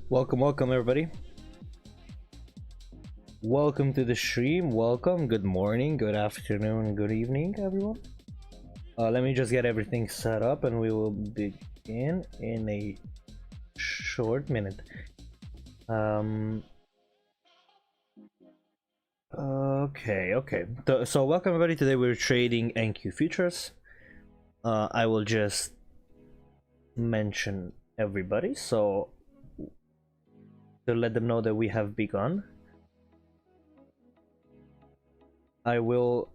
Welcome everybody. Welcome to the stream. Welcome. Good morning, good afternoon, good evening, everyone. Let me just get everything set up and we will begin in a short minute. Okay. So welcome everybody. Today we're trading NQ futures. I will just mention everybody so to let them know that we have begun. I will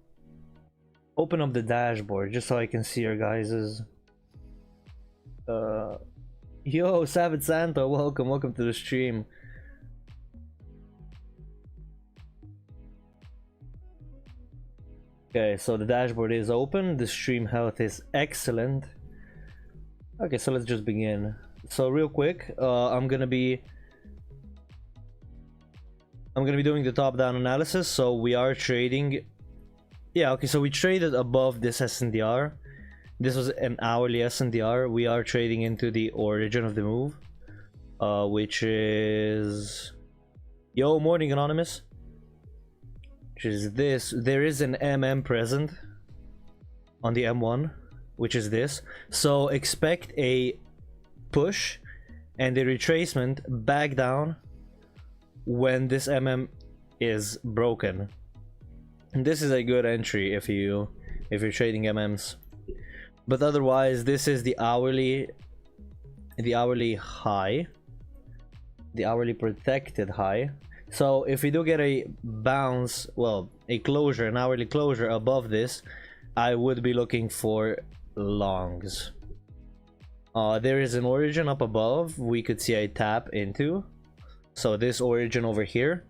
open up the dashboard just so I can see your guys's yo, Savage Santa, welcome to the stream. Okay, so the dashboard is open, the stream health is excellent. Okay, so let's just begin. So real quick, I'm gonna be doing the top-down analysis. So we are trading, yeah, okay, so we traded above this SNDr. This was an hourly SNDr. We are trading into the origin of the move, which is, yo, morning anonymous, which is this. There is an MM present on the M1, which is this. So expect a push and a retracement back down when this MM is broken. And this is a good entry if you're trading MMs. But otherwise, this is the hourly high, the hourly protected high. So if we do get a bounce, well, a closure, an hourly closure above this, I would be looking for longs. There is an origin up above we could see a tap into. So this origin over here,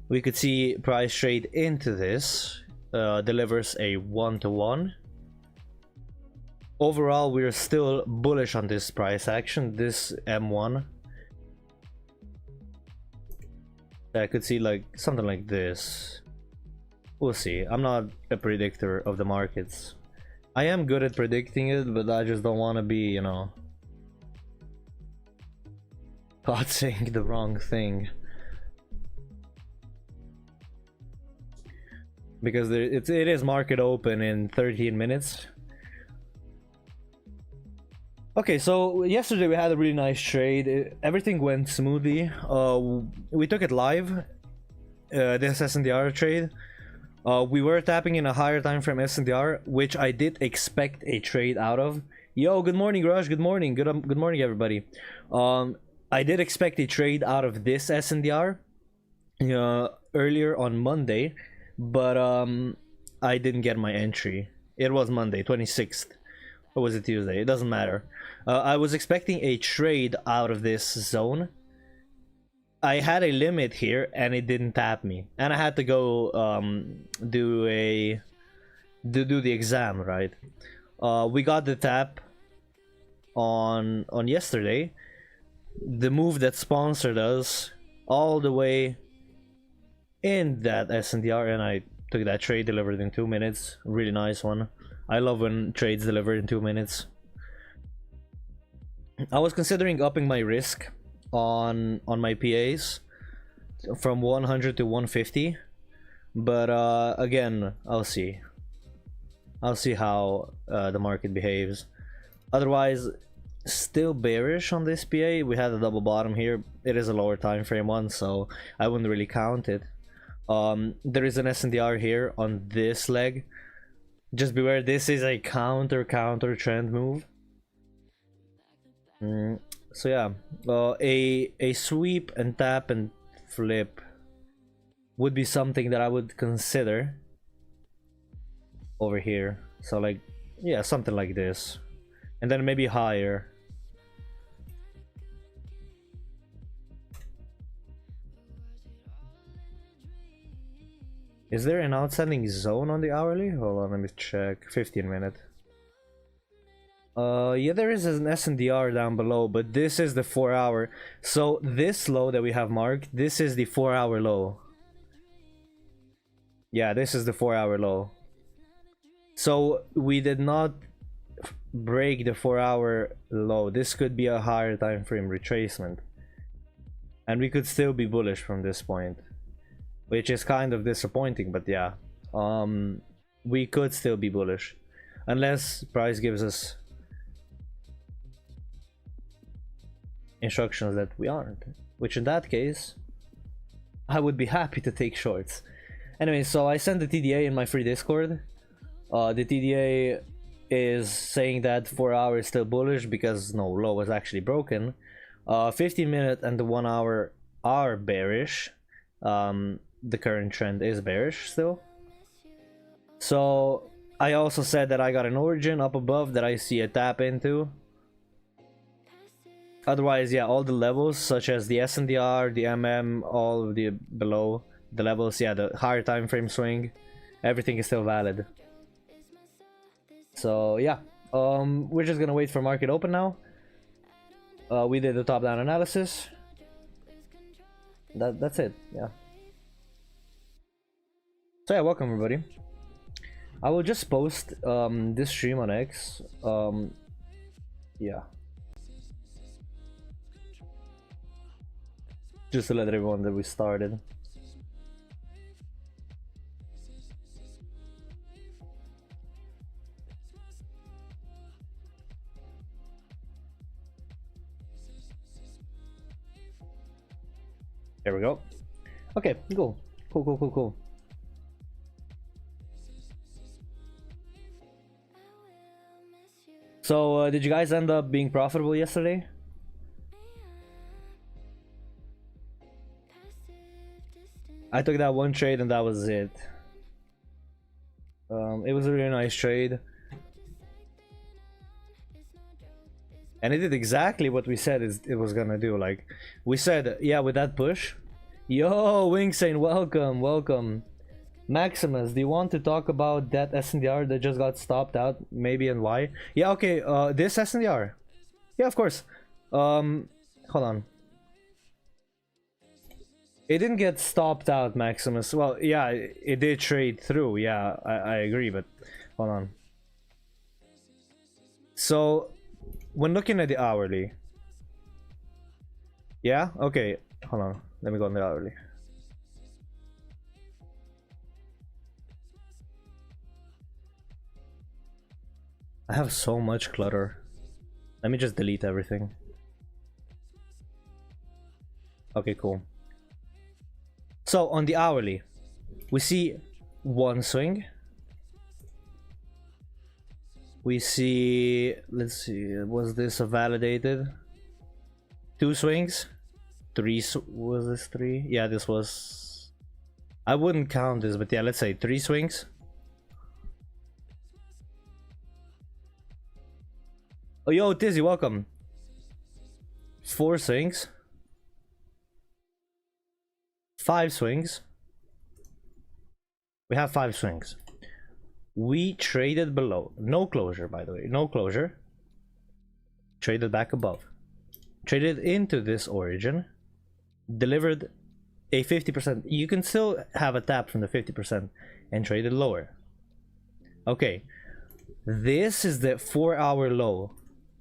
we could see price trade into this, delivers a 1-to-1. Overall, we're still bullish on this price action, this M1. I could see like something like this. We'll see. I'm not a predictor of the markets. I am good at predicting it, but I just don't want to be, you know, caught saying the wrong thing. Because it is market open in 13 minutes. Okay, so yesterday we had a really nice trade. Everything went smoothly. We took it live, this SNDr trade. We were tapping in a higher time frame SNDr, which I did expect a trade out of. Yo, good morning, Raj. Good morning. Good morning, everybody. I did expect a trade out of this SNDr earlier on Monday, but I didn't get my entry. It was Monday, 26th. Or was it Tuesday? It doesn't matter. I was expecting a trade out of this zone. I had a limit here and it didn't tap me, and I had to go do the exam, right? We got the tap on yesterday, the move that sponsored us all the way in that SNDr, and I took that trade, delivered in 2 minutes. Really nice one. I love when trades deliver in 2 minutes. I was considering upping my risk on my PAs from 100 to 150, but again, I'll see how the market behaves. Otherwise, still bearish on this PA. We had a double bottom here. It is a lower time frame one, so I wouldn't really count it. There is an SNDr here on this leg. Just beware, this is a counter trend move. So yeah, a sweep and tap and flip would be something that I would consider over here. So like, yeah, something like this, and then maybe higher. Is there an outstanding zone on the hourly? Hold on, let me check. 15 minute. Yeah, there is an SNDr down below, but this is the 4 hour. So this low that we have marked, this is the 4 hour low. Yeah, this is the 4 hour low. So we did not break the 4-hour low, this could be a higher time frame retracement, and we could still be bullish from this point, which is kind of disappointing. But yeah, we could still be bullish unless price gives us instructions that we aren't, which in that case I would be happy to take shorts. Anyway, so I sent the TDA in my free Discord. The TDA is saying that 4 hours is still bullish because no low was actually broken. 15-minute and the 1 hour are bearish. The current trend is bearish still. So I also said that I got an origin up above that I see a tap into. Otherwise, yeah, all the levels such as the SNDr, the all of the below the levels, yeah, the higher time frame swing, everything is still valid. So yeah, we're just gonna wait for market open now. We did the top down analysis. That's it, yeah. So yeah, welcome everybody. I will just post this stream on X. Yeah, just to let everyone that we started. There we go. Okay, cool. Cool. So, did you guys end up being profitable yesterday? I took that one trade and that was it. It was a really nice trade. And it did exactly what we said it was gonna do. Like, we said, yeah, with that push. Yo, Wingsane, welcome. Maximus, do you want to talk about that SNDr that just got stopped out? Maybe, and why? Yeah, okay, this SNDr. Yeah, of course. Hold on. It didn't get stopped out, Maximus. Well, yeah, it did trade through. Yeah, I agree, but hold on. So, when looking at the hourly, yeah, okay, hold on, let me go on the hourly. I have so much clutter. Let me just delete everything. Okay, cool. So on the hourly, we see one swing. We see, let's see, was this a validated? 2 swings? 3, was this 3? Yeah, this was, I wouldn't count this, but yeah, let's say 3 swings. Oh, yo, Tizzy, welcome. 4 swings. 5 swings. We have 5 swings. We traded below. No closure, by the way. No closure. Traded back above. Traded into this origin. Delivered a 50%. You can still have a tap from the 50% and traded lower. Okay. This is the 4-hour low.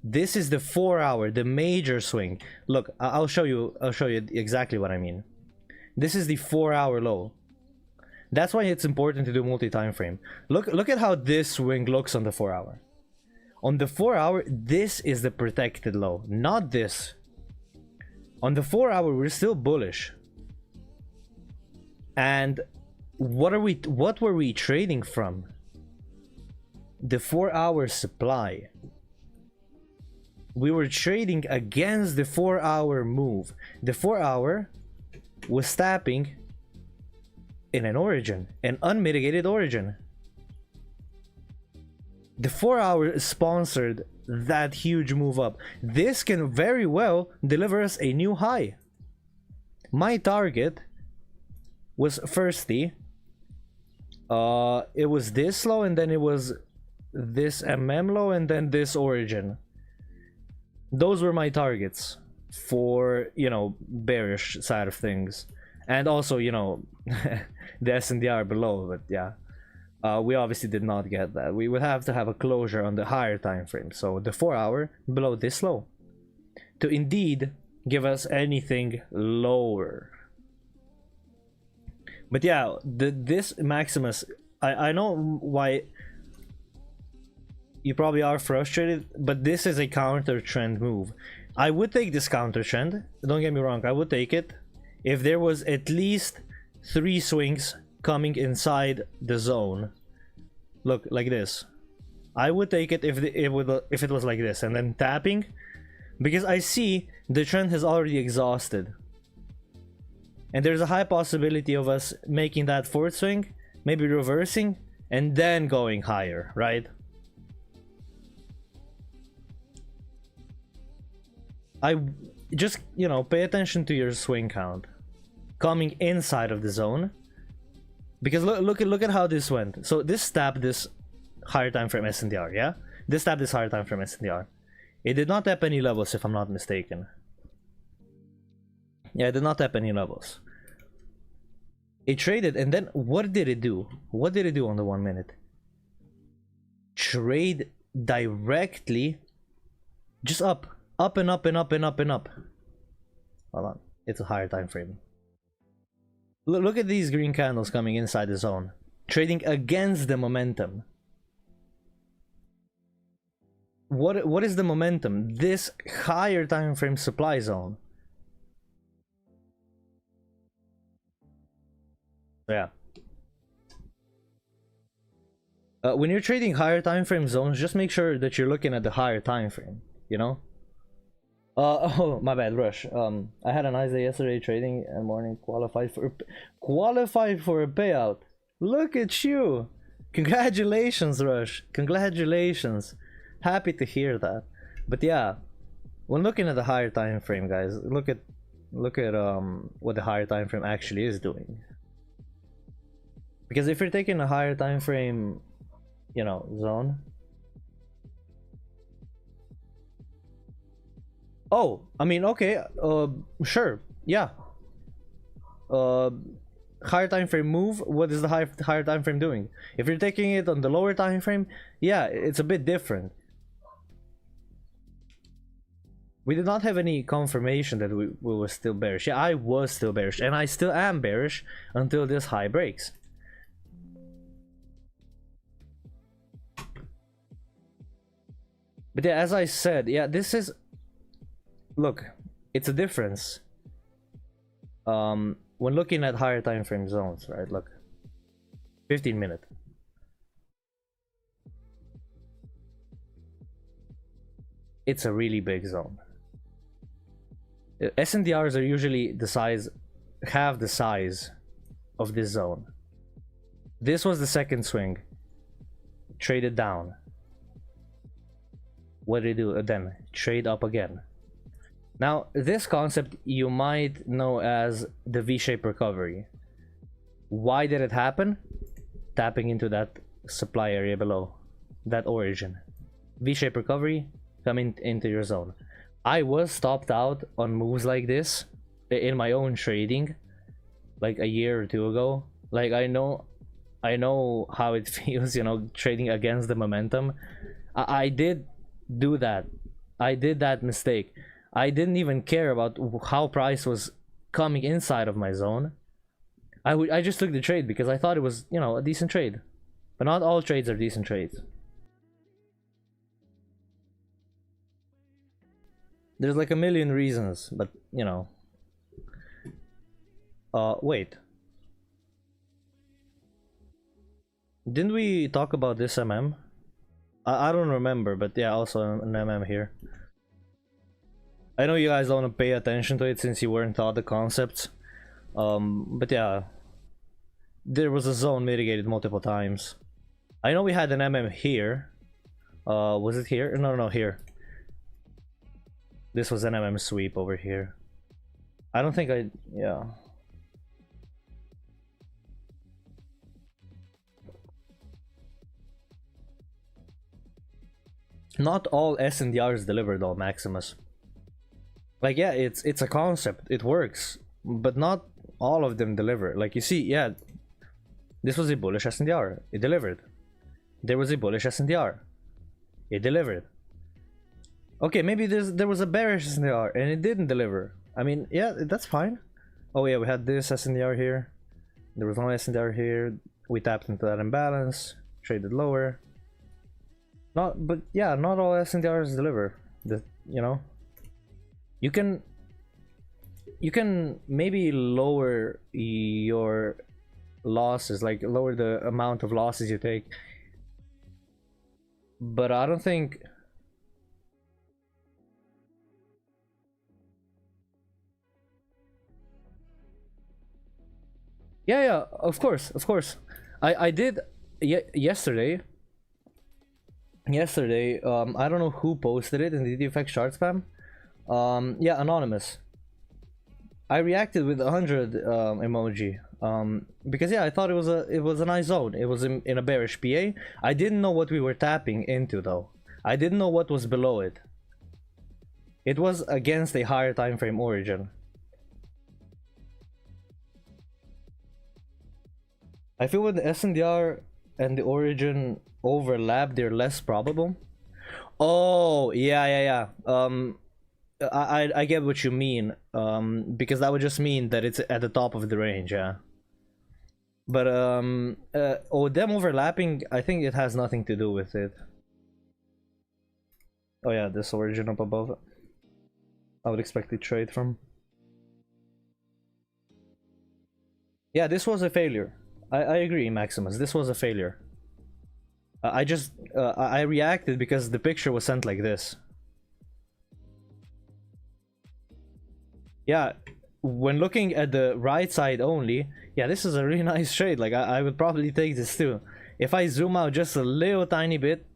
This is the 4-hour, the major swing. Look, I'll show you exactly what I mean. This is the 4-hour low. That's why it's important to do multi-time frame. Look at how this swing looks on the 4-hour. On the 4-hour, this is the protected low, not this. On the 4-hour, we're still bullish. And what were we trading from? The 4-hour supply. We were trading against the 4-hour move. The 4-hour was tapping in an origin, an unmitigated origin. The 4-hour sponsored that huge move up. This can very well deliver us a new high. My target was firstly, it was this low, and then it was this low, and then this origin. Those were my targets for, you know, bearish side of things. And also, you know, the SNDr below, but yeah. We obviously did not get that. We would have to have a closure on the higher time frame, so the 4-hour below this low, to indeed give us anything lower. But yeah, this Maximus, I know why you probably are frustrated, but this is a counter trend move. I would take this counter trend, don't get me wrong, I would take it if there was at least 3 swings coming inside the zone. Look, like this. I would take it if it was like this, and then tapping, because I see the trend has already exhausted. And there's a high possibility of us making that fourth swing, maybe reversing, and then going higher, right? I just, you know, pay attention to your swing count coming inside of the zone, because look at how this went. So this tapped this higher time frame SNDr, yeah? This tapped this higher time frame SNDr. It did not tap any levels, if I'm not mistaken. Yeah, it did not tap any levels. It traded, and then what did it do? What did it do on the 1 minute? Trade directly, just up and up and up and up and up. Hold on, it's a higher time frame. Look at these green candles coming inside the zone, trading against the momentum. What is the momentum? This higher time frame supply zone. Yeah. When you're trading higher time frame zones, just make sure that you're looking at the higher time frame, you know? Oh, my bad, Rush. I had a nice day yesterday trading and morning qualified for a payout. Look at you. Congratulations, Rush. Congratulations. Happy to hear that. But yeah, when looking at the higher time frame, guys, look at what the higher time frame actually is doing. Because if you're taking a higher time frame, you know, zone. Oh, I mean, okay, sure, yeah. Higher time frame move. What is the higher time frame doing? If you're taking it on the lower time frame, yeah, it's a bit different. We did not have any confirmation that we were still bearish. Yeah, I was still bearish, and I still am bearish until this high breaks. But yeah, as I said, yeah, this is, look, it's a difference when looking at higher time frame zones, right? Look, 15-minute. It's a really big zone. SNDRs are usually the size, half the size of this zone. This was the second swing. Traded down. What did it do? Then trade up again. Now, this concept you might know as the V-shaped recovery. Why did it happen? Tapping into that supply area below, that origin. V-shaped recovery, coming into your zone. I was stopped out on moves like this in my own trading, like a year or two ago. Like, I know how it feels, you know, trading against the momentum. I did do that. I did that mistake. I didn't even care about how price was coming inside of my zone. I just took the trade because I thought it was, you know, a decent trade. But not all trades are decent trades. There's like a million reasons, but you know. Wait. Didn't we talk about this MM? I don't remember, but yeah, also an MM here. I know you guys don't want to pay attention to it since you weren't taught the concepts. But yeah, there was a zone mitigated multiple times. I know we had an MM here. Was it here? No, here. This was an MM sweep over here. I don't think yeah. Not all SNDRs deliver though, Maximus. Like, yeah, it's a concept, it works, but not all of them deliver. Like, you see, yeah, This was a bullish SNDr. It delivered. There was a bullish SNDr. It delivered. Okay, maybe there was a bearish SNDR and it didn't deliver. I mean, yeah, that's fine. Oh yeah, we had this SNDR here. There was no SNDR here. We tapped into that imbalance, traded lower. But yeah, not all SNDRs deliver. You know, you can maybe lower your losses, like lower the amount of losses you take. But I don't think. Yeah, of course. I did yesterday. I don't know who posted it in the DFX chart spam. Yeah, anonymous. I reacted with 100 emoji. Because yeah, I thought it was a nice zone. It was in a bearish PA. I didn't know what we were tapping into though. I didn't know what was below it. It was against a higher time frame origin. I feel when the SNDR and the origin overlap, they're less probable. Oh, yeah. I get what you mean. Because that would just mean that it's at the top of the range, yeah. But them overlapping, I think it has nothing to do with it. Oh yeah, this origin up above. I would expect to trade from. Yeah, this was a failure. I agree, Maximus. This was a failure. I reacted because the picture was sent like this. Yeah, when looking at the right side only, yeah, this is a really nice trade. Like, I would probably take this too. If I zoom out just a little tiny bit,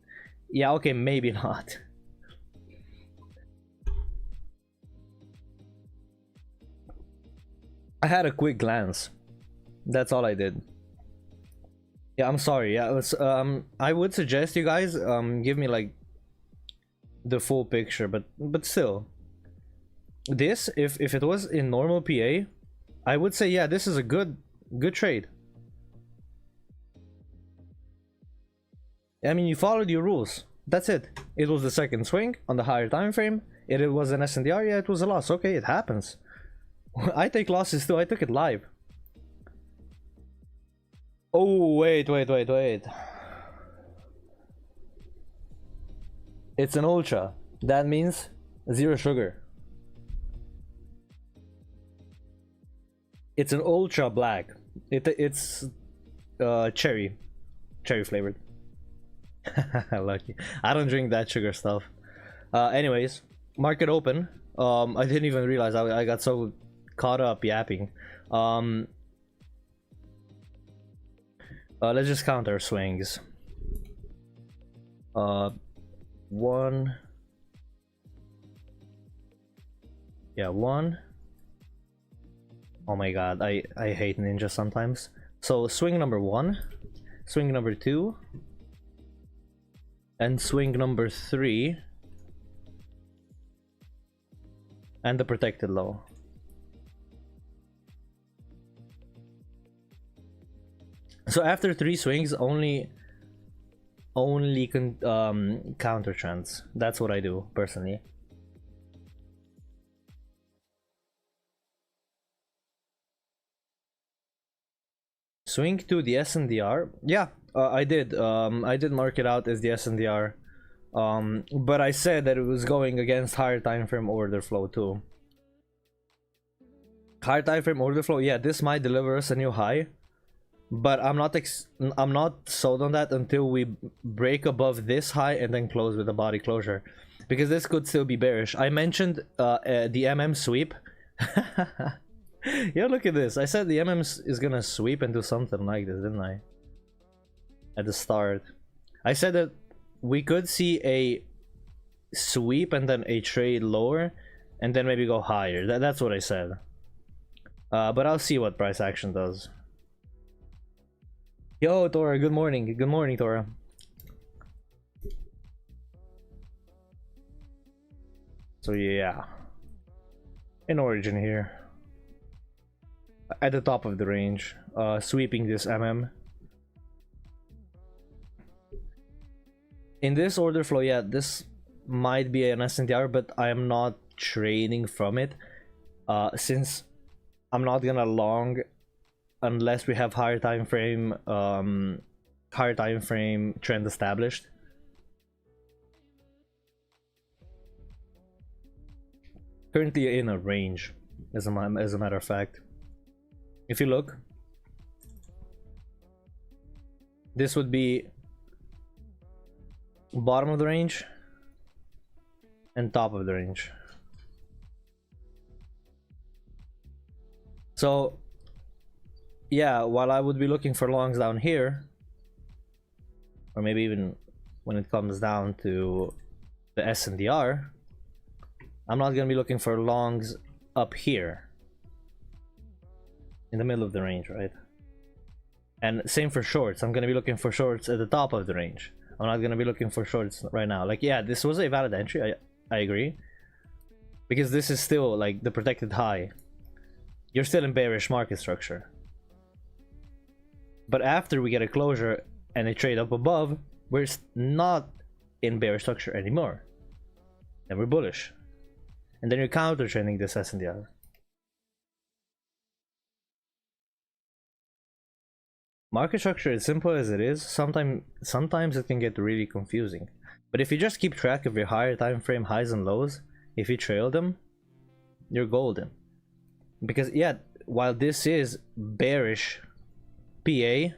yeah, okay, maybe not. I had a quick glance. That's all I did. Yeah, I'm sorry. Yeah, it was, I would suggest you guys give me like the full picture, but still, this if it was in normal PA, I would say yeah, this is a good trade. I mean, you followed your rules. That's it. It was the second swing on the higher time frame. It was an SNDR. Yeah, it was a loss. Okay, it happens. I take losses too. I took it live. Oh, wait. It's an ultra. That means 0 sugar. It's an ultra black. It's cherry flavored. Lucky. I don't drink that sugar stuff. Anyways, market open. I didn't even realize I got so caught up yapping. Let's just count our swings. 1. Yeah, 1. Oh my god, I hate ninja sometimes. So swing number 1, swing number 2, and swing number 3, and the protected low. So after 3 swings, only counter trends. That's what I do personally. Swing to the SNDR. Yeah, I did. I did mark it out as the SNDR. But I said that it was going against higher time frame order flow too. Higher time frame order flow. Yeah, this might deliver us a new high. But I'm not sold on that until we break above this high and then close with a body closure, because this could still be bearish. I mentioned the MM sweep. Yeah, look at this. I said the MM is gonna sweep and do something like this, didn't I? At the start, I said that we could see a sweep and then a trade lower, and then maybe go higher. That's what I said. But I'll see what price action does. Yo, Tora, good morning. Good morning, Tora. So yeah, an origin here. At the top of the range, sweeping this MM. in this order flow, yeah, this might be an SNDr, but I am not trading from it, since I'm not gonna long unless we have higher time frame trend established. Currently in a range, as a matter of fact. If you look, this would be bottom of the range and top of the range. So yeah, while I would be looking for longs down here, or maybe even when it comes down to the SNDr, I'm not gonna be looking for longs up here in the middle of the range, right? And same for shorts. I'm gonna be looking for shorts at the top of the range. I'm not gonna be looking for shorts right now. Like, yeah, this was a valid entry, I agree, because this is still like the protected high. You're still in bearish market structure, but after we get a closure and a trade up above, we're not in bearish structure anymore, then we're bullish, and then you're counter trending this SNDr. Market structure, as simple as it is, sometimes it can get really confusing. But if you just keep track of your higher time frame highs and lows, if you trail them, you're golden. Because yeah, while this is bearish PA,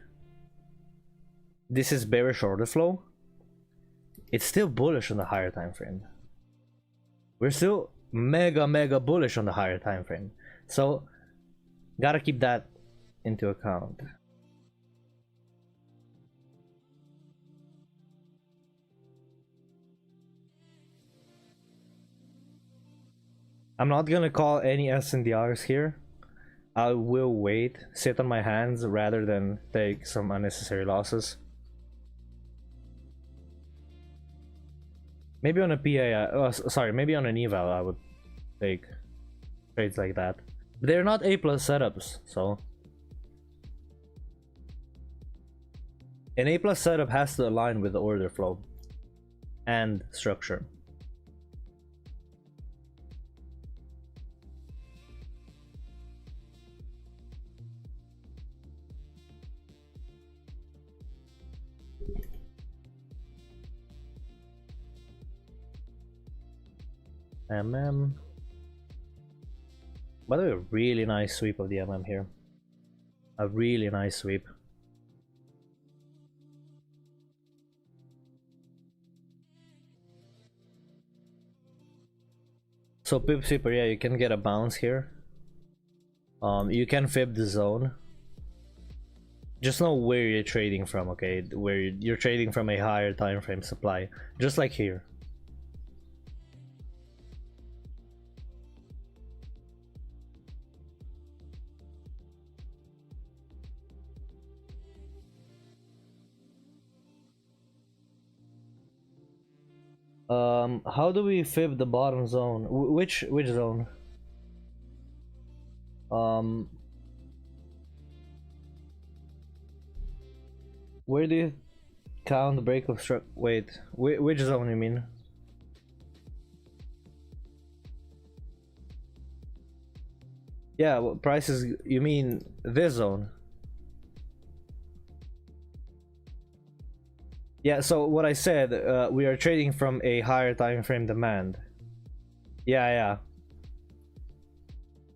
this is bearish order flow, it's still bullish on the higher time frame. We're still mega bullish on the higher time frame. So gotta keep that into account. I'm not gonna call any SNDRs here. I will wait, sit on my hands rather than take some unnecessary losses. Maybe on a PA, sorry, maybe on an eval I would take trades like that. But they're not A+ setups, so an A+ setup has to align with the order flow and structure. MM. By the way, a really nice sweep of the MM here. A really nice sweep. So pip sweeper, yeah, you can get a bounce here. You can fib the zone. Just know where you're trading from, okay? Where you're trading from a higher time frame supply, just like here. How do we fib the bottom zone? Which zone? Where do you count the break of struck? Wait, which zone you mean? Yeah, what prices? You mean this zone? Yeah, so what I said, we are trading from a higher time frame demand. Yeah.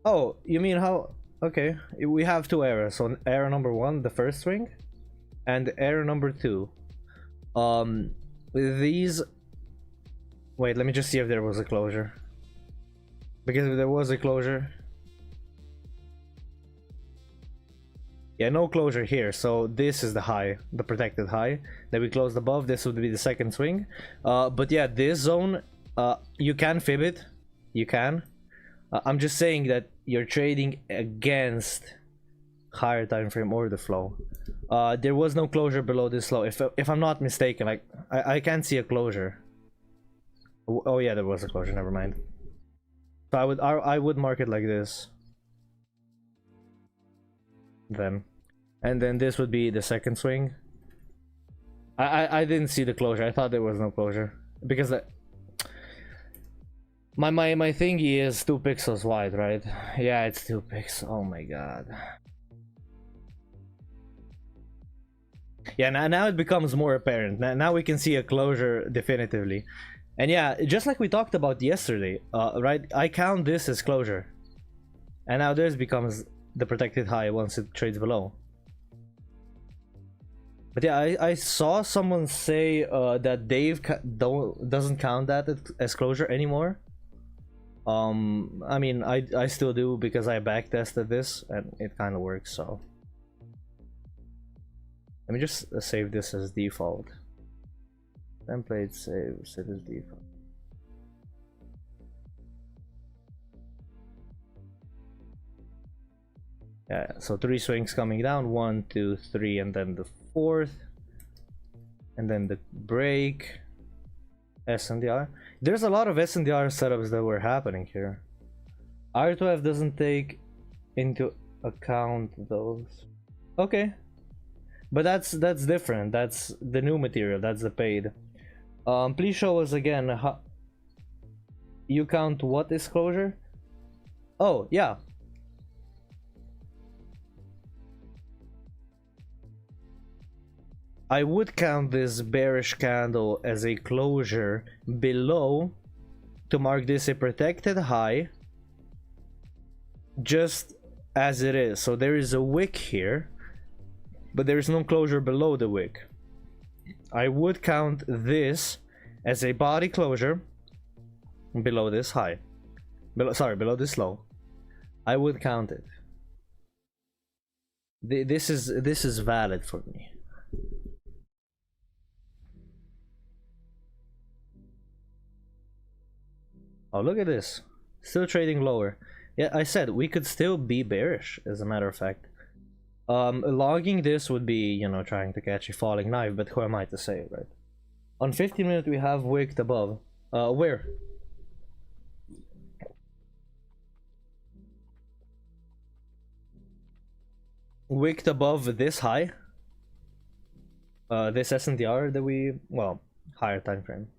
Oh, you mean how? Okay, we have two errors. So error number 1, the first swing, and error number 2. With these, wait, let me just see if there was a closure. Because if there was a closure, yeah, no closure here, so this is the high, the protected high that we closed above. This would be the second swing. But yeah, this zone, you can fib it, you can. I'm just saying that you're trading against higher time frame order flow. There was no closure below this low, if I'm not mistaken. Like I can't see a closure. Oh yeah, there was a closure, never mind. So I would mark it like this. Then, and then this would be the second swing. I didn't see the closure. I thought there was no closure because my thingy is 2 pixels wide, right? Yeah, it's 2 pixels. Oh my god. Yeah, now it becomes more apparent. Now we can see a closure definitively. And yeah, just like we talked about yesterday, right? I count this as closure. And now this becomes the protected high once it trades below. But yeah, I saw someone say that Dave doesn't count that as closure anymore. I mean, I still do because I backtested this and it kind of works, so. Let me just save this as default. Template save, set as default. Yeah, so 3 swings coming down, 1, 2, 3, and then the 4th, and then the break. SNDr. There's a lot of SNDr setups that were happening here. R2F doesn't take into account those. Okay, but that's different. That's the new material. That's the paid. Please show us again how you count what is closure. Oh yeah. I would count this bearish candle as a closure below to mark this a protected high, just as it is. So there is a wick here, but there is no closure below the wick. I would count this as a body closure below this high. Below this low. I would count it. This is valid for me. Oh, look at this. Still trading lower. Yeah, I said we could still be bearish, as a matter of fact. Logging this would be, you know, trying to catch a falling knife, but who am I to say, right? On 15 minute we have wicked above. Where? Wicked above this high. This SNDr that we, well, higher time frame.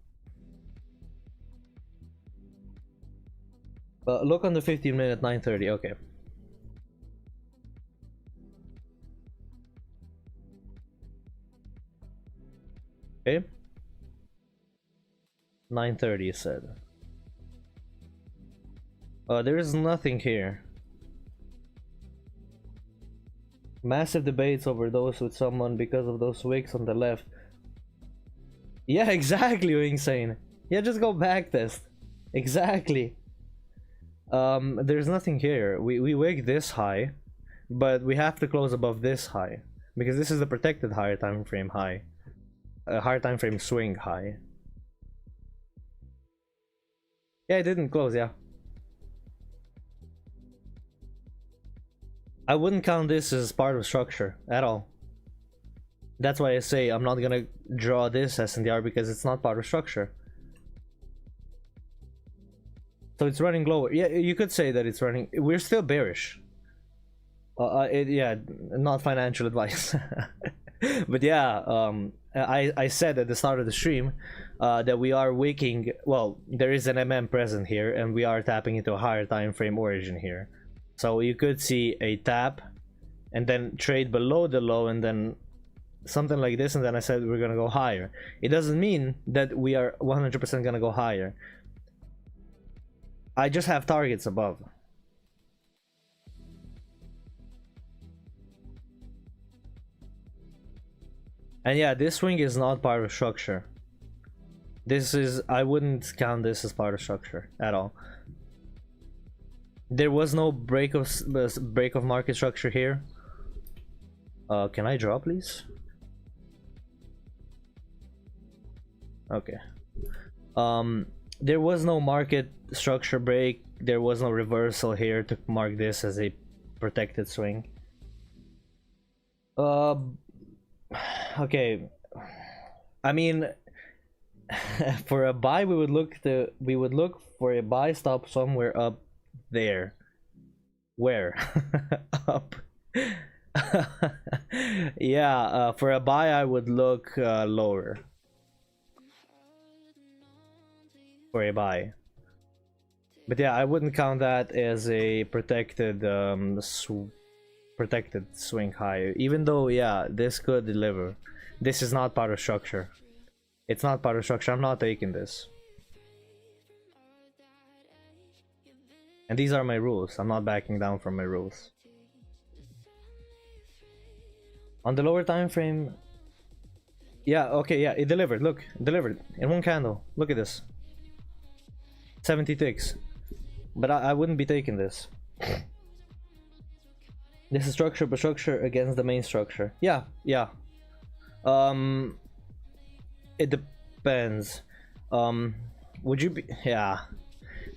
Look on the 15 minute 9:30. Okay. Okay. 9:30 you said. There is nothing here. Massive debates over those with someone because of those wicks on the left. Yeah, exactly, insane. Yeah, just go back test. Exactly. There's nothing here. We wick this high, but we have to close above this high because this is the protected higher time frame high, higher time frame swing high. Yeah, it didn't close. Yeah, I wouldn't count this as part of structure at all. That's why I say I'm not gonna draw this SNDr because it's not part of structure. So it's running lower. Yeah, you could say that it's running. We're still bearish. Yeah, not financial advice. But yeah, I said at the start of the stream that we are wicking. Well, there is an MM present here, and we are tapping into a higher time frame origin here. So you could see a tap, and then trade below the low, and then something like this, and then I said we're gonna go higher. It doesn't mean that we are 100% gonna go higher. I just have targets above. And yeah, this swing is not part of structure. This is, I wouldn't count this as part of structure at all. There was no break of market structure here. Can I draw, please? Okay. There was no market structure break. There was no reversal here to mark this as a protected swing. Okay. I mean, for a buy, we would look for a buy stop somewhere up there. Where? Up. Yeah, for a buy I would look lower for a buy. But yeah, I wouldn't count that as a protected protected swing high. Even though, yeah, this could deliver. This is not part of structure. It's not part of structure. I'm not taking this. And these are my rules. I'm not backing down from my rules. On the lower time frame, yeah, okay, yeah, it delivered. Look, delivered in one candle. Look at this. 70 ticks. But I wouldn't be taking this. This is structure, but structure against the main structure. Yeah, yeah. It depends. Would you be? Yeah.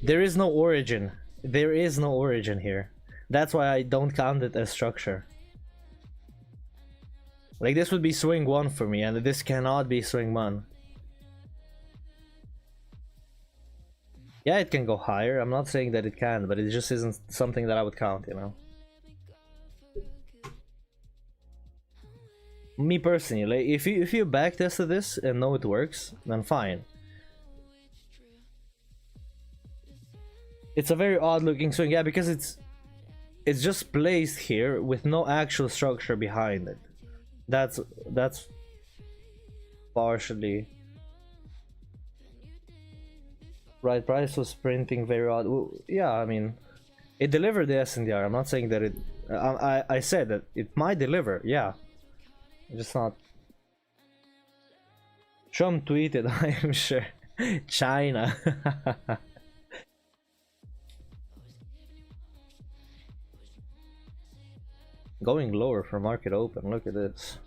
There is no origin. There is no origin here. That's why I don't count it as structure. Like, this would be swing 1 for me, and this cannot be swing 1. Yeah, it can go higher. I'm not saying that it can, but it just isn't something that I would count, you know? Me personally, like, if you backtested this and know it works, then fine. It's a very odd looking swing, yeah, because it's just placed here with no actual structure behind it. That's partially right. Price was printing very odd. Well, yeah, I mean, it delivered the SNDr. I'm not saying that it. I said that it might deliver. Yeah, just not. Trump tweeted, I am sure. China. Going lower for market open. Look at this.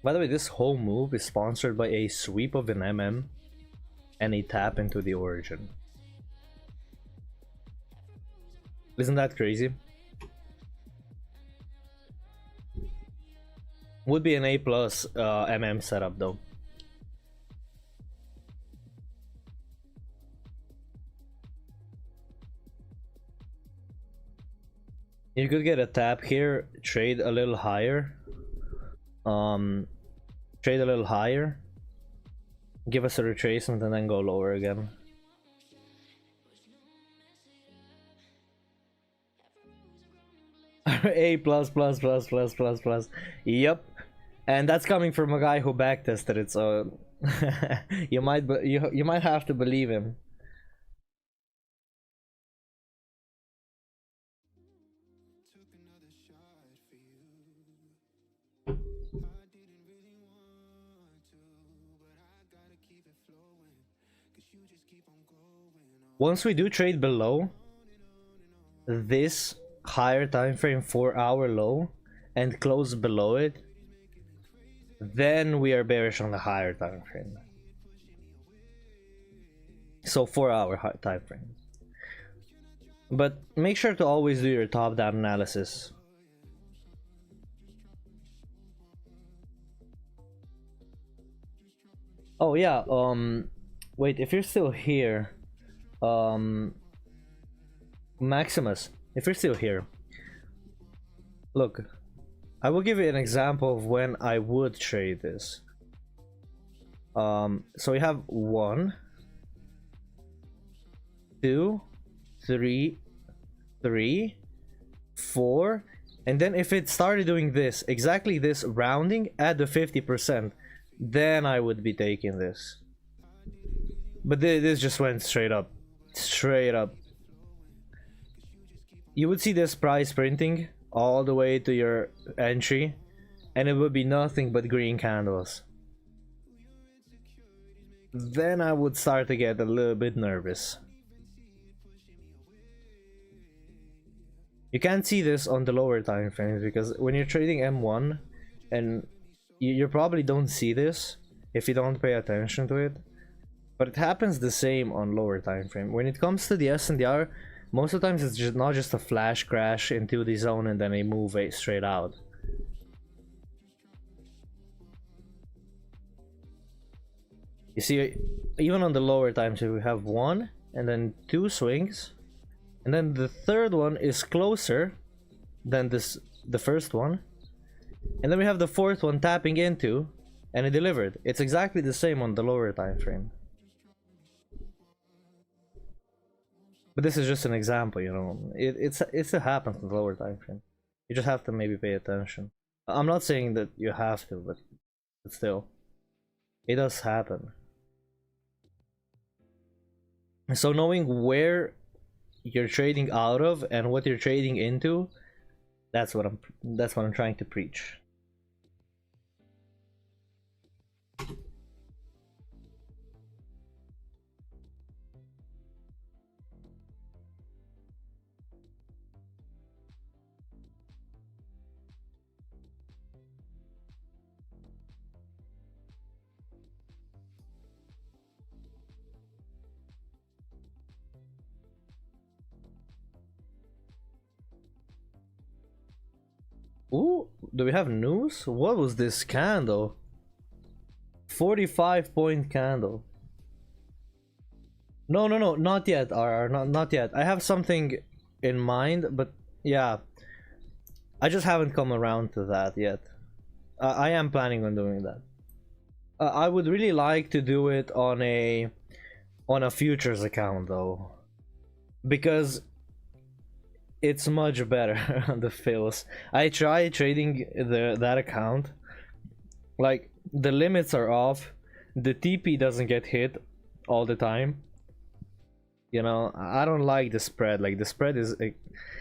By the way, this whole move is sponsored by a sweep of an and a tap into the origin. Isn't that crazy? Would be an A plus setup though. You could get a tap here, trade a little higher. Trade a little higher. Give us a retracement and then go lower again. A plus plus plus plus plus plus. Yep. And that's coming from a guy who backtested it, so you might have to believe him. Once we do trade below this higher time frame 4-hour low and close below it, then we are bearish on the higher time frame. So 4-hour time frame. But make sure to always do your top-down analysis. Oh yeah, wait, if you're still here, Maximus, if you're still here, look, I will give you an example of when I would trade this. So we have 1, 2, 3, 4, and then if it started doing this, exactly this rounding at the 50%, then I would be taking this. But this just went straight up. Straight up. You would see this price printing all the way to your entry, and it would be nothing but green candles. Then I would start to get a little bit nervous. You can't see this on the lower time frames because when you're trading M1, and you probably don't see this if you don't pay attention to it, but it happens the same on lower time frame. When it comes to the SNDr, most of the times it's just not just a flash crash into the zone and then a move straight out. You see, even on the lower times we have 1 and then 2 swings, and then the third one is closer than the first one, and then we have the fourth one tapping into, and it delivered. It's exactly the same on the lower time frame. But this is just an example, you know. It still happens in the lower time frame. You just have to maybe pay attention. I'm not saying that you have to, but still, it does happen. So knowing where you're trading out of and what you're trading into, that's what I'm trying to preach. Ooh, do we have news? What was this candle? 45-point candle. No, not yet, RR, not yet. I have something in mind, but yeah, I just haven't come around to that yet. I am planning on doing that. I would really like to do it on a futures account though, because it's much better on the fills. I tried trading that account. Like, the limits are off, the TP doesn't get hit all the time. You know, I don't like the spread. Like, the spread is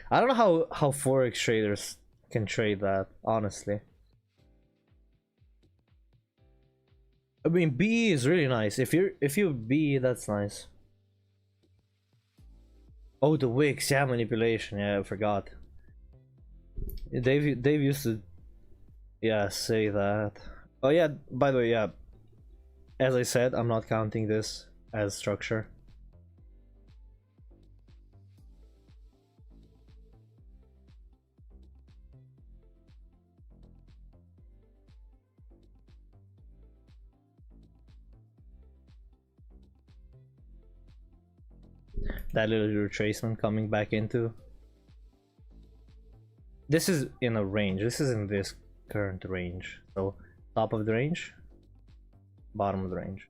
I don't know how forex traders can trade that, honestly. I mean, BE is really nice. If you BE, that's nice. Oh, the wicks, yeah, manipulation. Yeah, I forgot. Dave used to, yeah, say that. Oh yeah, by the way, yeah. As I said, I'm not counting this as structure. That little retracement coming back into. This is in a range. This is in this current range. So top of the range, bottom of the range.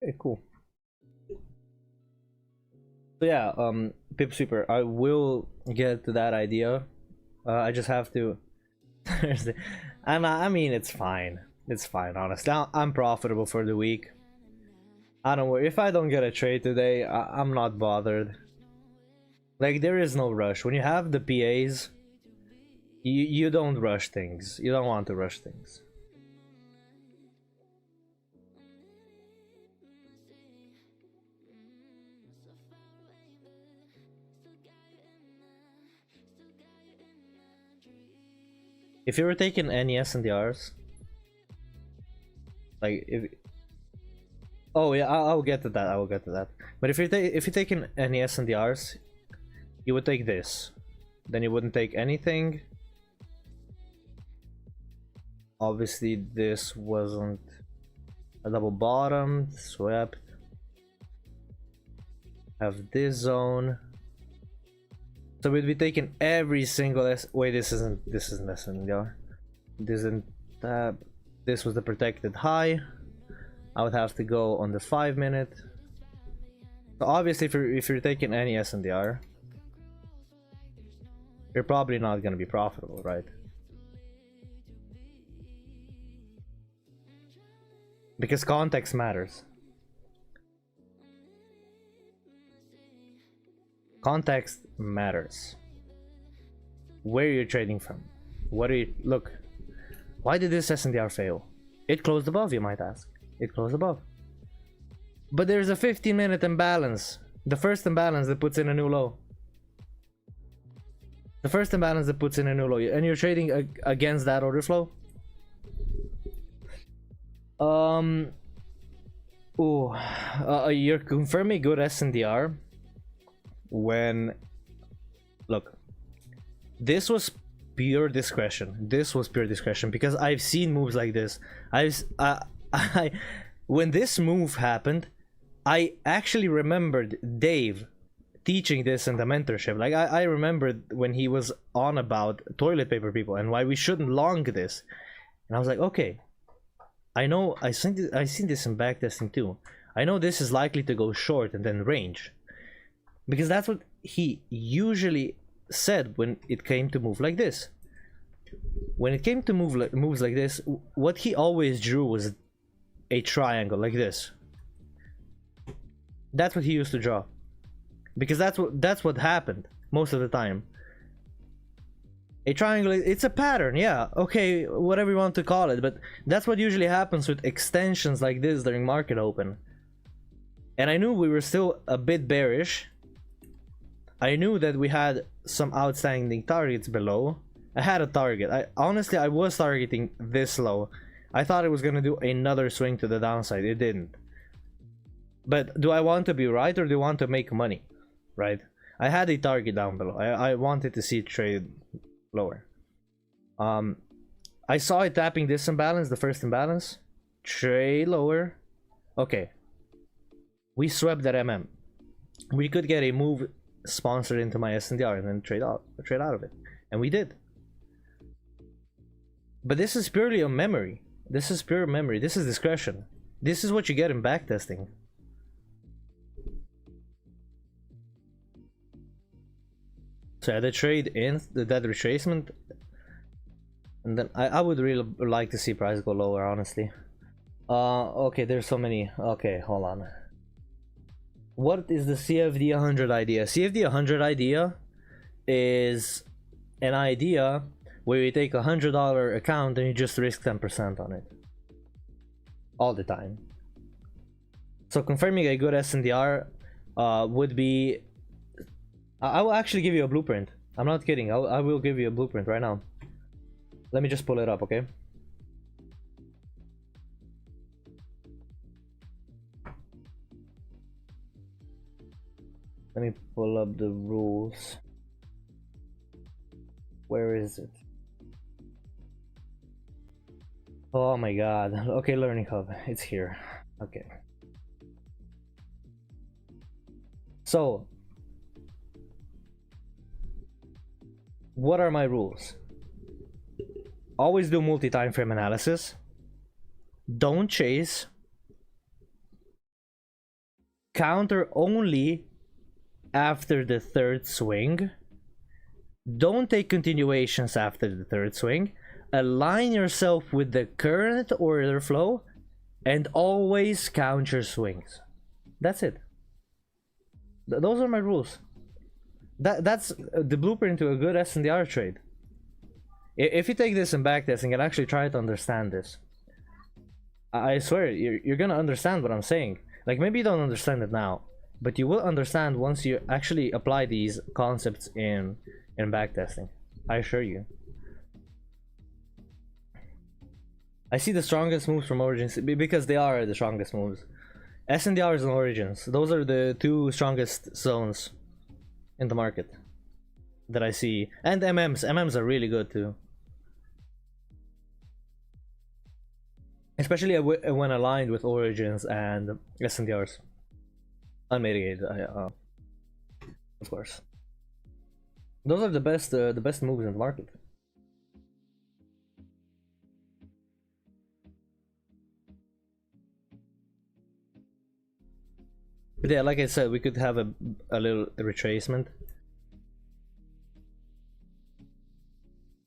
Okay, cool. So yeah, Pip Sweeper, I will get to that idea. I just have to Thursday. And I mean, it's fine. It's fine, honestly. I'm profitable for the week. I don't worry. If I don't get a trade today, I'm not bothered. Like, there is no rush. When you have the PAs, you don't rush things. You don't want to rush things. If you were taking any SNDRs, like if, oh yeah, I'll get to that. I will get to that. But if you're taking any SNDRs, you would take this. Then you wouldn't take anything. Obviously, this wasn't a double bottom, swept. Have this zone. So we'd be taking every single wait, this isn't SNDR. This isn't tab. This was the protected high. I would have to go on the 5-minute. So obviously, if you're taking any SNDR, you're probably not gonna be profitable, right? Because context matters. Context matters. Where you're trading from. What are you... Look. Why did this SNDR fail? It closed above, you might ask. It closed above. But there's a 15-minute imbalance. The first imbalance that puts in a new low. The first imbalance that puts in a new low, and you're trading against that order flow. You're confirming good SNDr when, look, this was pure discretion. This was pure discretion because I've seen moves like this. When this move happened, I actually remembered Dave teaching this in the mentorship. Like I remembered when he was on about toilet paper people and why we shouldn't long this, and I was like, okay, I know I seen this in backtesting too. I know this is likely to go short and then range, because that's what he usually said when it came to move like this. When it came to moves like this, what he always drew was a triangle like this. That's what he used to draw, because that's what happened most of the time. A triangle, it's a pattern, yeah, okay, whatever you want to call it, but that's what usually happens with extensions like this during market open. And I knew we were still a bit bearish. I knew that we had some outstanding targets below. I had a target. Honestly, I was targeting this low. I thought it was gonna do another swing to the downside. It didn't. But do I want to be right, or do I want to make money? Right? I had a target down below. I wanted to see it trade lower. I saw it tapping this imbalance, the first imbalance. Trade lower. Okay. We swept that MM. We could get a move sponsored into my SNDr and then trade out of it. And we did. But this is purely a memory. This is pure memory. This is discretion. This is what you get in backtesting. So yeah, the trade in that retracement, and then I would really like to see price go lower, honestly. Okay, there's so many. Okay, hold on. What is the CFD 100 idea? CFD 100 idea is an idea where you take $100 account and you just risk 10% on it all the time. So confirming a good SNDr would be, I will actually give you a blueprint. I'm not kidding. I will give you a blueprint right now. Let me just pull it up, okay? Let me pull up the rules. Where is it? Oh my god. Okay, Learning Hub. It's here. Okay. So, what are my rules? Always do multi-time frame analysis. Don't chase. Counter only after the third swing. Don't take continuations after the third swing. Align yourself with the current order flow and always count your swings. That's it. Those are my rules. That's the blueprint to a good SNDr trade. If you take this in backtesting and actually try to understand this, I swear you're gonna understand what I'm saying. Like, maybe you don't understand it now, but you will understand once you actually apply these concepts in backtesting. I assure you. I see the strongest moves from Origins because they are the strongest moves. SNDRs and Origins, those are the two strongest zones in the market that I see. And MMs are really good too, especially when aligned with Origins and SNDRs. Unmitigated, of course. Those are the best moves in the market. But yeah, like I said, we could have a little retracement.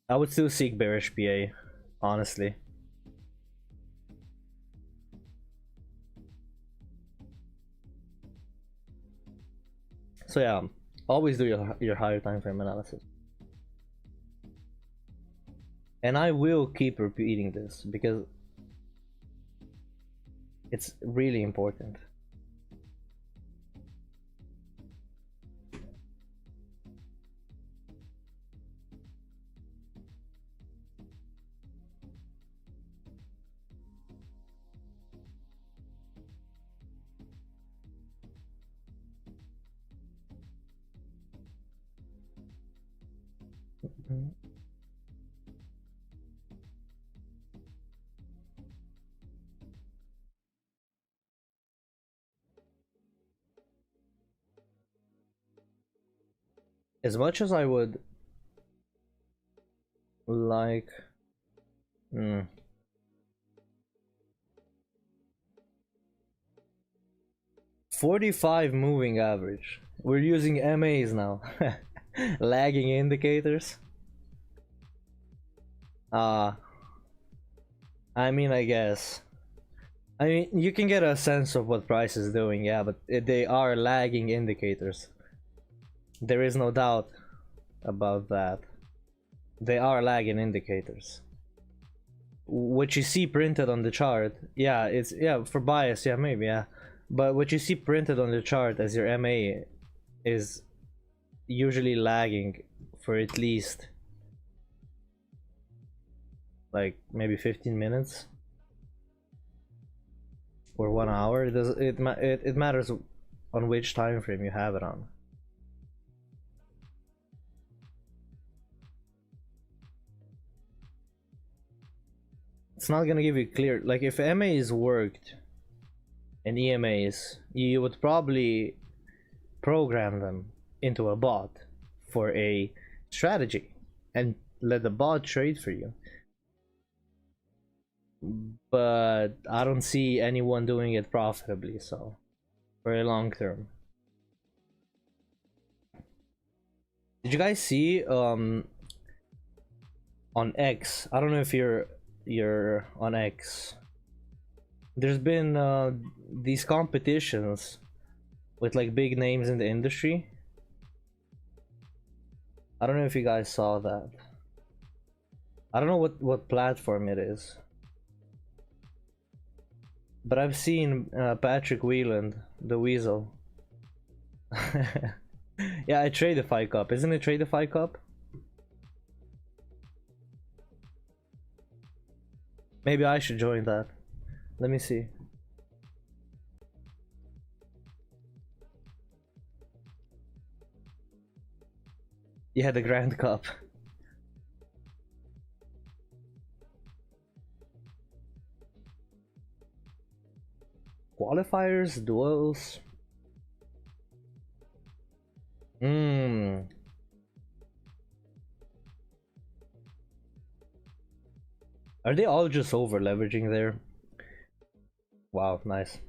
I would still seek bearish PA, honestly. So yeah, always do your higher time frame analysis. And I will keep repeating this because it's really important. As much as I would like 45 moving average. We're using MAs now. Lagging indicators. I mean, I guess. I mean, you can get a sense of what price is doing, yeah, but they are lagging indicators. There is no doubt about that. They are lagging indicators. What you see printed on the chart, yeah, it's, yeah, for bias, yeah, maybe, yeah. But what you see printed on the chart as your MA is usually lagging for at least like maybe 15 minutes or 1 hour. It matters on which time frame you have it on. It's not gonna give you clear, like if MAs worked and EMAs, you would probably program them into a bot for a strategy and let the bot trade for you. But I don't see anyone doing it profitably, so for a long term. Did you guys see on X? I don't know if you're on X. There's been these competitions with like big names in the industry. I don't know if you guys saw that. I don't know what platform it is, but I've seen Patrick Wheeland, the Weasel. Yeah, I Tradify Cup. Isn't it Tradify Cup? Maybe I should join that. Let me see. Yeah, the Grand Cup. Qualifiers, duels. Are they all just over leveraging there? Wow, nice.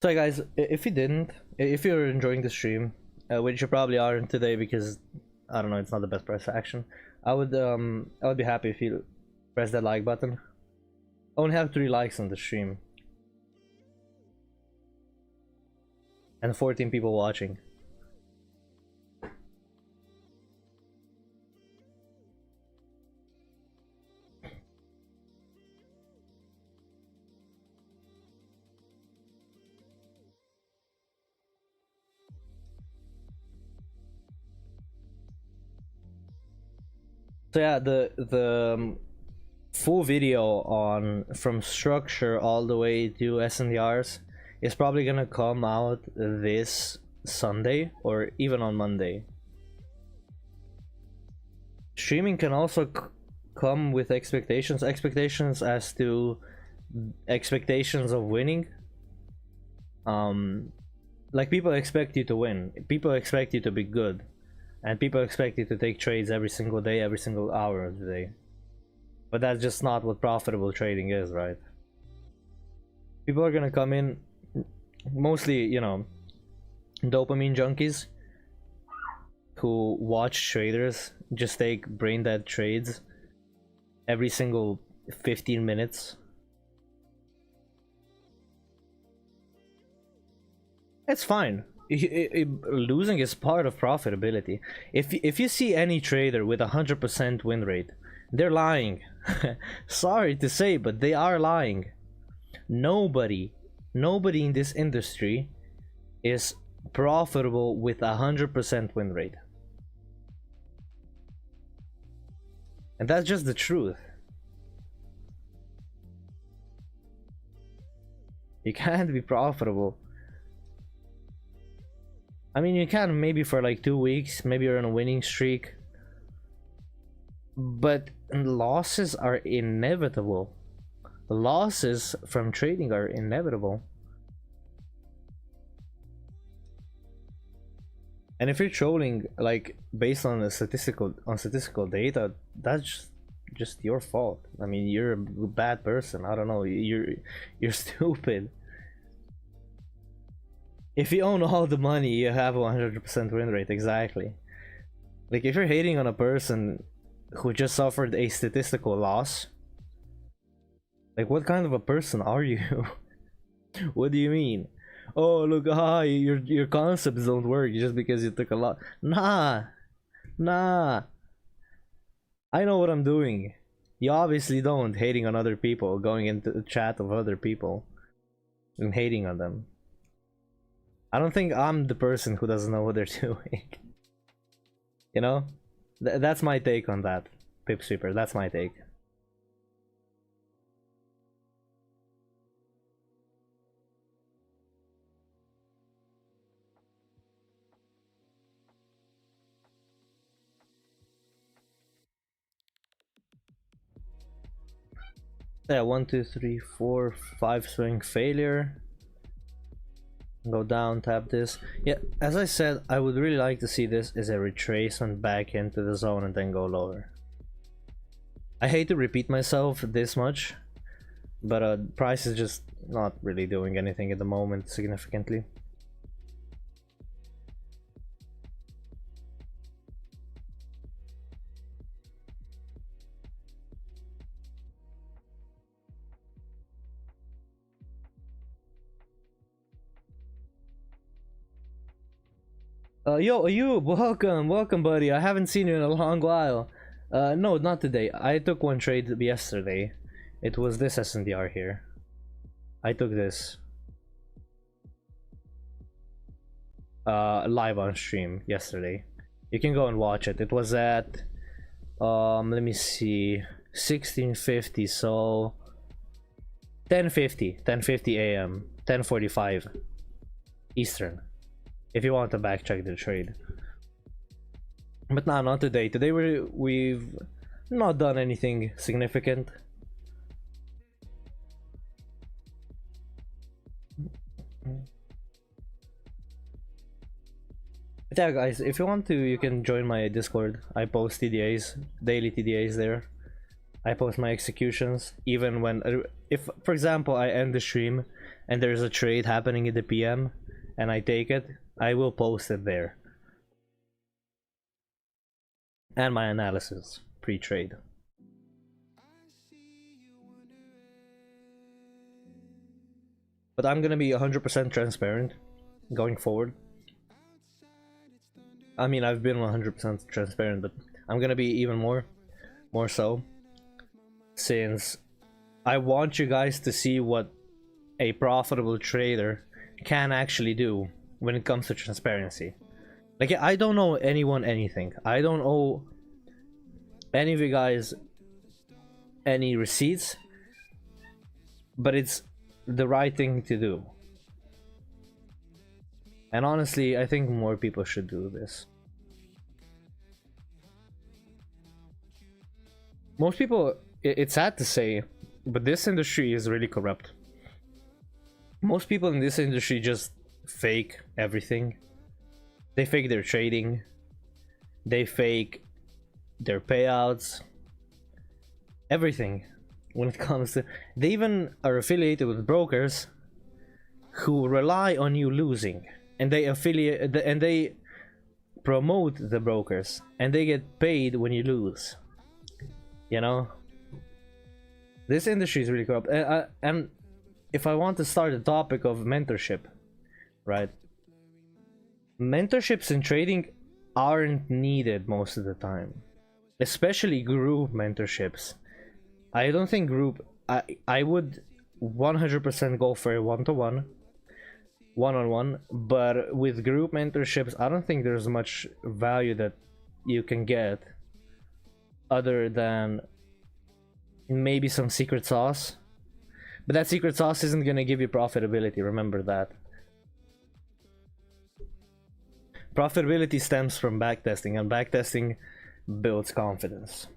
So guys, if you're enjoying the stream, which you probably aren't today because I don't know, it's not the best price action, I would be happy if you press that like button. I only have 3 likes on the stream and 14 people watching. So yeah, the full video on from structure all the way to SNDRs is probably gonna come out this Sunday or even on Monday. Streaming can also come with expectations as to expectations of winning. Like people expect you to win, people expect you to be good, and people expect you to take trades every single day, every single hour of the day. But that's just not what profitable trading is, right? People are gonna come in, mostly, you know, dopamine junkies who watch traders just take brain dead trades every single 15 minutes. It's fine. Losing is part of profitability. If you see any trader with 100% win rate, they're lying. Sorry to say, but they are lying. Nobody in this industry is profitable with 100% win rate. And that's just the truth. You can't be profitable I mean, you can maybe for like 2 weeks, maybe you're on a winning streak, but losses are inevitable. Losses from trading are inevitable. And if you're trolling like based on the statistical data, that's just your fault. I mean, you're a bad person. I don't know. You're stupid. If you own all the money, you have a 100% win rate. Exactly. Like if you're hating on a person who just suffered a statistical loss, like what kind of a person are you? What do you mean? Oh look, your concepts don't work just because you took a lot. Nah, I know what I'm doing. You obviously don't. Hating on other people, going into the chat of other people and hating on them. I don't think I'm the person who doesn't know what they're doing. You know? That's my take on that, Pipsweeper. That's my take. Yeah, 1, 2, 3, 4, 5 swing failure. Go down, tap this. Yeah, as I said, I would really like to see this as a retracement back into the zone and then go lower. I hate to repeat myself this much, but price is just not really doing anything at the moment significantly. Yo, Ayub, welcome, buddy. I haven't seen you in a long while. No, not today. I took one trade yesterday. It was this SNDr here. I took this. Live on stream yesterday. You can go and watch it. It was at, let me see, 1650, so 1050 a.m., 10:45 Eastern. If you want to backcheck the trade. But nah, not today. Today we've not done anything significant. But yeah, guys, if you want to, you can join my Discord. I post TDAs, daily TDAs there. I post my executions, even when, if for example I end the stream and there's a trade happening in the PM and I take it, I will post it there. And my analysis pre-trade. But I'm gonna be 100% transparent going forward. I mean, I've been 100% transparent, but I'm gonna be even more so, since I want you guys to see what a profitable trader can actually do when it comes to transparency. Like, I don't owe anyone anything. I don't owe any of you guys any receipts, but it's the right thing to do. And honestly, I think more people should do this. Most people, it's sad to say, but this industry is really corrupt. Most people in this industry just fake everything. They fake their trading, they fake their payouts, everything. When it comes to, they even are affiliated with brokers who rely on you losing, and they affiliate and they promote the brokers, and they get paid when you lose. You know, this industry is really corrupt. And if I want to start the topic of mentorship, right? Mentorships in trading aren't needed most of the time, especially group mentorships. I don't think group, I would 100% go for a one-to-one, one-on-one, but with group mentorships, I don't think there's much value that you can get other than maybe some secret sauce. But that secret sauce isn't gonna give you profitability, remember that. Profitability stems from backtesting, and backtesting builds confidence.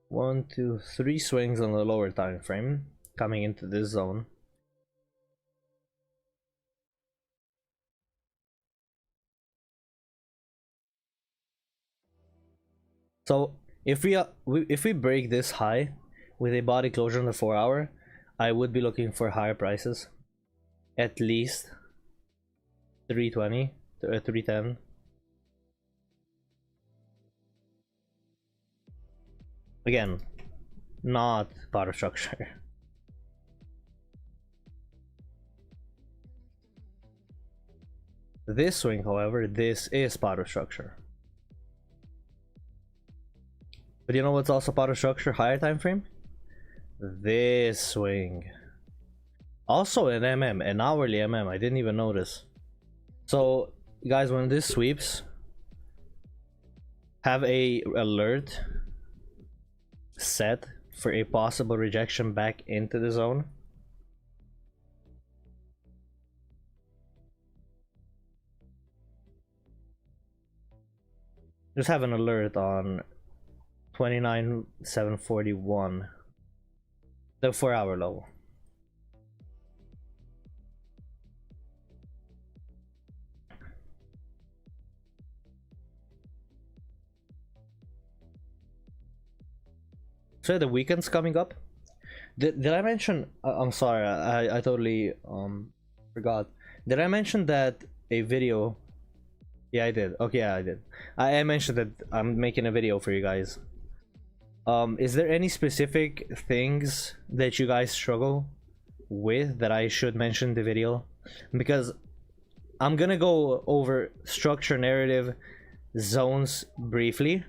One, two, three swings on the lower time frame coming into this zone. So if we break this high with a body closure on the 4 hour, I would be looking for higher prices, at least 320 to 310. Again, not power structure. This swing, however, this is powder structure. But you know what's also powder structure? Higher time frame? This swing. Also an MM, an hourly MM. I didn't even notice. So guys, when this sweeps, have a alert set for a possible rejection back into the zone. Just have an alert on 29,741, the 4 hour low. So the weekend's coming up. Did I mention? I'm sorry, I totally forgot. Did I mention that a video? Yeah, I did. Okay, yeah, I did. I mentioned that I'm making a video for you guys. Is there any specific things that you guys struggle with that I should mention in the video? Because I'm gonna go over structure, narrative, zones briefly,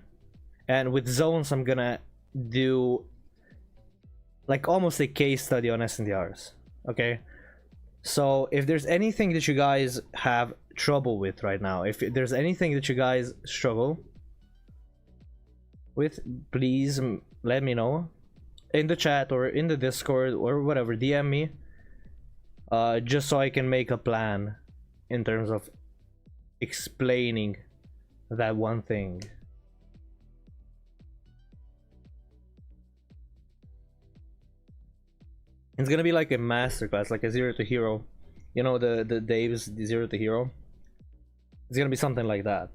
and with zones I'm gonna do like almost a case study on SNDRs. Okay, so if there's anything that you guys have trouble with right now, if there's anything that you guys struggle with, please let me know in the chat or in the Discord or whatever. DM me, just so I can make a plan in terms of explaining that one thing. It's gonna be like a masterclass, like a 0 to hero. You know, the Dave's 0 to hero. It's gonna be something like that.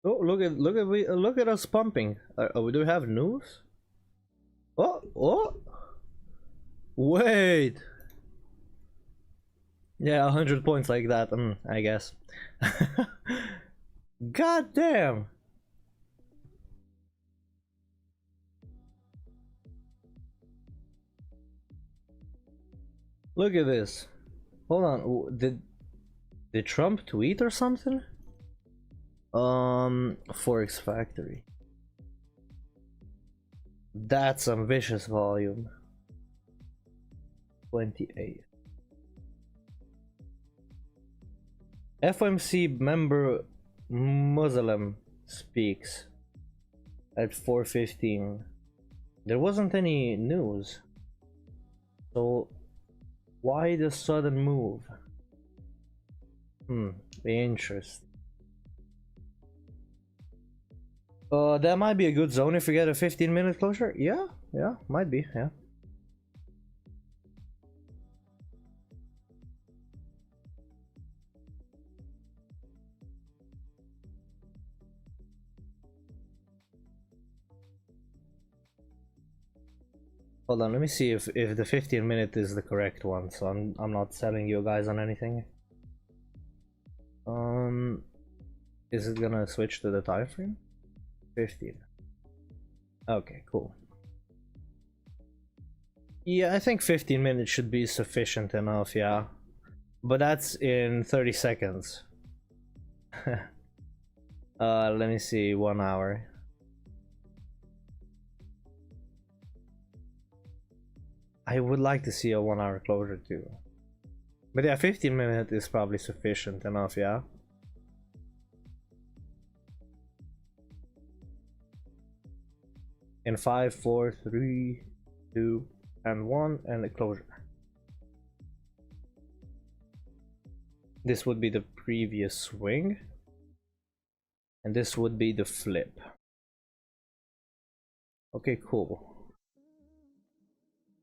Oh, look at us pumping. We do have news. Oh, wait. Yeah, 100 points like that. I guess. God damn. Look at this. Hold on. Did Trump tweet or something? Forex Factory. That's some vicious volume. 28. FOMC member Muslim speaks at 4:15. There wasn't any news. So why the sudden move? Interesting. That might be a good zone if we get a 15-minute closure. Yeah, might be, yeah. Hold on, let me see if the 15-minute is the correct one, so I'm not selling you guys on anything. Is it gonna switch to the time frame? 15. Okay, cool. Yeah, I think 15 minutes should be sufficient enough, yeah. But that's in 30 seconds. Let me see, 1 hour. I would like to see a 1 hour closure too. But yeah, 15 minutes is probably sufficient enough, yeah. In 5, 4, 3, 2, and 1, and a closure. This would be the previous swing, and this would be the flip. Okay, cool.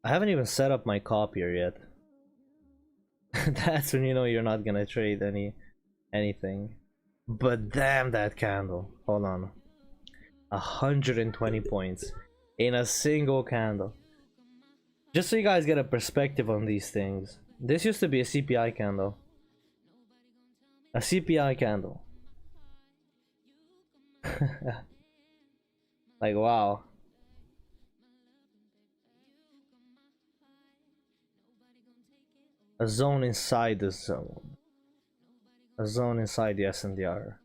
I haven't even set up my copier yet. That's when you know you're not gonna trade anything. But damn that candle. Hold on. 120 points in a single candle. Just so you guys get a perspective on these things. This used to be a CPI candle. A CPI candle. Like, wow. A zone inside the zone. A zone inside the SNDr.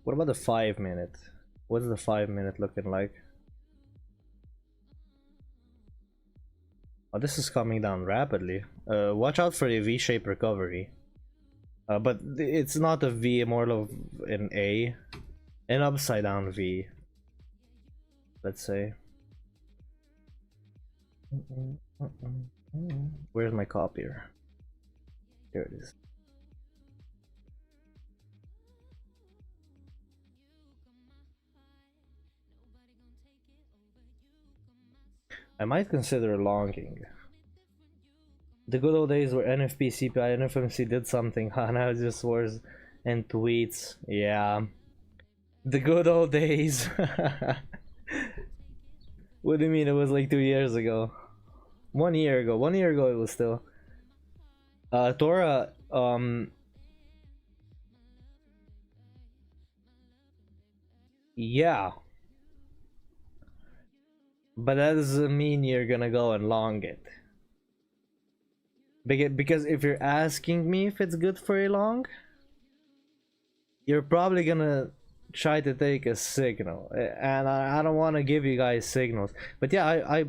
What about the 5 minute? What's the 5 minute looking like? Oh, this is coming down rapidly. Watch out for the V-shaped recovery. But it's not a V, more of an A. An upside down V. Let's say. Where's my copier? Here it is. I might consider longing. The good old days where NFP, CPI, and FMC did something, huh? Now it's just words and tweets. Yeah. The good old days. What do you mean it was like 2 years ago? 1 year ago. 1 year ago it was still. Tora, yeah. But that doesn't mean you're gonna go and long it. Because if you're asking me if it's good for a long, you're probably gonna try to take a signal, and I don't want to give you guys signals. But yeah, I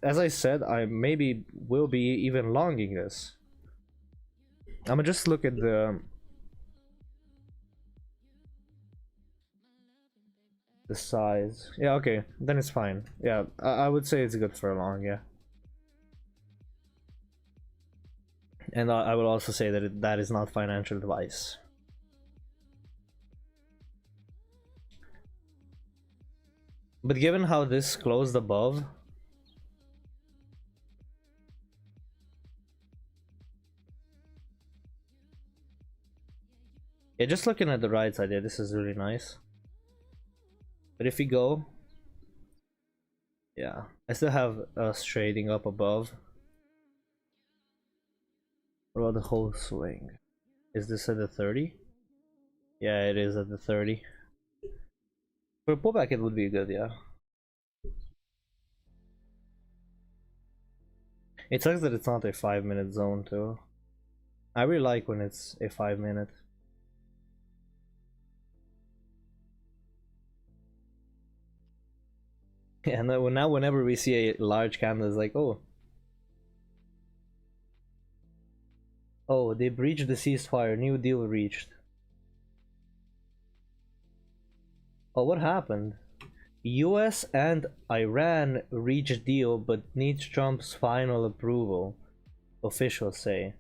as I said, I maybe will be even longing this. I'm gonna just look at the size. Yeah, okay, then it's fine. Yeah, I would say it's good for a long, yeah. And I will also say that that is not financial advice. But given how this closed above, yeah, just looking at the right side, yeah, this is really nice. But if we go, yeah, I still have us trading up above. What about the whole swing? Is this at the 30? Yeah, it is at the 30. For a pullback, it would be good, yeah. It sucks that it's not a 5-minute zone too. I really like when it's a 5-minute. Yeah, now whenever we see a large candle, it's like, oh, they breached the ceasefire. New deal reached. Oh, what happened? US and Iran reached deal but needs Trump's final approval, officials say.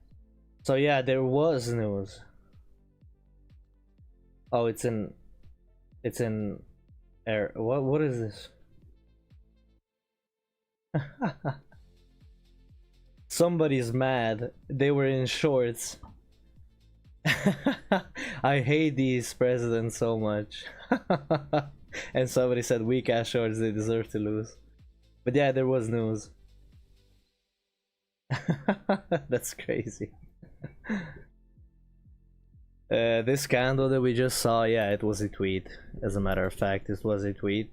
So yeah, there was news. Oh, it's in air. What is this? Somebody's mad. They were in shorts. I hate these presidents so much. And somebody said weak ass shorts, they deserve to lose. But yeah, there was news. That's crazy. This candle that we just saw, yeah, it was a tweet. As a matter of fact, it was a tweet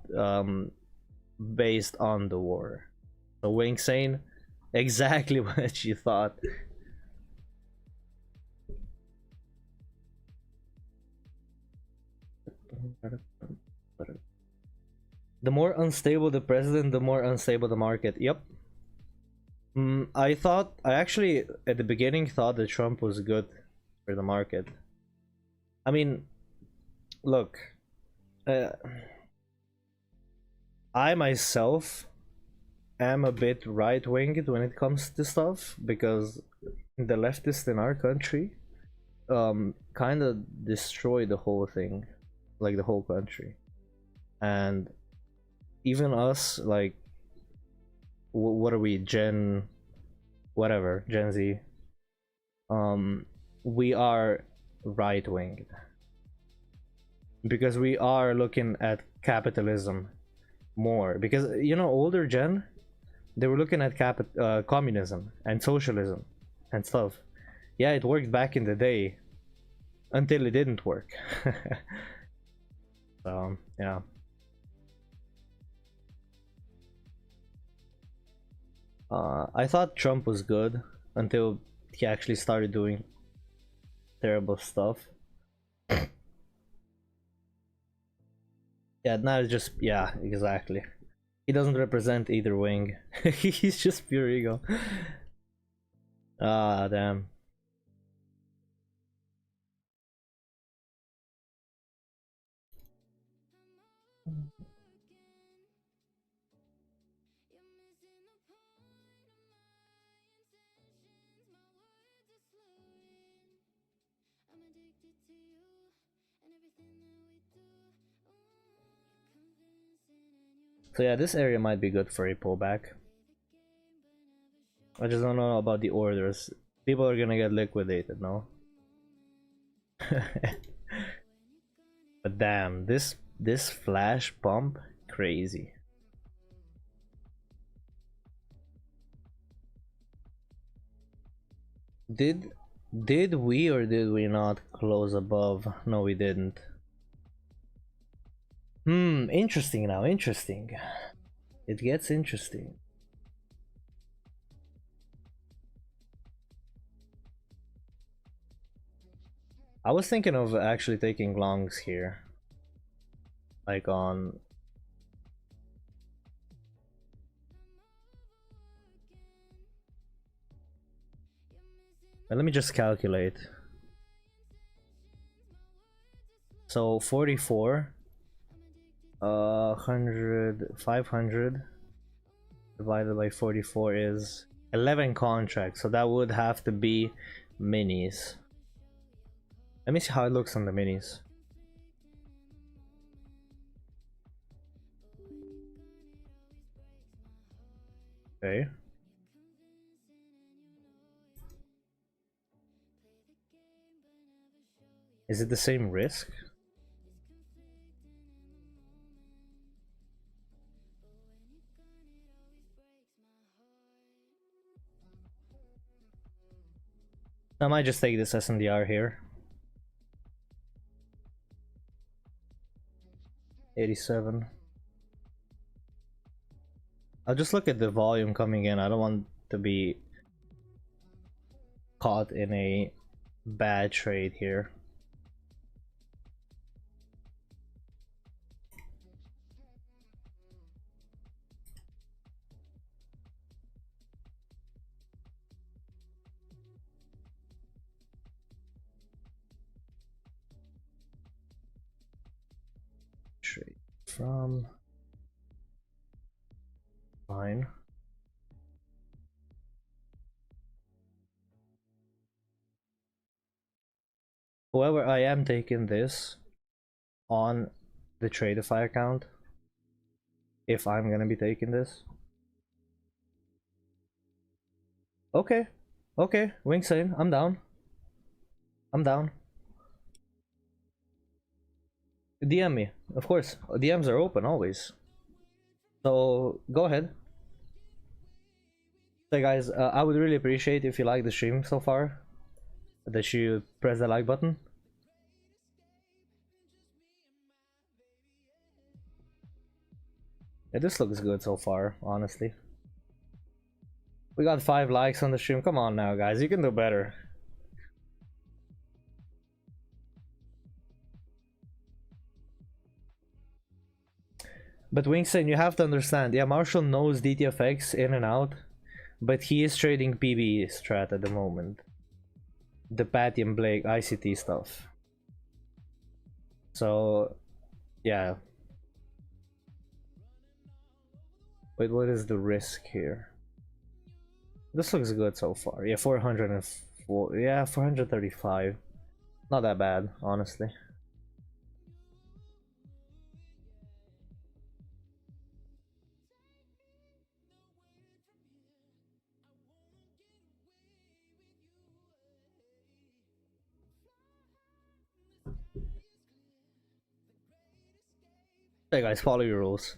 based on the war. So Wink saying exactly what you thought. The more unstable the president, the more unstable the market. Yep. I actually at the beginning thought that Trump was good for the market. I mean, look, I myself am a bit right-winged when it comes to stuff, because the leftists in our country kind of destroy the whole thing, like the whole country. And even us, like, what are we, Gen Z, we are right-winged because we are looking at capitalism more, because older gen, they were looking at communism and socialism and stuff. Yeah, it worked back in the day until it didn't work. So yeah. I thought Trump was good until he actually started doing terrible stuff. Yeah, now it's just, yeah, exactly. He doesn't represent either wing. He's just pure ego. Ah, damn. So yeah, this area might be good for a pullback. I just don't know about the orders. People are gonna get liquidated, no? But damn, this flash pump, crazy. Did we or did we not close above? No, we didn't. Interesting now, interesting. It gets interesting. I was thinking of actually taking longs here. Like on... Let me just calculate. So 44, 100, 500 divided by 44 is 11 contracts. So that would have to be minis. Let me see how it looks on the minis. Okay. Is it the same risk? I might just take this SNDr here. 87. I'll just look at the volume coming in. I don't want to be caught in a bad trade here. Trade from fine. However, I am taking this on the Tradeify account if I'm gonna be taking this. Okay, okay, Wingsane, I'm down. I'm down. DM me, of course. DMs are open always. So go ahead. So guys, I would really appreciate if you like the stream so far, that you press the like button. Yeah, this looks good so far, honestly. We got 5 likes on the stream. Come on now, guys, you can do better. But Wingson, you have to understand, yeah, Marshall knows DTFX in and out, but he is trading PB strat at the moment. The Patty and Blake ICT stuff. So, yeah. Wait, what is the risk here? This looks good so far. Yeah, 404. Yeah, 435. Not that bad, honestly. Hey guys, follow your rules.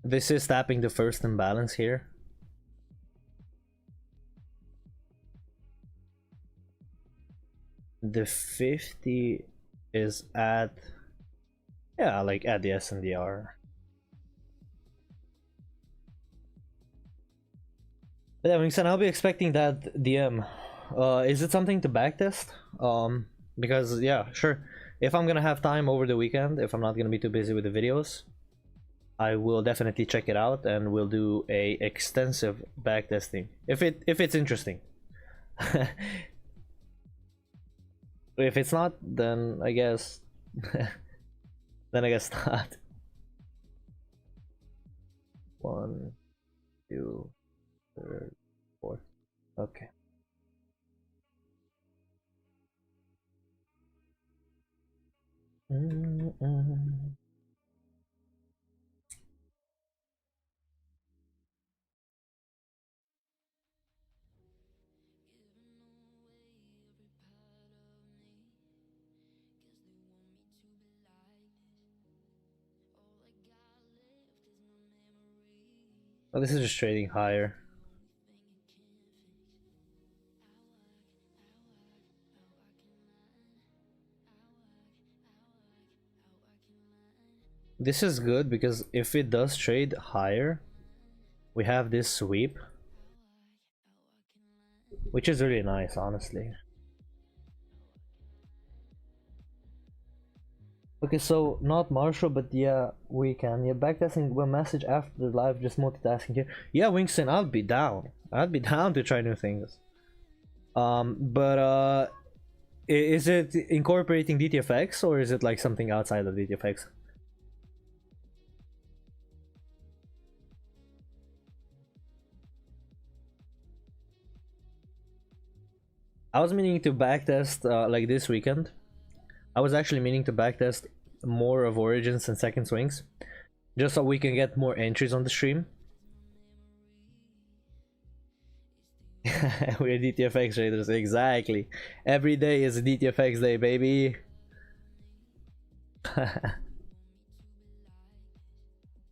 This is tapping the first imbalance here. The 50 is at, yeah, like at the SNDr. But yeah, Wingston, I'll be expecting that DM. Is it something to backtest? Because yeah, sure. If I'm gonna have time over the weekend, if I'm not gonna be too busy with the videos, I will definitely check it out and we'll do a extensive backtesting if it's interesting. If it's not, then I guess not. 1, 2, 3, 4. Okay. Oh, this is just trading higher. This is good because if it does trade higher, we have this sweep, which is really nice, honestly. Okay, so not Marshall, but yeah, we can. Yeah, backtesting one message after the live, just multitasking here. Yeah, Wingston, I'll be down. I'd be down to try new things. But is it incorporating DTFX or is it like something outside of DTFX? I was meaning to backtest like this weekend. I was actually meaning to backtest more of Origins and Second Swings, just so we can get more entries on the stream. We're DTFX traders, exactly. Every day is a DTFX day, baby.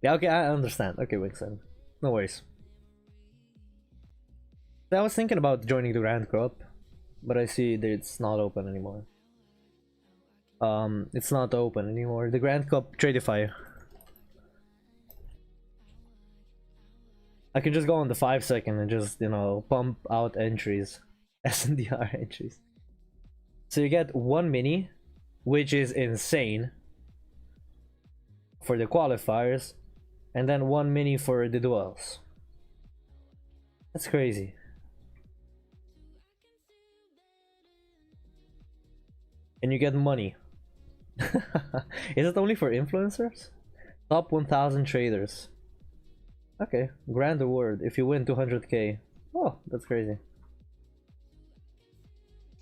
Yeah, okay, I understand. Okay, Winston, no worries. I was thinking about joining the Grand Crop, but I see that it's not open anymore. It's not open anymore. The Grand Cup Tradify. I can just go on the 5-second and just, you know, pump out entries. SNDr entries. So you get 1 mini, which is insane for the qualifiers, and then 1 mini for the duels. That's crazy. And you get money. Is it only for influencers? Top 1000 traders. Okay, grand award if you win 200k. Oh, that's crazy.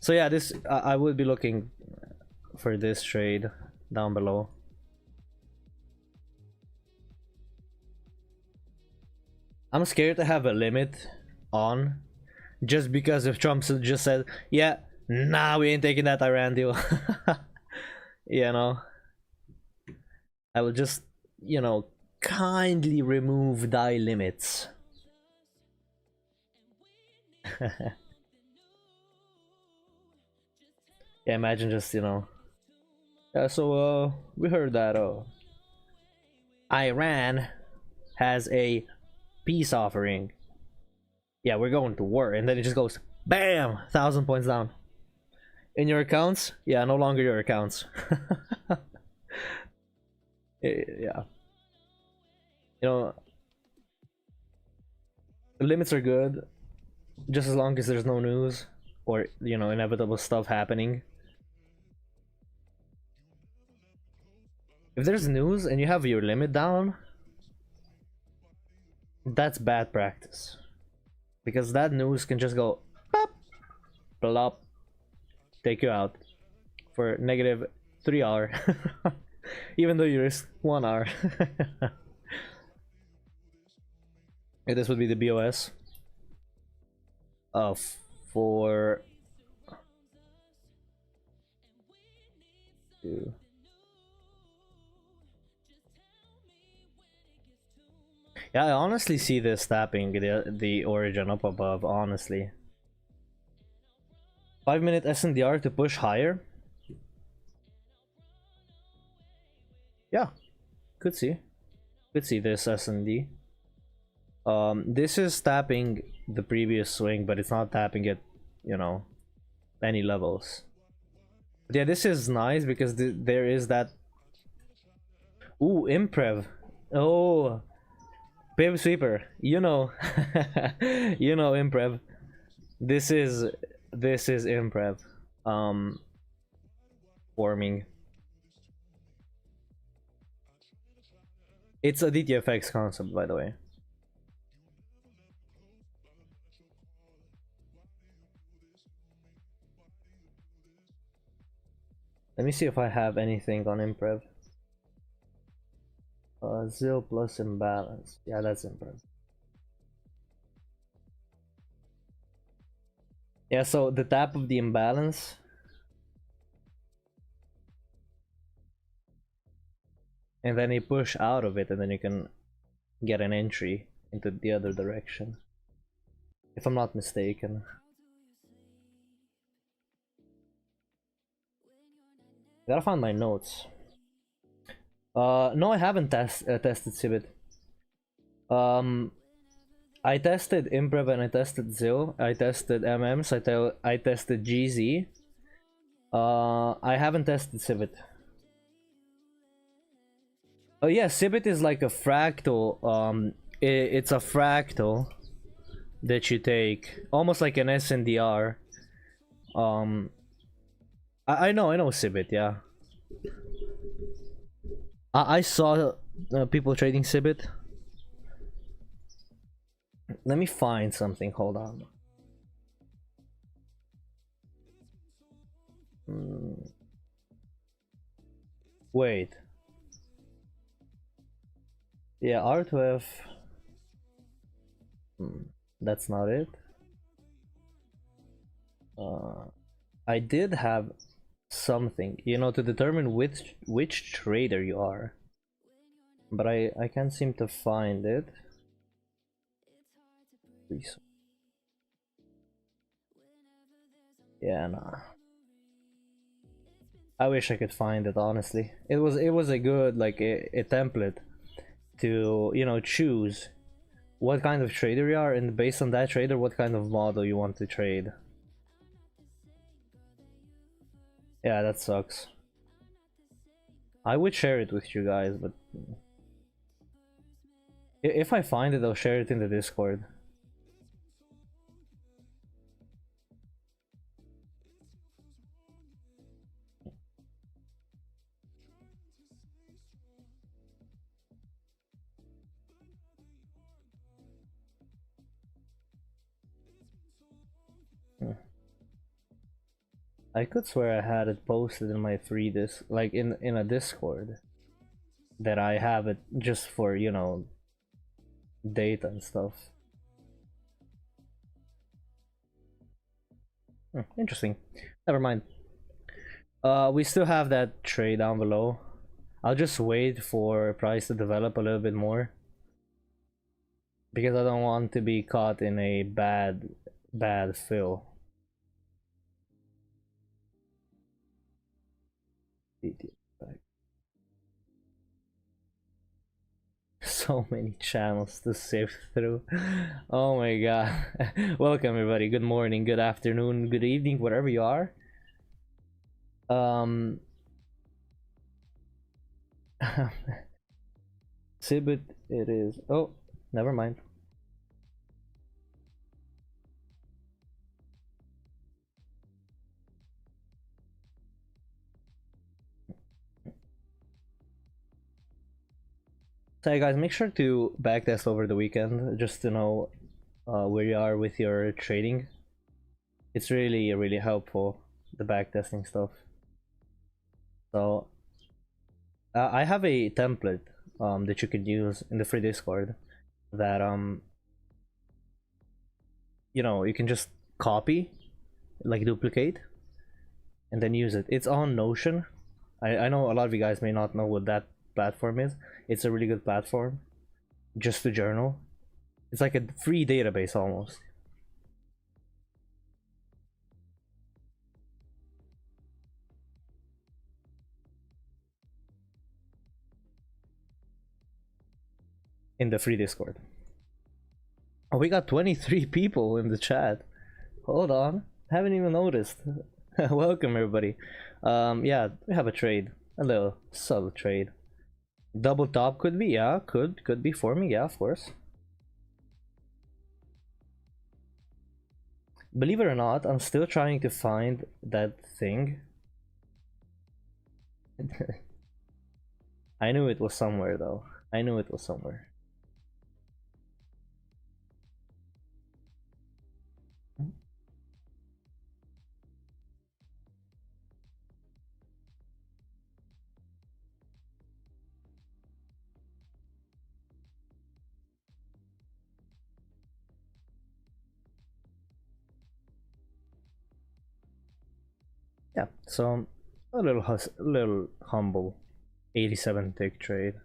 So yeah, this I would be looking for this trade down below. I'm scared to have a limit on, just because if Trump just said, yeah, nah, we ain't taking that Iran deal. You know, I will just, you know, kindly remove die limits. Yeah, imagine just, you know. Yeah, so we heard that Iran has a peace offering. Yeah, we're going to war, and then it just goes bam, 1,000 points down. In your accounts? Yeah, no longer your accounts. Yeah, you know, the limits are good just as long as there's no news or, you know, inevitable stuff happening. If there's news and you have your limit down, that's bad practice, because that news can just go pop, plop, take you out for negative 3 hour, even though you risk 1 hour. This would be the BOS for 2. Yeah, I honestly see this tapping the origin up above, honestly. 5-minute SNDr to push higher. Yeah, could see this SND. This is tapping the previous swing, but it's not tapping it, you know, any levels. But yeah, this is nice because there is that. Ooh, imprev. Oh, Pib Sweeper, you know. You know imprev. This is imprev forming. It's a DTFX concept, by the way. Let me see if I have anything on imprev. Zil plus imbalance. Yeah, that's imprev. Yeah, so the tap of the imbalance. And then you push out of it, and then you can get an entry into the other direction, if I'm not mistaken. Gotta find my notes. No, I haven't tested Sibit. I tested imprev and I tested Zil. I tested MMs. I tested GZ. I haven't tested Sibit. Oh yeah, Sibit is like a fractal. It's a fractal that you take, almost like an SNDr. I know Sibit, yeah. I saw people trading Sibit. Let me find something, hold on. Wait. Yeah, R2F. That's not it. I did have something, you know, to determine which trader you are, but I can't seem to find it. Yeah, nah. I wish I could find it, honestly. It was a good, like, a template to, you know, choose what kind of trader you are, and based on that trader, what kind of model you want to trade. Yeah, that sucks. I would share it with you guys, but if I find it, I'll share it in the Discord. I could swear I had it posted in my free disc, like in a Discord, that I have it just for, you know, data and stuff. Interesting. Never mind. We still have that trade down below. I'll just wait for price to develop a little bit more, because I don't want to be caught in a bad fill. So many channels to sift through. Oh my god. Welcome everybody. Good morning, good afternoon, good evening, wherever you are. Exhibit it is. Oh, never mind. So, hey guys, make sure to backtest over the weekend just to know where you are with your trading. It's really helpful, the backtesting stuff. So I have a template that you can use in the free Discord that you know, you can just copy, like duplicate, and then use it. It's on Notion. I know a lot of you guys may not know what that platform is. It's a really good platform just to journal. It's like a free database almost. In the free Discord. Oh, we got 23 people in the chat. Hold on, haven't even noticed. Welcome everybody. Yeah, we have a trade, a little subtle trade. Double top could be, yeah, could be forming, yeah, of course. Believe it or not, I'm still trying to find that thing. I knew it was somewhere though. I knew it was somewhere. Yeah, so a little humble 87 tick trade.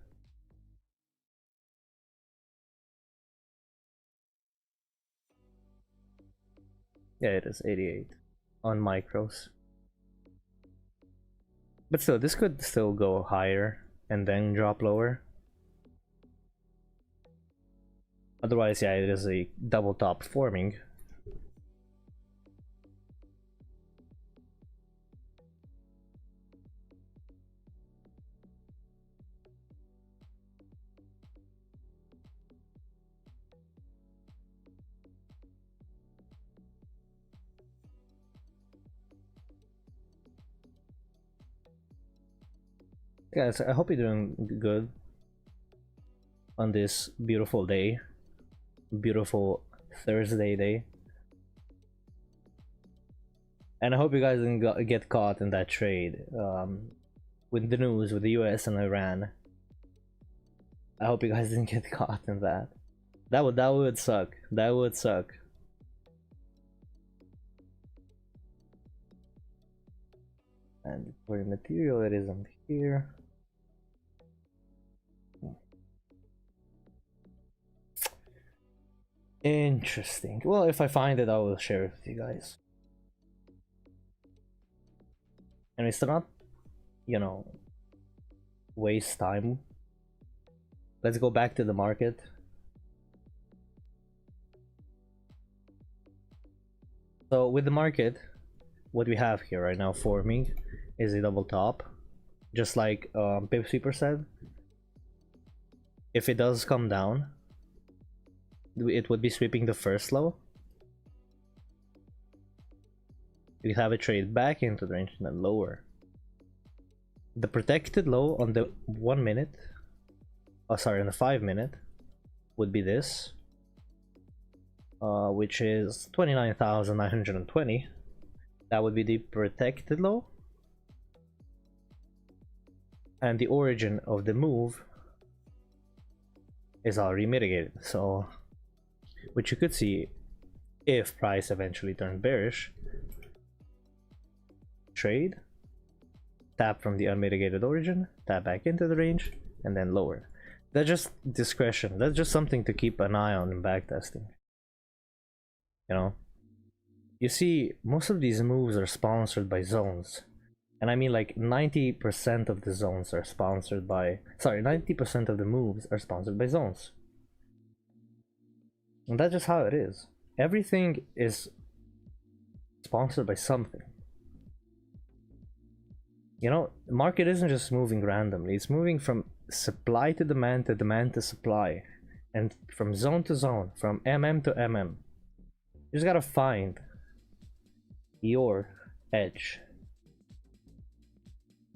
Yeah, it is 88 on micros. But still, this could still go higher and then drop lower. Otherwise, yeah, it is a double top forming. Guys, I hope you're doing good on this beautiful day. Beautiful Thursday day. And I hope you guys didn't get caught in that trade with the news with the US and Iran. I hope you guys didn't get caught in that. That would suck. That would suck. And for material, it isn't here. Interesting. Well, if I find it, I will share it with you guys. And it's not, you know, waste time. Let's go back to the market. So with the market, what we have here right now forming is a double top, just like Pip Sweeper said. If it does come down, it would be sweeping the first low. We have it trade back into the range and then lower. The protected low on the 1 minute, oh sorry, on the 5 minute would be this, which is 29,920. That would be the protected low. And the origin of the move is already mitigated. So, which you could see if price eventually turned bearish. Trade, tap from the unmitigated origin, tap back into the range, and then lower. That's just discretion. That's just something to keep an eye on in backtesting. You know, you see, most of these moves are sponsored by zones. And I mean, like 90% of the zones are sponsored by, sorry, 90% of the moves are sponsored by zones. And that's just how it is. Everything is sponsored by something. You know, the market isn't just moving randomly, it's moving from supply to demand to supply, and from zone to zone, from mm to mm. You just gotta find your edge.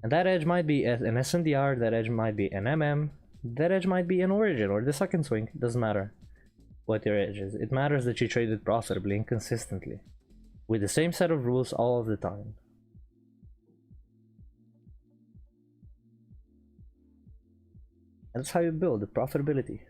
And that edge might be an SNDr, that edge might be an MM, that edge might be an origin or the second swing. It doesn't matter what your edge is. It matters that you trade it profitably and consistently with the same set of rules all of the time. And that's how you build the profitability.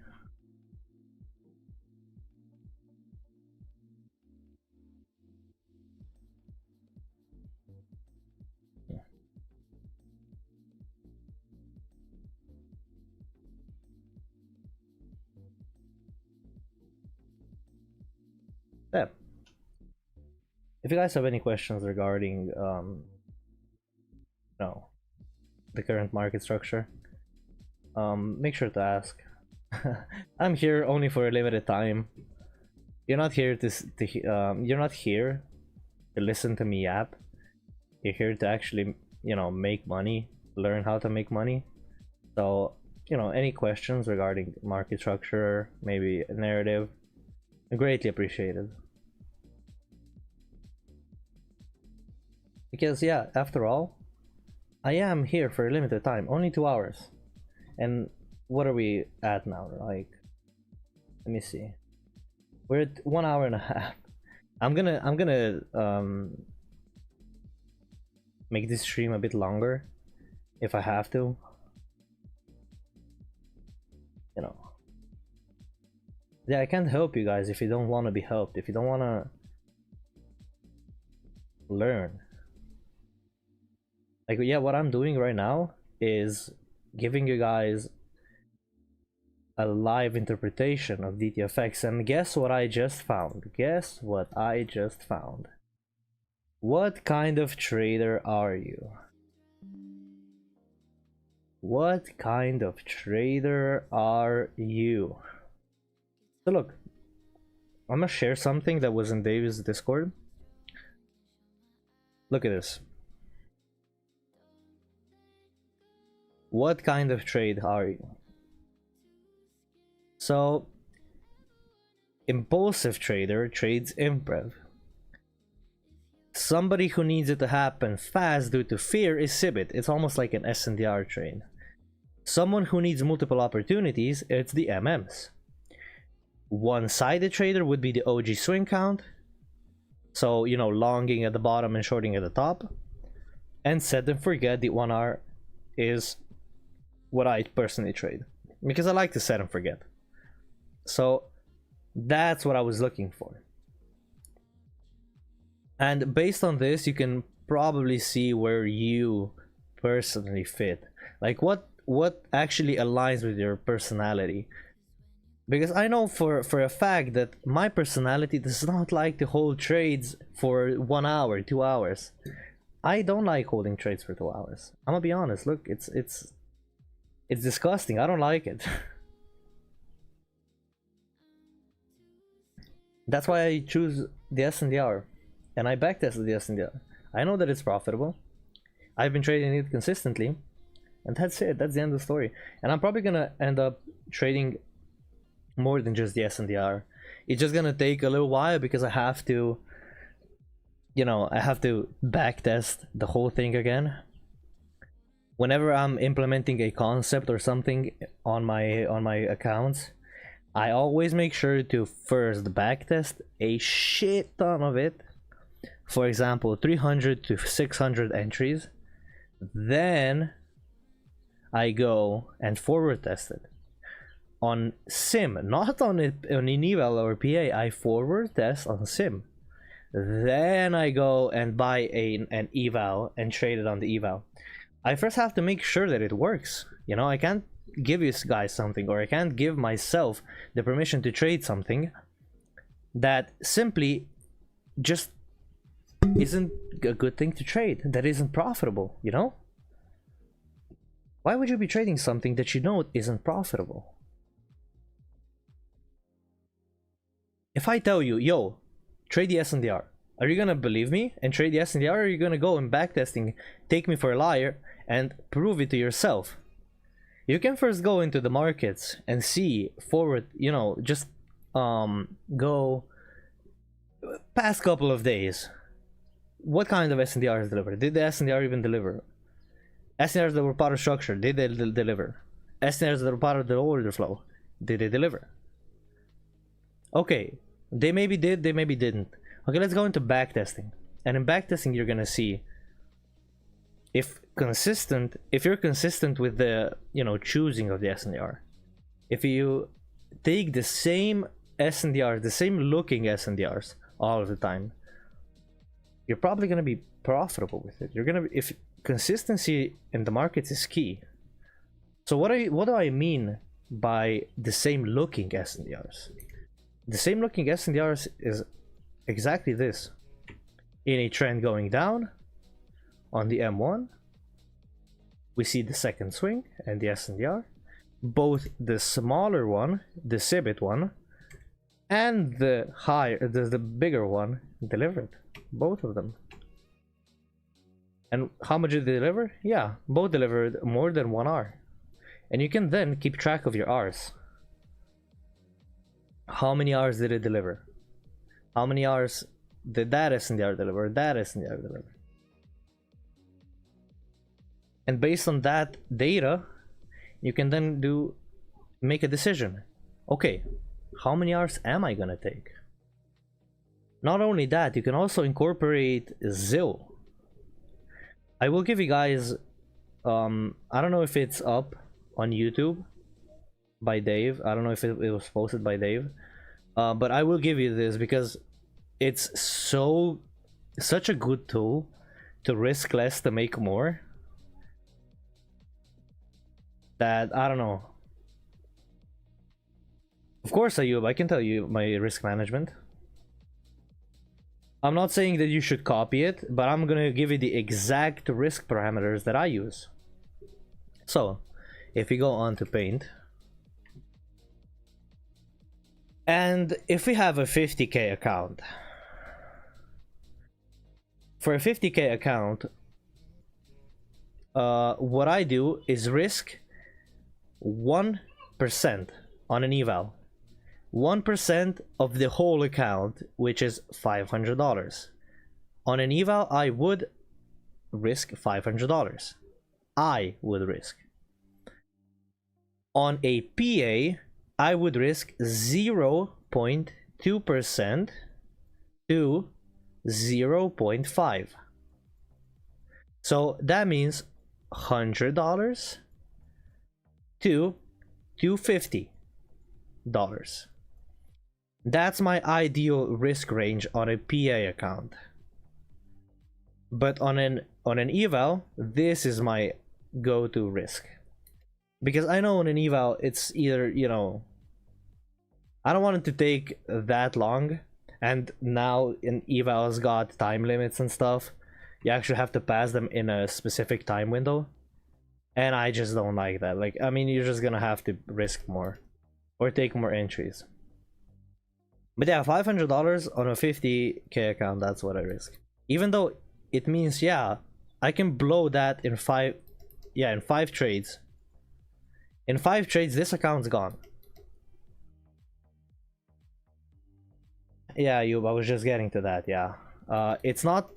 Yeah. If you guys have any questions regarding the current market structure, make sure to ask. I'm here only for a limited time. You're not here you're not here to listen to me yap. You're here to actually, make money, learn how to make money. So, any questions regarding market structure, maybe a narrative, greatly appreciated. Because yeah, after all, I am here for a limited time, only 2 hours. And what are we at now? Like, let me see. We're at 1 hour and a half. I'm gonna make this stream a bit longer if I have to. Yeah, I can't help you guys if you don't want to be helped, if you don't want to learn. Like, yeah, what I'm doing right now is giving you guys a live interpretation of DTFX, and guess what I just found? Guess what I just found? What kind of trader are you? What kind of trader are you? So look, I'm gonna share something that was in Dave's Discord. Look at this. What kind of trade are you? So, impulsive trader trades improv. Somebody who needs it to happen fast due to fear is Sibit. It's almost like an SNDr trade. Someone who needs multiple opportunities, it's the MMs. One-sided trader would be the OG swing count. So, longing at the bottom and shorting at the top. And set and forget, the 1R is what I personally trade. Because I like to set and forget. So, that's what I was looking for. And based on this, you can probably see where you personally fit. Like, what actually aligns with your personality. Because I know for a fact that my personality does not like to hold trades for 1 hour, 2 hours. I don't like holding trades for 2 hours. I'm gonna be honest. Look, it's disgusting. I don't like it. That's why I choose the SNDr, and I backtested the SNDr. I know that it's profitable. I've been trading it consistently, and that's it. That's the end of the story. And I'm probably gonna end up trading more than just the SNDr. It's just gonna take a little while because I have to, I have to backtest the whole thing again. Whenever I'm implementing a concept or something on my accounts, I always make sure to first backtest a shit ton of it. For example, 300 to 600 entries. Then I go and forward test it. On sim, not on an eval or PA, I forward test on sim. Then I go and buy an eval and trade it on the eval. I first have to make sure that it works. I can't give you guys something, or I can't give myself the permission to trade something that simply just isn't a good thing to trade, that isn't profitable, Why would you be trading something that isn't profitable? If I tell you, yo, trade the SNDr, are you gonna believe me and trade the SNDr, or are you gonna go and backtesting, take me for a liar, and prove it to yourself? you can first go into the markets and see forward, you know, just go past couple of days. What kind of SNDRs deliver? Did the SNDR even deliver? SNDRs that were part of structure, did they deliver? SNDRs that were part of the order flow, did they deliver? Okay, they maybe did, they maybe didn't. Okay, let's go into backtesting. And in backtesting, you're gonna see if you're consistent with the, you know, choosing of the SNDR. If you take the same SNDR, the same looking SNDRs all of the time, you're probably gonna be profitable with it. You're gonna be, if consistency in the markets is key. So what do I mean by the same looking SNDRs? The same looking SNDRs is exactly this. In a trend going down on the M1, we see the second swing and the SNDR. Both the smaller one, the Cibit one, and the bigger one delivered. Both of them. And how much did they deliver? Yeah, both delivered more than 1 R. And you can then keep track of your Rs. How many Rs did it deliver? How many Rs did that SNDR deliver? That SNDR deliver? And based on that data, you can then make a decision. Okay, how many Rs am I gonna take? Not only that, you can also incorporate ZIL. I will give you guys, I don't know if it's up on YouTube by Dave. I don't know if it was posted by Dave, but I will give you this because it's such a good tool to risk less to make more, that I don't know. Of course, Ayub, I can tell you my risk management. I'm not saying that you should copy it, but I'm gonna give you the exact risk parameters that I use. So, if we go on to Paint, and if we have a 50k account, for a 50k account, what I do is risk 1% on an eval. 1% of the whole account, which is $500. On an eval, I would risk $500. I would risk. On a PA, I would risk 0.2% to 0.5. So that means $100 to $250. That's my ideal risk range on a PA account. But on an eval, this is my go-to risk. Because I know on an eval, it's either, you know, I don't want it to take that long. And now an eval's got time limits and stuff. You actually have to pass them in a specific time window. And I just don't like that. Like, I mean, you're just gonna have to risk more or take more entries. But yeah, $500 on a 50k account, that's what I risk. Even though it means, yeah, I can blow that in 5 trades. In 5 trades, this account's gone. Yeah, I was just getting to that, yeah. It's not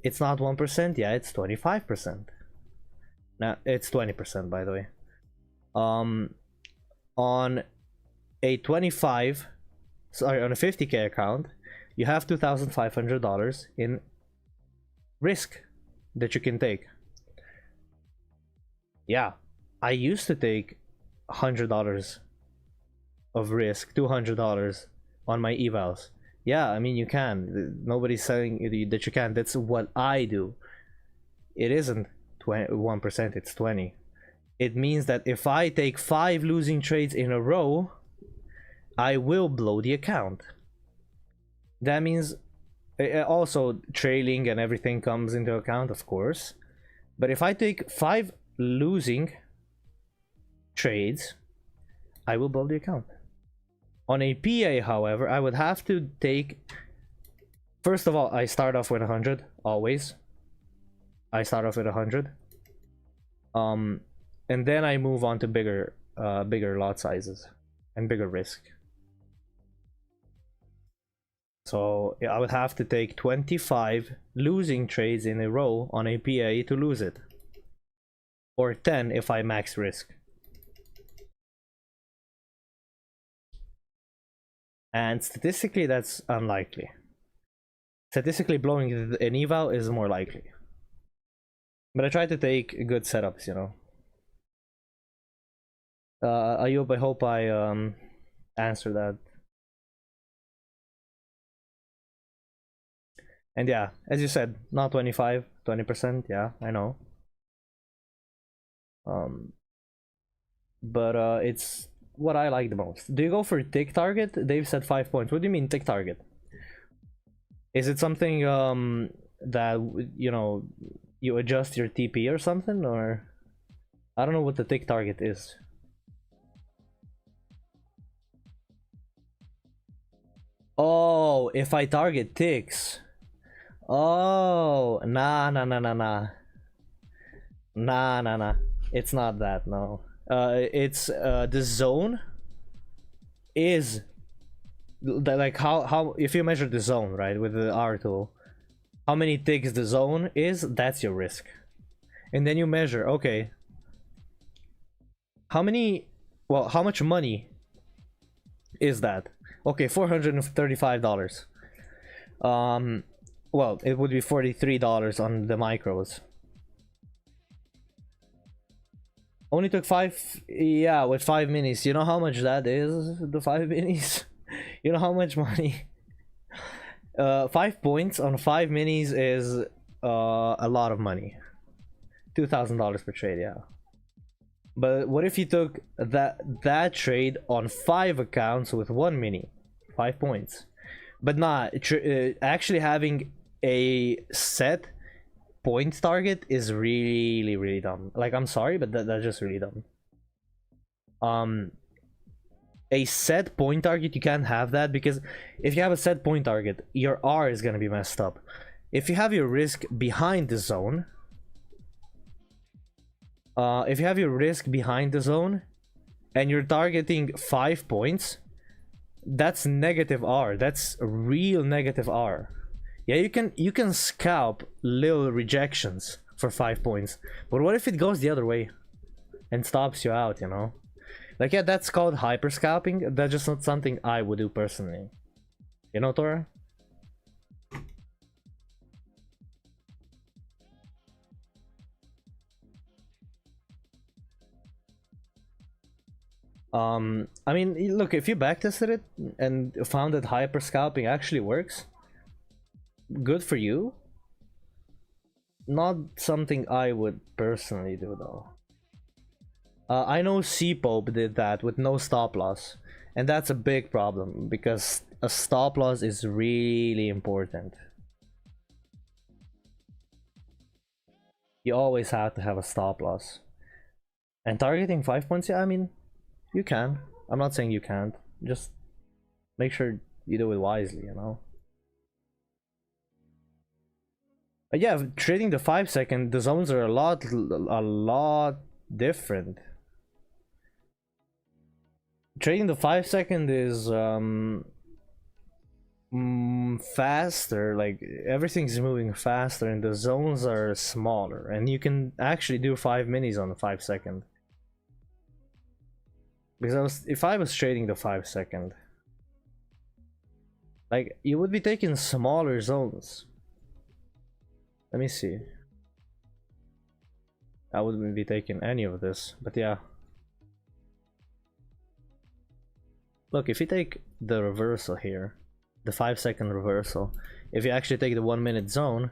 1%, yeah, it's 25%. Now, it's 20%, by the way. On a 50k account, you have $2,500 in risk that you can take. Yeah, I used to take $100 of risk, $200 on my evals. Yeah, I mean, you can. Nobody's saying that you can't. That's what I do. It isn't 1%, it's 20. It means that if I take 5 losing trades in a row, I will blow the account. That means also trailing and everything comes into account, of course. But if I take 5 losing trades, I will blow the account. On a PA, however, I would have to take... First of all, I start off with 100, always. I start off with 100. and then I move on to bigger lot sizes and bigger risk. So I would have to take 25 losing trades in a row on a PA to lose it, or 10 if I max risk. And statistically, that's unlikely. Statistically, blowing an eval is more likely. But I try to take good setups, you know. Ayub, I hope I answer that. And yeah, as you said, not 25, 20%. Yeah, I know. But it's what I like the most. Do you go for tick target? Dave said 5 points. What do you mean tick target? Is it something that, you know, you adjust your TP or something, or I don't know what the tick target is. Oh, if I target ticks. Oh, nah. It's not that, no. It's the zone is like how if you measure the zone, right, with the R tool, how many ticks the zone is, that's your risk. And then you measure, okay, how much money is that? Okay, $435. Well, it would be $43 on the micros. Only took 5, yeah, with 5 minis. You know how much that is, the 5 minis? You know how much money? 5 points on 5 minis is a lot of money. $2,000 per trade, yeah. But what if you took that trade on 5 accounts with 1 mini? 5 points. But not actually having a set point target is really dumb. Like, I'm sorry, but that's just really dumb. A set point target, you can't have that, because if you have a set point target, your R is gonna be messed up. If you have your risk behind the zone, and you're targeting 5 points, that's negative R. That's real negative R. Yeah, you can scalp little rejections for 5 points, but what if it goes the other way and stops you out, you know? Like, yeah, that's called hyper scalping. That's just not something I would do personally. You know, Tora? I mean, look, if you backtested it and found that hyper scalping actually works, good for you. Not something I would personally do, though. I know C-Pope did that with no stop loss, and that's a big problem because a stop loss is really important. You always have to have a stop loss. And targeting 5 points, yeah, I mean, you can. I'm not saying you can't. Just make sure you do it wisely, you know? But yeah, trading the 5 second, the zones are a lot different. Trading the 5 second is faster, like everything's moving faster and the zones are smaller, and you can actually do 5 minis on the 5 second. Because if I was trading the 5 second, like, you would be taking smaller zones. Let me see. I wouldn't be taking any of this, but yeah. Look, if you take the reversal here, the 5 second reversal, if you actually take the 1 minute zone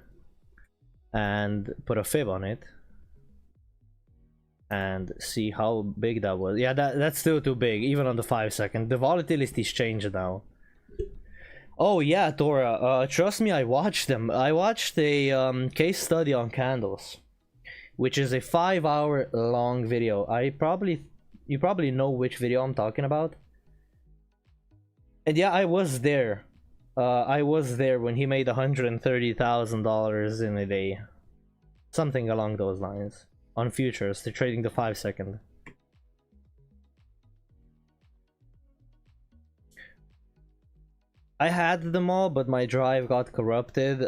and put a fib on it and see how big that was, yeah, that's still too big, even on the 5 second. The volatility's changed now. Oh yeah, Tora, trust me, I watched them. I watched a case study on candles, which is a 5-hour long video. You probably know which video I'm talking about. And yeah, I was there. I was there when he made $130,000 in a day. Something along those lines. on futures. They're trading the 5-second. I had them all, but my drive got corrupted.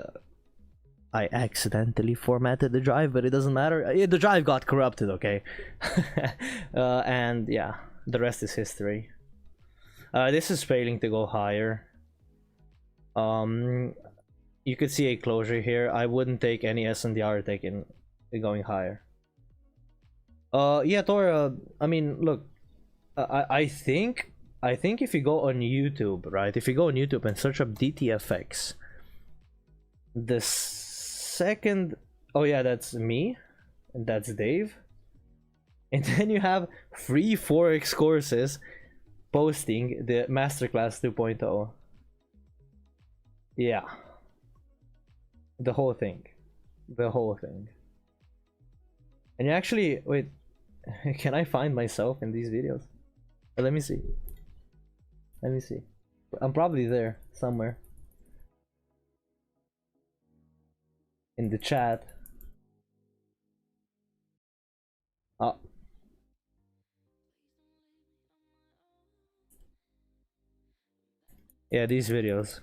I accidentally formatted the drive, but it doesn't matter. The drive got corrupted, okay? And yeah, the rest is history. This is failing to go higher. You could see a closure here. I wouldn't take any SNDr taking going higher. Yeah, Tora. I mean, look. I think if you go on YouTube, right? If you go on YouTube and search up DTFX, the second. Oh yeah, that's me, and that's Dave. And then you have free Forex courses posting the Masterclass 2.0. Yeah. The whole thing. The whole thing. And you actually, wait, can I find myself in these videos? Let me see. Let me see. I'm probably there somewhere. In the chat. Oh. Yeah, these videos.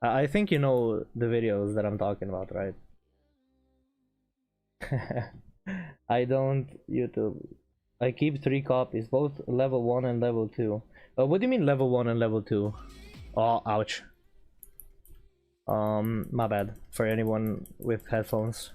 I think you know the videos that I'm talking about, right? I don't YouTube. I keep 3 copies, both level 1 and level 2. What do you mean level 1 and level 2? Oh, ouch. My bad for anyone with headphones.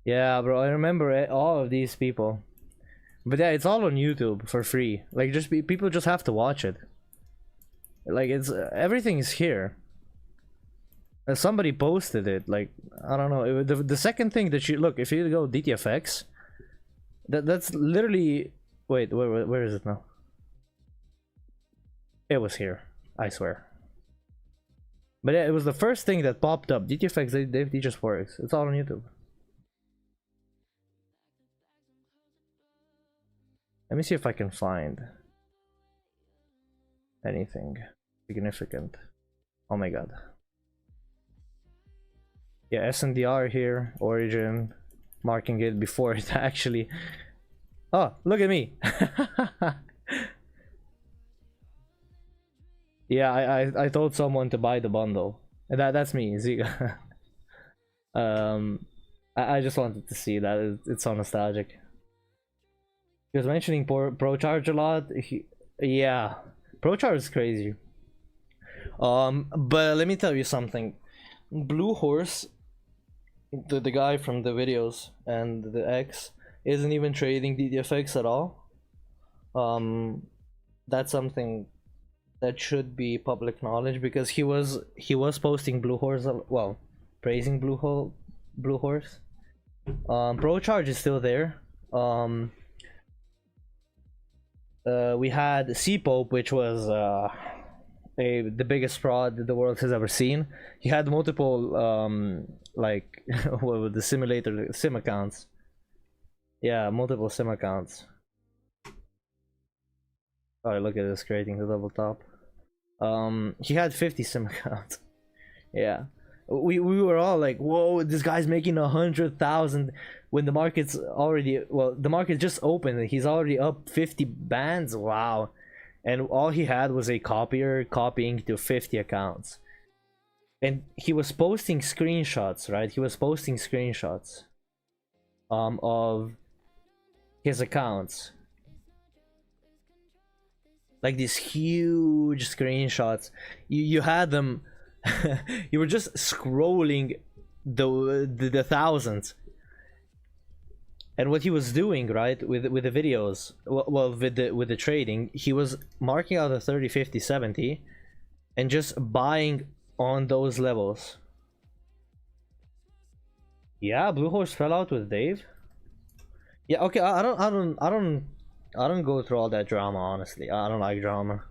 Yeah, bro, I remember all of these people. But yeah, it's all on YouTube for free. Like, people just have to watch it. Like, it's everything is here. Somebody posted it. Like, I don't know. The second thing that you look, if you go DTFX, that's literally. Wait, where is it now? It was here. I swear. But yeah, it was the first thing that popped up. DTFX, they teach us Forex. It's all on YouTube. Let me see if I can find anything significant. Oh my god. Yeah, SNDr here, origin, marking it before it actually. Oh, look at me. Yeah, I told someone to buy the bundle. That's me, Ziga. I just wanted to see that. It's so nostalgic. He was mentioning ProCharge a lot. Yeah, ProCharge is crazy. But let me tell you something. Blue Horse, the guy from the videos and the X, isn't even trading DTFX at all. That's something that should be public knowledge, because he was posting Blue Horse, well, praising Blue Horse. ProCharge is still there. We had C-Pope, which was the biggest fraud the world has ever seen. He had multiple like what were the sim accounts. Yeah, multiple sim accounts. Oh, look at this, creating the double top. He had 50 sim accounts. Yeah, we were all like, whoa, this guy's making 100,000 when the market's already, well, the market just opened and he's already up 50 bands. Wow. And all he had was a copier copying to 50 accounts, and he was posting screenshots, right? He was posting screenshots of his accounts, like these huge screenshots. You had them. You were just scrolling the thousands. And what he was doing, right, with the videos, well, with the trading, he was marking out a 30, 50, 70 and just buying on those levels. Yeah, Blue Horse fell out with Dave. Yeah, okay, I don't go through all that drama, honestly. I don't like drama.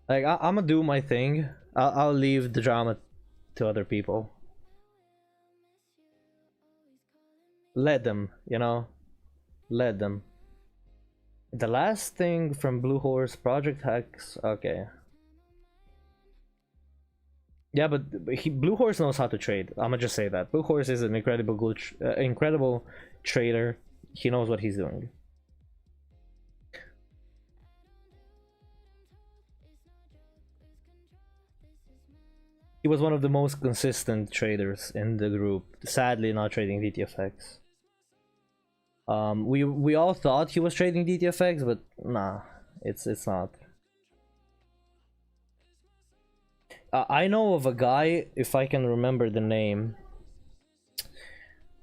Like, I'm gonna do my thing. I'll leave the drama to other people. Let them, you know, let them. The last thing from Blue Horse, Project Hex. Okay. Yeah, but Blue Horse knows how to trade. I'm gonna just say that Blue Horse is an incredible good, incredible trader. He knows what he's doing. He was one of the most consistent traders in the group. Sadly, not trading DTFX. We all thought he was trading DTFX, but nah, it's not. I know of a guy, if I can remember the name.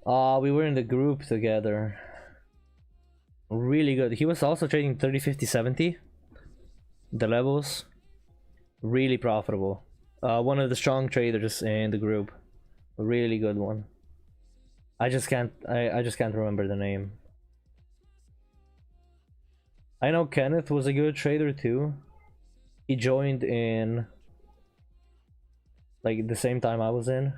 We were in the group together. Really good. He was also trading 30, 50, 70. The levels. Really profitable. One of the strong traders in the group. A really good one. I just can't remember the name. I know Kenneth was a good trader too. He joined in like the same time I was in.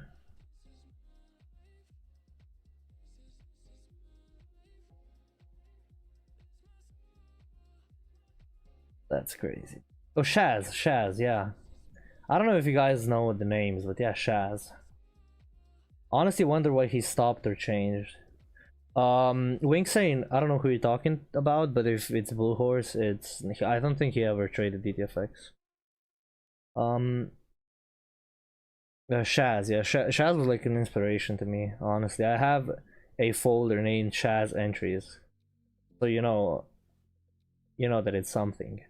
That's crazy. Oh, Shaz, yeah. I don't know if you guys know the names, but yeah, Shaz. Honestly, wonder why he stopped or changed. Wink saying, I don't know who you're talking about, but if it's Blue Horse, I don't think he ever traded DTFX. Shaz, yeah, Shaz was like an inspiration to me, honestly. I have a folder named Shaz entries, so you know that it's something.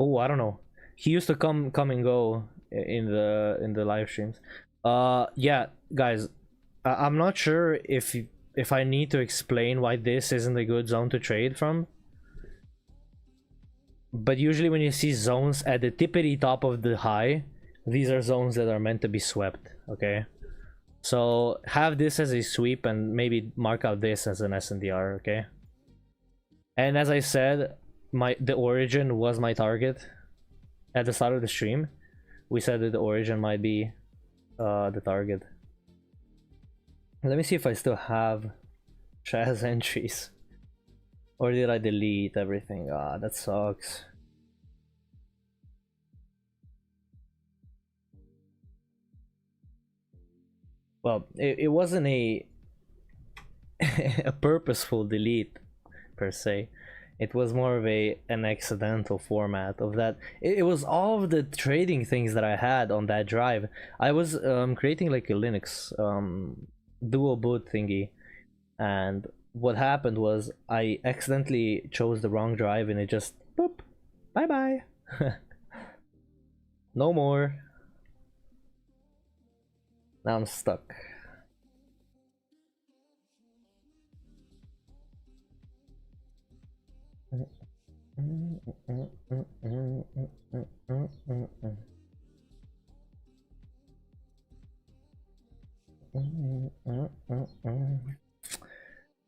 Oh, I don't know. He used to come and go in the live streams. Yeah, guys, I'm not sure if I need to explain why this isn't a good zone to trade from. But usually when you see zones at the tippity top of the high, these are zones that are meant to be swept, okay? So have this as a sweep and maybe mark out this as an SNDr, okay? And as I said, the origin was my target at the start of the stream. We said that the origin might be the target. Let me see if I still have Chaz entries. Or did I delete everything? Ah, that sucks. Well, it wasn't a a purposeful delete per se. It was more of an accidental format of that. It was all of the trading things that I had on that drive. I was creating like a Linux dual boot thingy, and what happened was I accidentally chose the wrong drive and it just boop, bye bye. No more. Now I'm stuck.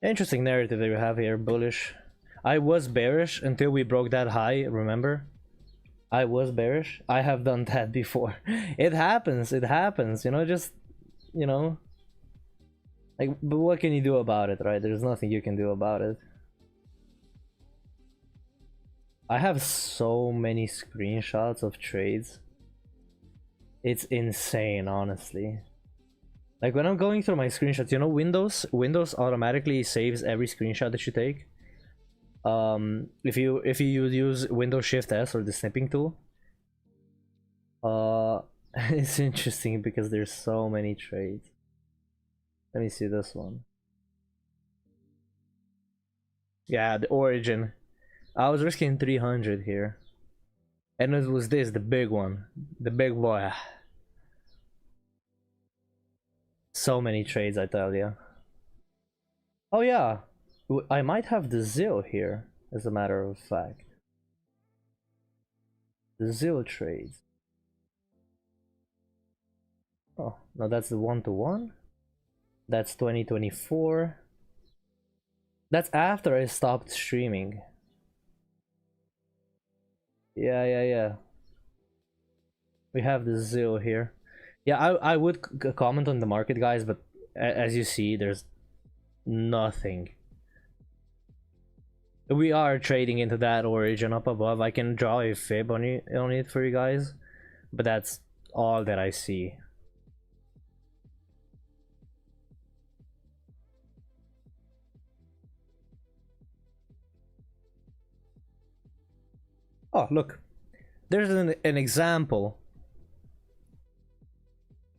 Interesting narrative that we have here, bullish. I was bearish until we broke that high, remember? I was bearish. I have done that before. It happens, you know, just, you know. Like, but what can you do about it, right? There's nothing you can do about it. I have so many screenshots of trades. It's insane, honestly. Like when I'm going through my screenshots, you know, Windows automatically saves every screenshot that you take. If you use Windows Shift S or the snipping tool. It's interesting because there's so many trades. Let me see this one. Yeah, the origin. I was risking 300 here. And it was this, the big one. The big boy. So many trades, I tell you. Oh yeah, I might have the ZIL here, as a matter of fact. The ZIL trades. Oh, no, that's the 1-to-1. That's 2024. That's after I stopped streaming. Yeah. We have the ZIL here. Yeah, I would comment on the market, guys, but as you see, there's nothing. We are trading into that origin up above. I can draw a fib on it for you guys, but that's all that I see. Oh, look. There's an example.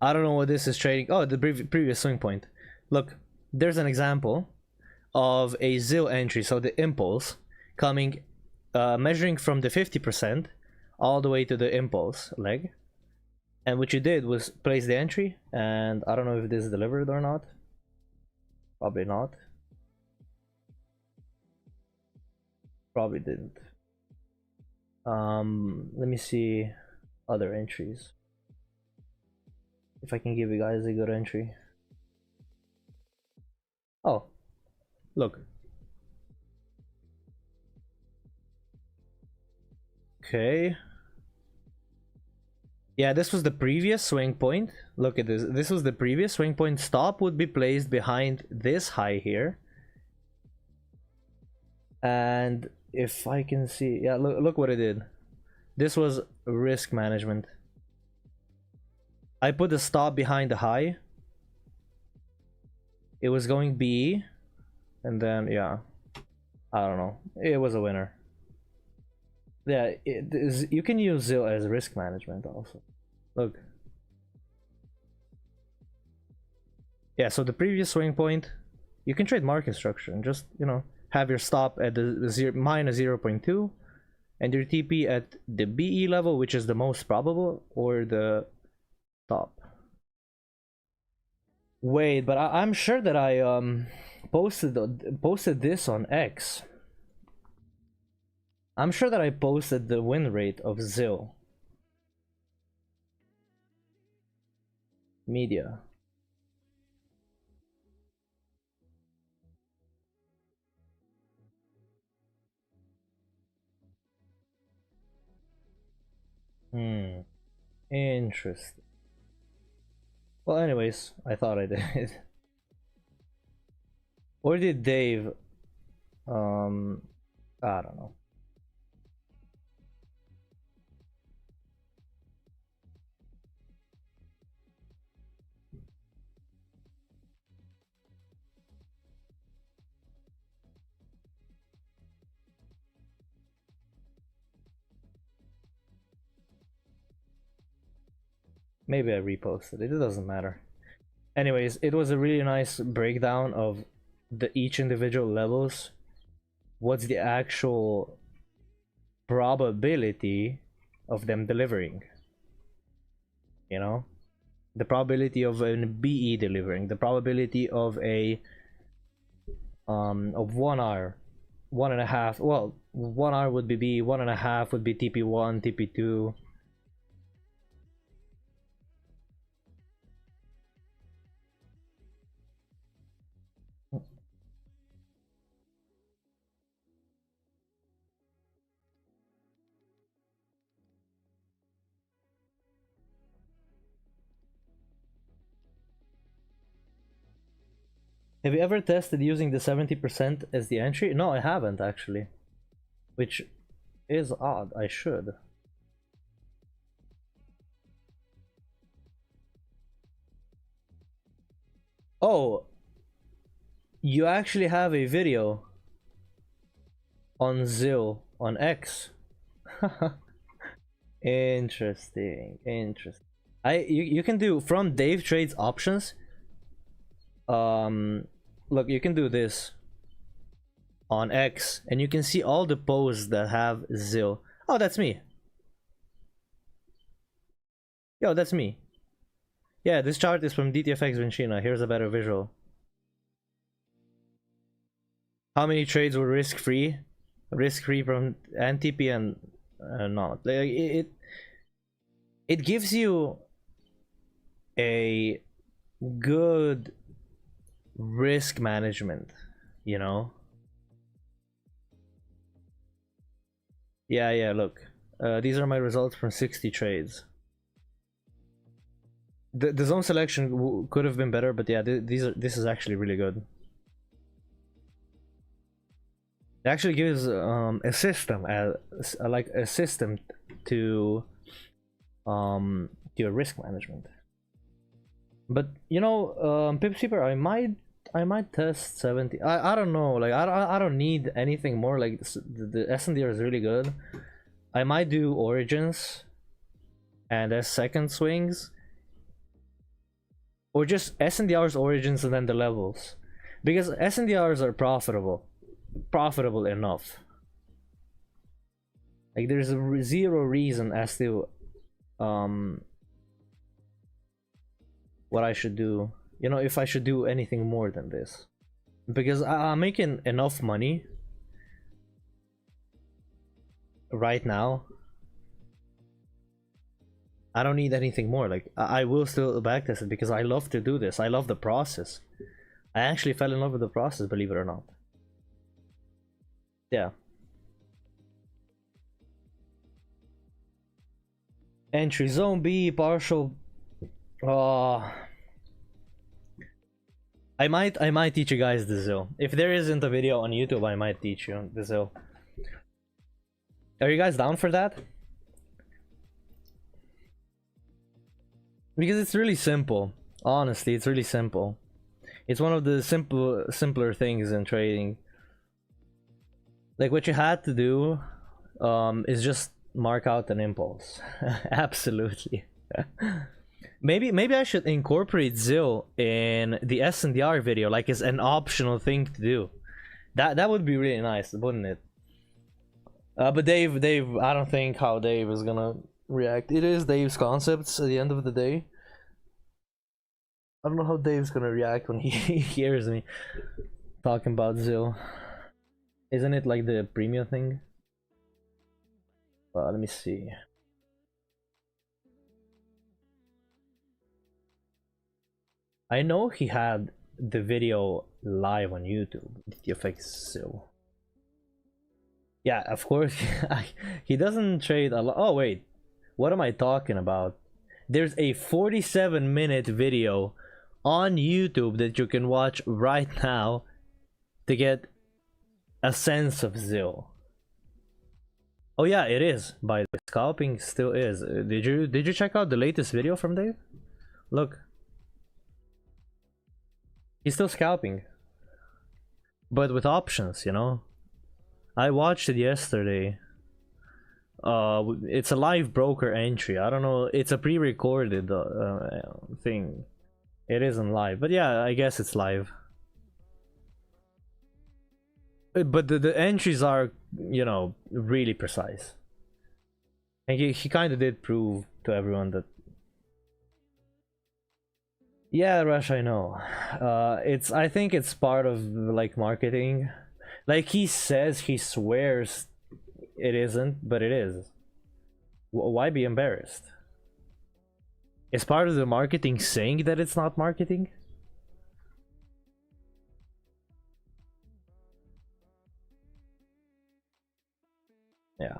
I don't know what this is trading. Oh, the previous swing point. Look, there's an example of a ZIL entry. So the impulse coming, measuring from the 50% all the way to the impulse leg. And what you did was place the entry, and I don't know if this is delivered or not. Probably not. Probably didn't. Let me see other entries. If I can give you guys a good entry. Oh, look. Okay. Yeah, this was the previous swing point. Look at this. This was the previous swing point. Stop would be placed behind this high here. And if I can see, yeah, look what it did. This was risk management. I put the stop behind the high. It was going B, and then yeah, I don't know. It was a winner. Yeah, you can use ZIL as risk management also. Look. Yeah, so the previous swing point, you can trade market structure and just, you know, have your stop at the minus 0.2 and your TP at the BE level, which is the most probable, or the top. Wait, but I'm sure that I posted this on X. I'm sure that I posted the win rate of ZIL. Media. Interesting. Well, anyways, I thought I did. Or did Dave? I don't know. Maybe I reposted it. It doesn't matter. Anyways, it was a really nice breakdown of each individual levels. What's the actual probability of them delivering? You know, the probability of an BE delivering, the probability of a of 1 hour, 1.5. Well, 1 hour would be B, 1.5 would be TP1, TP2. Have you ever tested using the 70% as the entry? No, I haven't actually. Which is odd. I should. Oh, you actually have a video on ZIL on X. Interesting. Interesting. You can do from Dave Trades options. Look, you can do this on X, and you can see all the posts that have ZIL. Oh, that's me. Yo, that's me. Yeah, this chart is from DTFX Benchina. Here's a better visual. How many trades were risk-free? Risk-free from NTP and not. Like, it gives you a good risk management, you know. Yeah, look, these are my results from 60 trades. The zone selection could have been better, but yeah, this is actually really good. It actually gives a system, like a system to your risk management. But you know, Pipskeeper, I might test 70. I don't know, like I don't need anything more. Like the SNDr is really good. I might do origins and as second swings, or just SNDR's origins and then the levels, because SNDRs are profitable enough. Like there's zero reason as to what I should do, you know, if I should do anything more than this, because I'm making enough money right now. I don't need anything more. Like I will still backtest it because I love to do this. I love the process. I actually fell in love with the process, believe it or not. Yeah. Entry zone B partial. I might teach you guys the ZIL. If there isn't a video on YouTube, I might teach you the ZIL. Are you guys down for that? Because it's really simple. Honestly, it's really simple. It's one of the simpler things in trading. Like what you had to do is just mark out an impulse. Absolutely. Maybe I should incorporate ZIL in the SNDr video, like as an optional thing to do. That would be really nice, wouldn't it? But Dave, I don't think how Dave is gonna react. It is Dave's concepts at the end of the day. I don't know how Dave's gonna react when he hears me talking about ZIL. Isn't it like the premium thing? Let me see. I know he had the video live on YouTube. The effects ZIL. Yeah, of course. He doesn't trade a lot. Oh wait, what am I talking about? There's a 47-minute video on YouTube that you can watch right now to get a sense of ZIL. Oh yeah, it is. By the way, scalping still is. Did you check out the latest video from Dave? Look, he's still scalping, but with options, you know. I watched it yesterday. It's a live broker entry. I don't know. It's a pre-recorded thing. It isn't live, but yeah, I guess it's live. But the entries are, you know, really precise. And he kind of did prove to everyone that. Yeah, Rush, I know. I think it's part of like marketing. Like he says, he swears it isn't, but it is. Why be embarrassed? Is part of the marketing saying that it's not marketing? Yeah.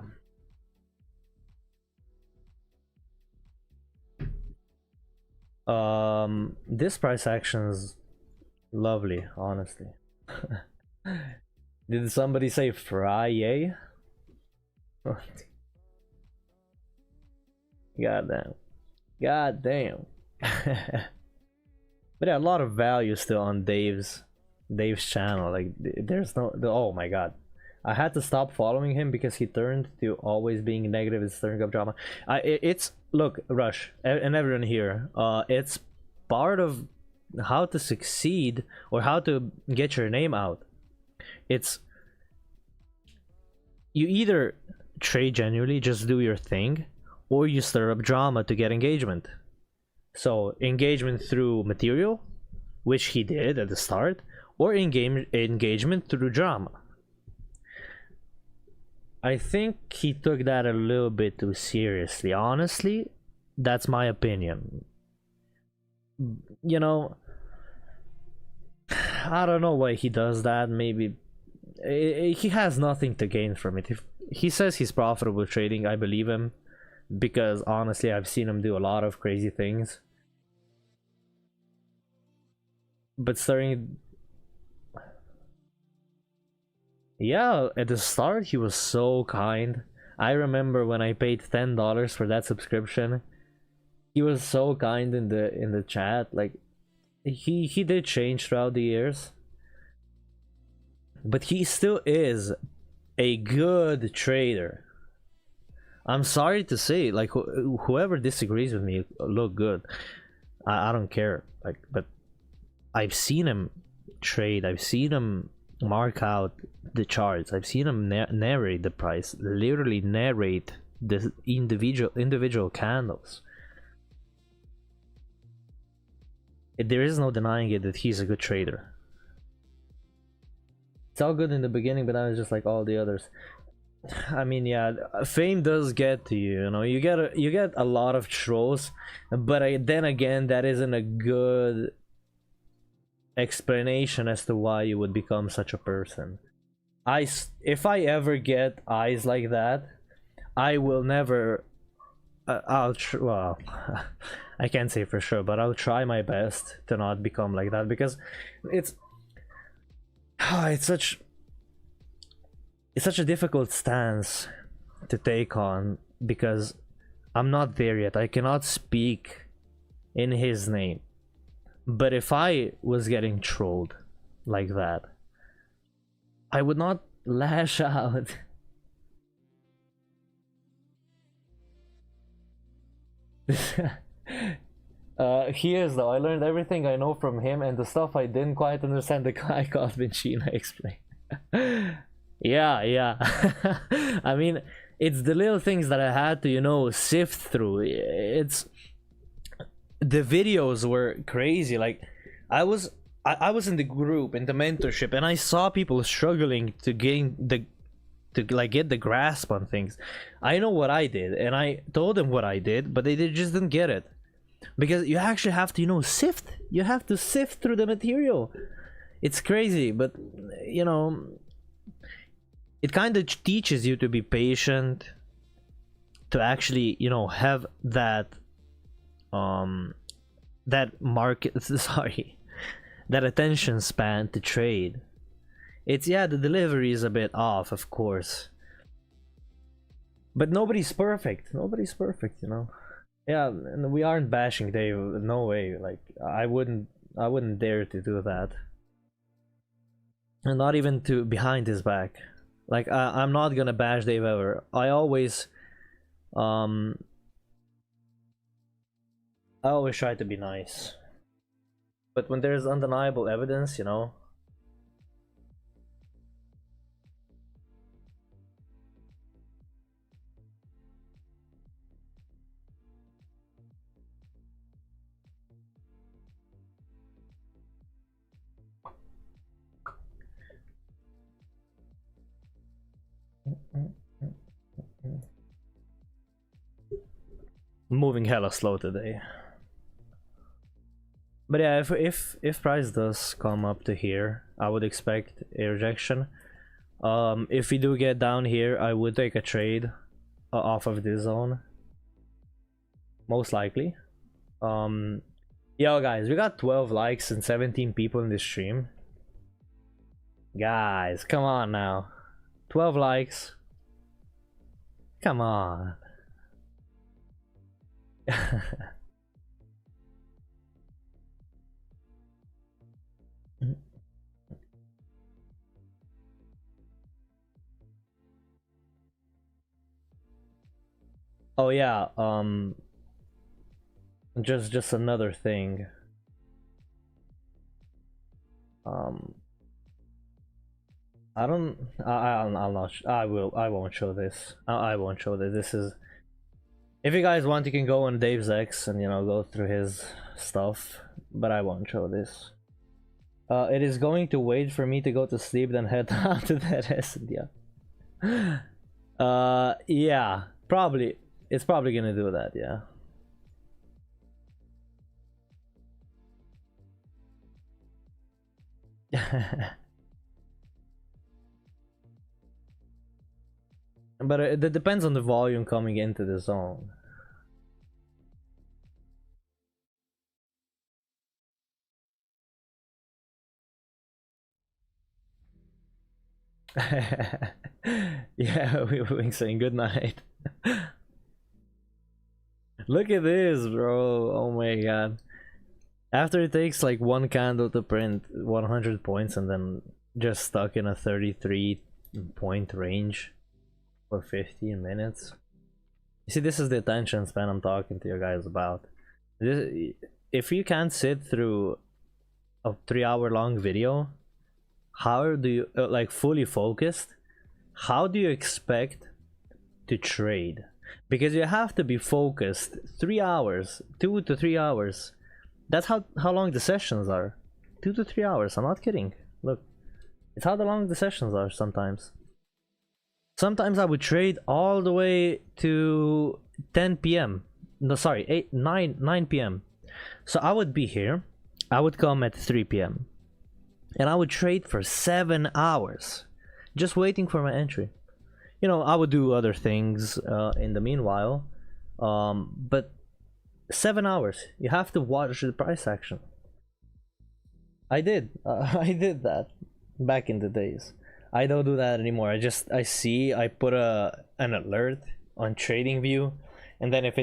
This price action is lovely, honestly. Did somebody say Friday? God damn. God damn. But yeah, a lot of value still on Dave's channel. Like there's no oh my god. I had to stop following him because he turned to always being negative and stirring up drama. It's look, Rush and everyone here, it's part of how to succeed or how to get your name out. It's you either trade genuinely, just do your thing, or you stir up drama to get engagement. So engagement through material, which he did at the start, or engagement through drama. I think he took that a little bit too seriously. Honestly, that's my opinion. You know, I don't know why he does that. Maybe he has nothing to gain from it. If he says he's profitable trading, I believe him, because honestly I've seen him do a lot of crazy things. but starting, yeah, at the start he was so kind. I remember when I paid $10 for that subscription. He was so kind in the chat. Like he did change throughout the years, but he still is a good trader. I'm sorry to say, like whoever disagrees with me, look good. I don't care. Like, but I've seen him trade. I've seen him mark out the charts. I've seen him narrate the price. Literally narrate the individual candles. There is no denying it that he's a good trader. It's all good in the beginning, but now it's just like all the others. I mean, yeah, fame does get to you. You know, you get a lot of trolls, but then again, that isn't a good explanation as to why you would become such a person. If I ever get eyes like that, I will never. Well, I can't say for sure, but I'll try my best to not become like that, because it's such a difficult stance to take on, because I'm not there yet. I cannot speak in his name. But if I was getting trolled like that, I would not lash out. He is, though. I learned everything I know from him, and the stuff I didn't quite understand, the guy called Benchina explained. Yeah. I mean, it's the little things that I had to, you know, sift through. It's the videos were crazy. Like I was in the group, in the mentorship, and I saw people struggling to get the grasp on things. I know what I did, and I told them what I did, but they just didn't get it. Because you actually have to, you know, sift. You have to sift through the material. It's crazy, but you know, it kind of teaches you to be patient, to actually, you know, have that market sorry, that attention span to trade. It's, yeah, the delivery is a bit off, of course, but nobody's perfect, you know. Yeah, and we aren't bashing Dave, no way. Like I wouldn't dare to do that, and not even to behind his back. Like I'm not gonna bash Dave ever. I always try to be nice, but when there's undeniable evidence, you know. Moving hella slow today. But yeah, if price does come up to here, I would expect a rejection. If we do get down here, I would take a trade off of this zone, most likely. Yo guys, we got 12 likes and 17 people in this stream. Guys, come on now. 12 likes. Come on. Oh yeah, just another thing. I won't show this. I won't show this. This is, if you guys want, you can go on Dave's X and, you know, go through his stuff, but I won't show this. It is going to wait for me to go to sleep, then head out to that SNDr. Yeah, probably. It's probably gonna do that, yeah. But it depends on the volume coming into the zone. Yeah, we were saying good night. Look at this, bro. Oh my god. After it takes like one candle to print 100 points and then just stuck in a 33 point range for 15 minutes. You see, this is the attention span I'm talking to you guys about. If you can't sit through a 3-hour long video, how do you, like fully focused, how do you expect to trade? Because you have to be focused 3 hours, 2 to 3 hours. That's how long the sessions are. 2 to 3 hours, I'm not kidding. Look, it's how long the sessions are sometimes. Sometimes I would trade all the way to 10 p.m. No, sorry, 9 p.m. So I would be here, I would come at 3 p.m. and I would trade for 7 hours, just waiting for my entry. You know, I would do other things in the meanwhile, but 7 hours, you have to watch the price action. I did that back in the days. I don't do that anymore. I see, I put an alert on TradingView, and then if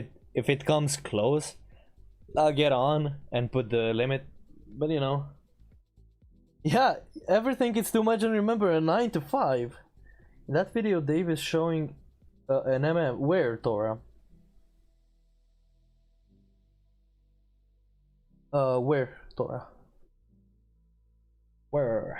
it comes close, I'll get on and put the limit. But you know, yeah, everything it's too much. And remember, a 9 to 5. In that video, Dave is showing an MM. Where, Tora? Where, Tora? Where?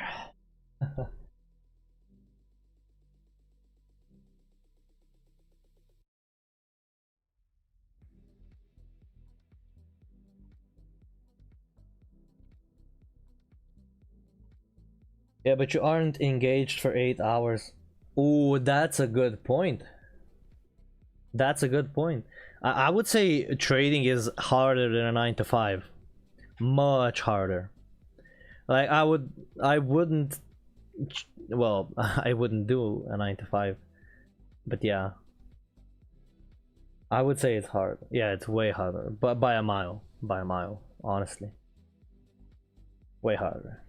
Yeah, but you aren't engaged for 8 hours. Ooh, that's a good point. That's a good point. I would say trading is harder than a 9 to 5. Much harder. Like I wouldn't, well, I wouldn't do a 9 to 5. But yeah, I would say it's hard. Yeah, it's way harder, but by a mile, honestly. Way harder.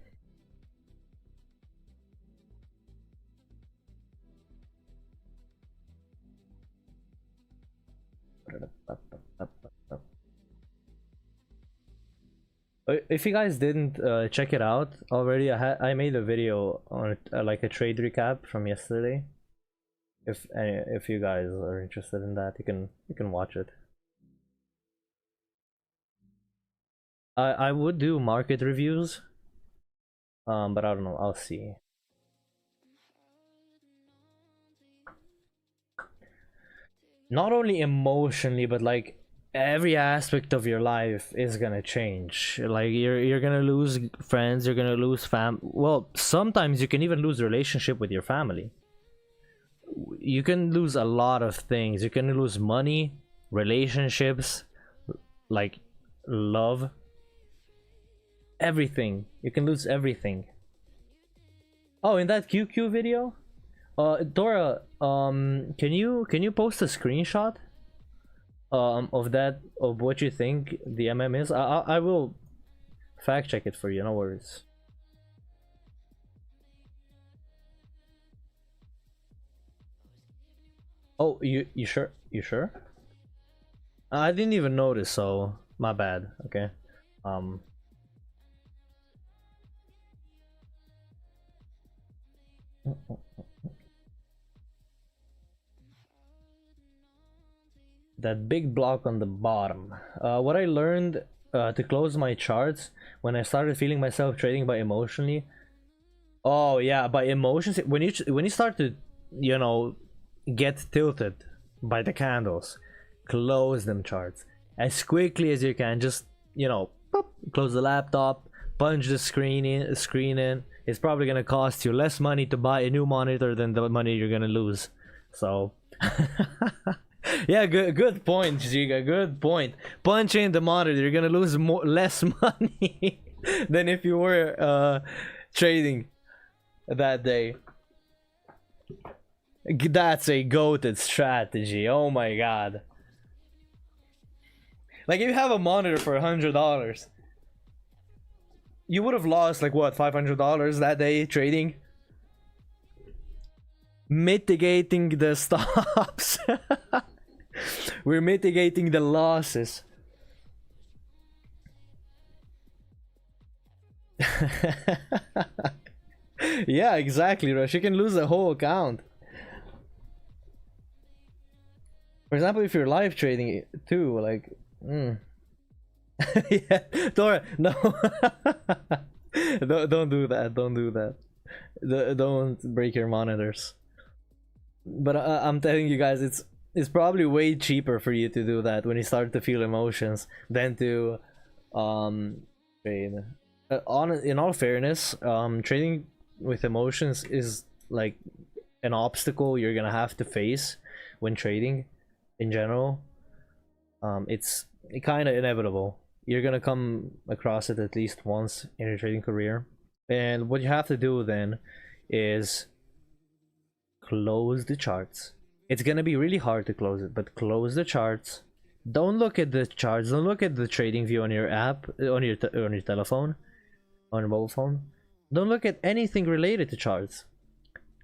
If you guys didn't check it out already, I made a video on like a trade recap from yesterday. If you guys are interested in that, you can watch it. I would do market reviews, but I don't know. I'll see. Not only emotionally, but like every aspect of your life is gonna change. Like you're gonna lose friends, you're gonna lose well, sometimes you can even lose relationship with your family. You can lose a lot of things. You can lose money, relationships, like love, everything. You can lose everything. Oh, in that QQ video, Dora, can you post a screenshot of that, of what you think the MM is? I will fact check it for you, no worries. Oh, you sure? You sure? I didn't even notice, so my bad. Okay. That big block on the bottom. What I learned to close my charts when I started feeling myself trading by emotionally. Oh yeah, by emotions. When you start to, you know, get tilted by the candles, close them charts as quickly as you can. Just, you know, pop, close the laptop, punch the screen in. It's probably gonna cost you less money to buy a new monitor than the money you're gonna lose. So yeah, good point, Giga. Good point. Punch in the monitor, you're gonna lose less money than if you were trading that day. That's a goated strategy. Oh my god. Like if you have a monitor for $100, you would have lost like what, $500 that day trading. mitigating the stops. We're mitigating the losses. Yeah, exactly, Rush. You can lose a whole account. For example, if you're live trading too, like, yeah, Dora, no, don't do that. Don't do that. Don't break your monitors. But I'm telling you guys, it's probably way cheaper for you to do that when you start to feel emotions than to trade. In all fairness, trading with emotions is like an obstacle you're gonna have to face when trading in general. It's kind of inevitable. You're gonna come across it at least once in your trading career, and what you have to do then is close the charts. It's gonna be really hard to close it, but close the charts. Don't look at the charts. Don't look at the trading view on your app, on your telephone, on your mobile phone. Don't look at anything related to charts.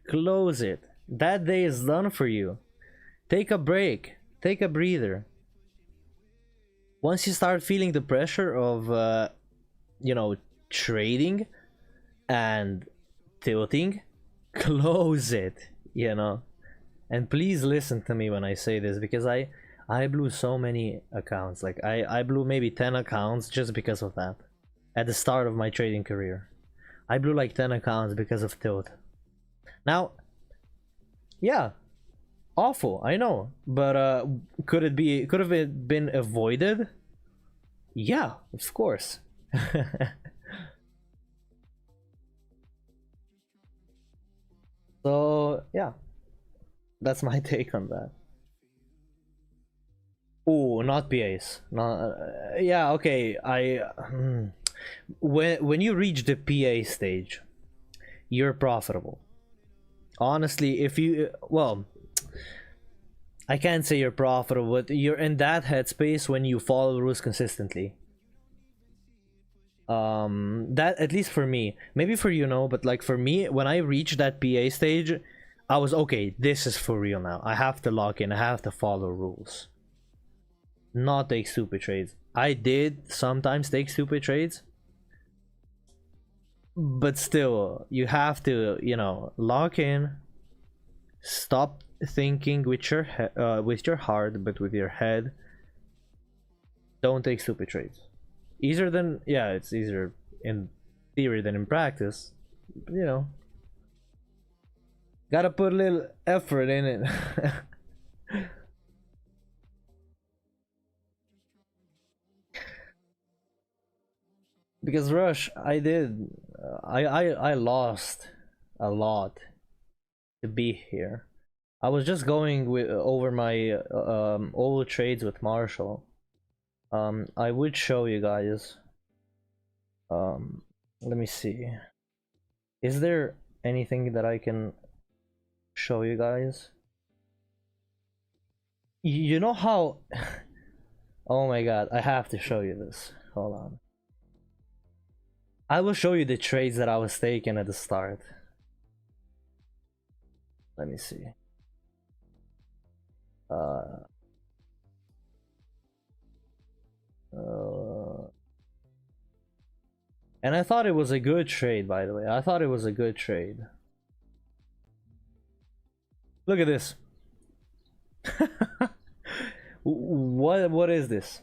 Close it. That day is done for you. Take a break. Take a breather. Once you start feeling the pressure of, trading and tilting, close it, And please listen to me when I say this, because I blew so many accounts. Like, I blew maybe 10 accounts just because of that. At the start of my trading career. I blew like 10 accounts because of tilt. Now, yeah, awful, I know, but could have it been avoided? Yeah, of course. So yeah, that's my take on that. Oh, not PAs. No, yeah, okay. When you reach the PA stage, you're profitable. Honestly, if you I can't say you're profitable, but you're in that headspace when you follow rules consistently. That, at least for me, maybe for you, no, but like for me, when I reached that PA stage, I was okay, this is for real now. I have to lock in, I have to follow rules, not take stupid trades. I did sometimes take stupid trades, but still, you have to, lock in, stop thinking with your heart, but with your head. Don't take stupid trades. Easier than, yeah, it's easier in theory than in practice. Gotta put a little effort in it. Because Rush, I lost a lot to be here. I was just going over my old trades with Marshall. I would show you guys. Let me see. Is there anything that I can show you guys? You know how? Oh my god, I have to show you this. Hold on. I will show you the trades that I was taking at the start. Let me see. And I thought it was a good trade, by the way. I thought it was a good trade. Look at this. What is this?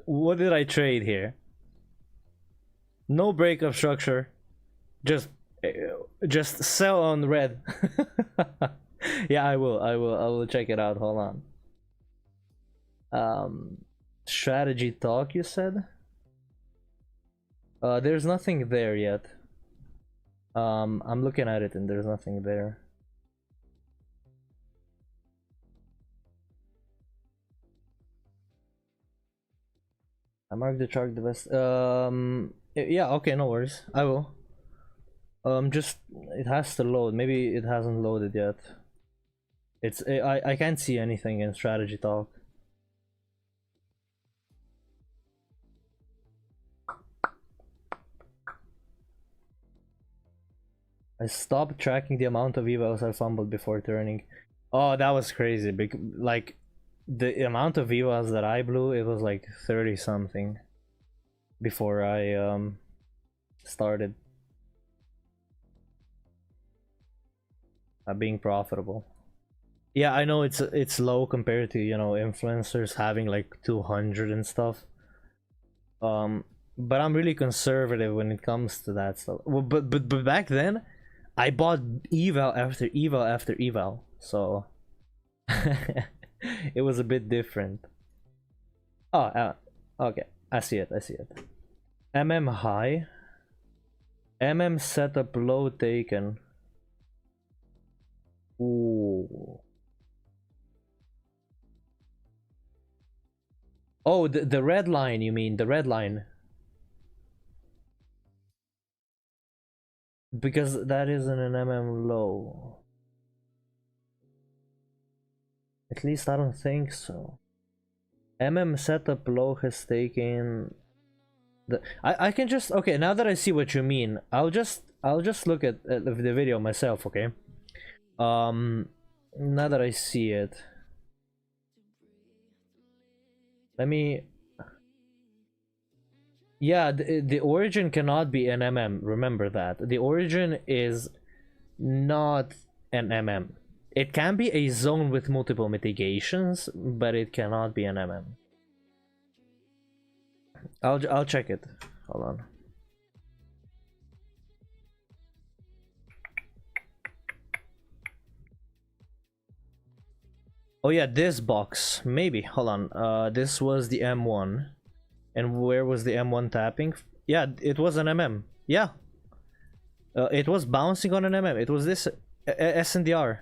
What did I trade here? No breakup structure. Just sell on red. Yeah, I will check it out. Hold on. Strategy talk, you said? There's nothing there yet. I'm looking at it and there's nothing there. I marked the chart the best. Yeah, okay, no worries. I will. Just it has to load. Maybe it hasn't loaded yet. I can't see anything in strategy talk. I stopped tracking the amount of evals I fumbled before turning. Oh, that was crazy. Like, the amount of evals that I blew, it was like 30 something before I started being profitable. Yeah, I know it's low compared to, you know, influencers having like 200 and stuff. But I'm really conservative when it comes to that stuff. Well, but back then, I bought eval after eval after eval, so it was a bit different. Oh, okay, I see it. I see it. MM high, MM setup low taken. Ooh. Oh, the red line, you mean, the red line. Because that isn't an MM low. At least I don't think so. MM setup low has taken the I can just, okay, now that I see what you mean, I'll just look at the video myself, okay? Now that I see it, let me, yeah, the origin cannot be an MM, remember that. The origin is not an MM. It can be a zone with multiple mitigations, but it cannot be an MM. I'll check it. Hold on. Oh yeah, this box. Maybe. Hold on. This was the M1. And where was the M1 tapping? Yeah, it was an MM. Yeah. It was bouncing on an MM. It was this SNDr.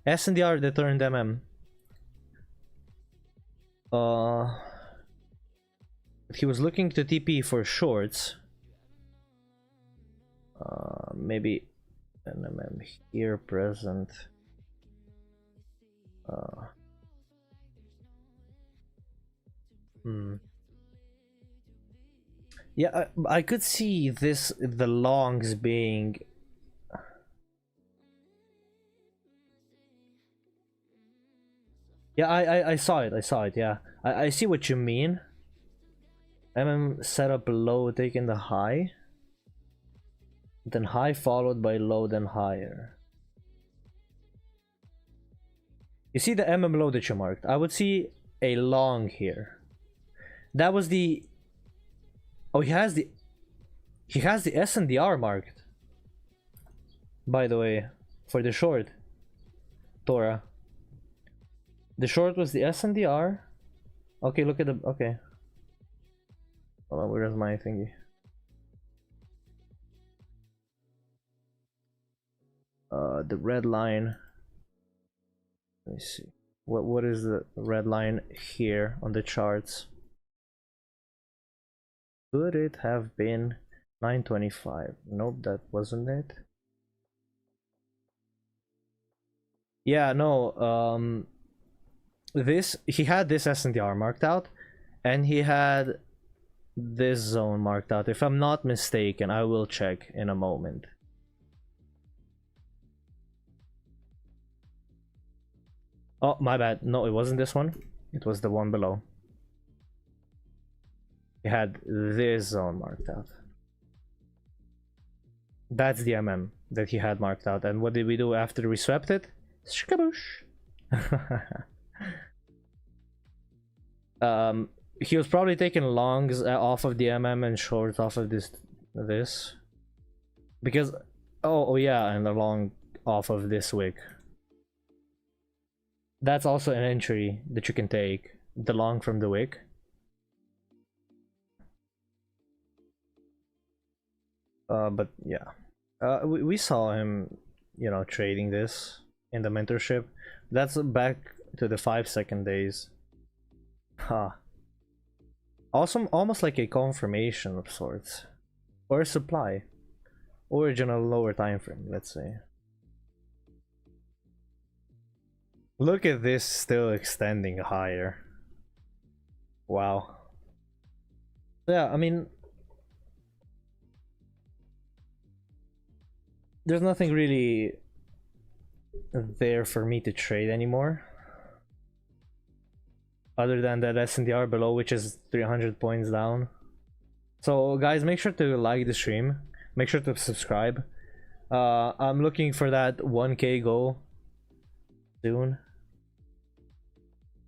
SNDr that turned MM. He was looking to TP for shorts. Maybe an MM here present. Yeah, I could see this, the longs being. Yeah, I saw it. I saw it. Yeah, I see what you mean. MM setup low, taking the high, then high followed by low, then higher. You see the MM low that you marked? I would see a long here. That was the. Oh, he has the SNDr marked. By the way, for the short, Tora. The short was the SNDr. Okay, look at the. Okay. Hold on, where's my thingy? The red line. Let me see. What is the red line here on the charts? Could it have been 925? Nope, that wasn't it. Yeah, no. This, he had this SNDr marked out, and he had this zone marked out. If I'm not mistaken, I will check in a moment. Oh, my bad. No, it wasn't this one. It was the one below. He had this zone marked out. That's the MM that he had marked out. And what did we do after we swept it? Skaboosh. He was probably taking longs off of the MM and shorts off of this because oh yeah, and the long off of this wick. That's also an entry that you can take, the long from the wick. But yeah, we saw him, you know, trading this in the mentorship. That's back to the 5-second days. Huh. Also, almost like a confirmation of sorts, or a supply, original lower time frame, let's say. Look at this, still extending higher. Wow. Yeah, I mean, there's nothing really there for me to trade anymore, other than that SNDr below, which is 300 points down. So guys, make sure to like the stream, make sure to subscribe. I'm looking for that 1k goal soon.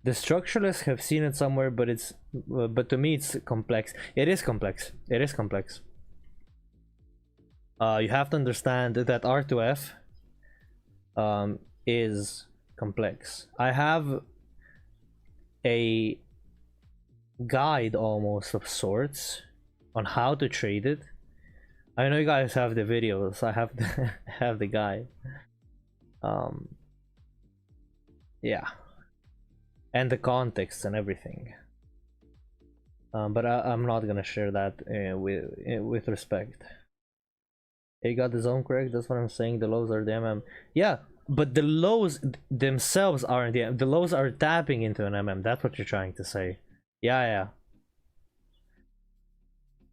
The structuralists have seen it somewhere, but to me it's complex. It is complex. It is complex. You have to understand that R2F is complex. I have a guide almost of sorts on how to trade it. I know you guys have the videos. I have have the guide. Yeah, and the context and everything. But I'm not gonna share that with respect. He got the zone correct. That's what I'm saying. The lows are the MM. Yeah, but the lows themselves aren't the MM. The lows are tapping into an MM. That's what you're trying to say. Yeah.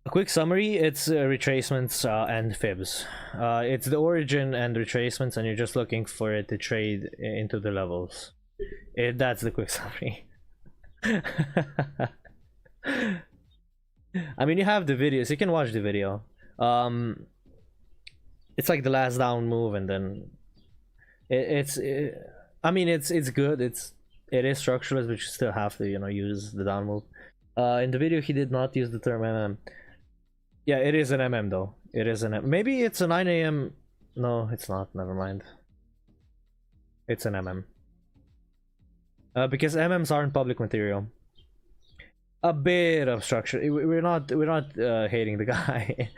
A quick summary: it's retracements and fibs. It's the origin and retracements, and you're just looking for it to trade into the levels. That's the quick summary. I mean, you have the videos. You can watch the video. It's like the last down move, and then I mean, it's good. It is structureless, but you still have to, you know, use the down move. In the video, he did not use the term MM. Yeah, it is an MM though. It is an maybe it's a 9 AM. No, it's not. Never mind. It's an MM. Because MMs aren't public material. A bit of structure. We're not hating the guy.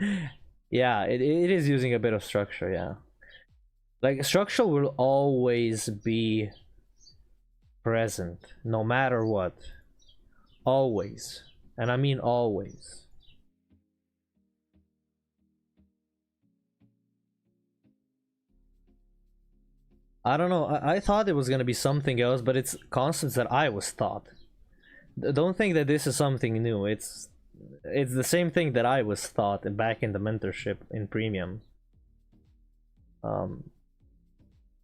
Yeah, it is using a bit of structure. Yeah, like structure will always be present no matter what. Always, and I mean always. I don't know. I thought it was gonna be something else, but it's constants that I was taught. Don't think that this is something new. It's the same thing that I was taught back in the mentorship in premium.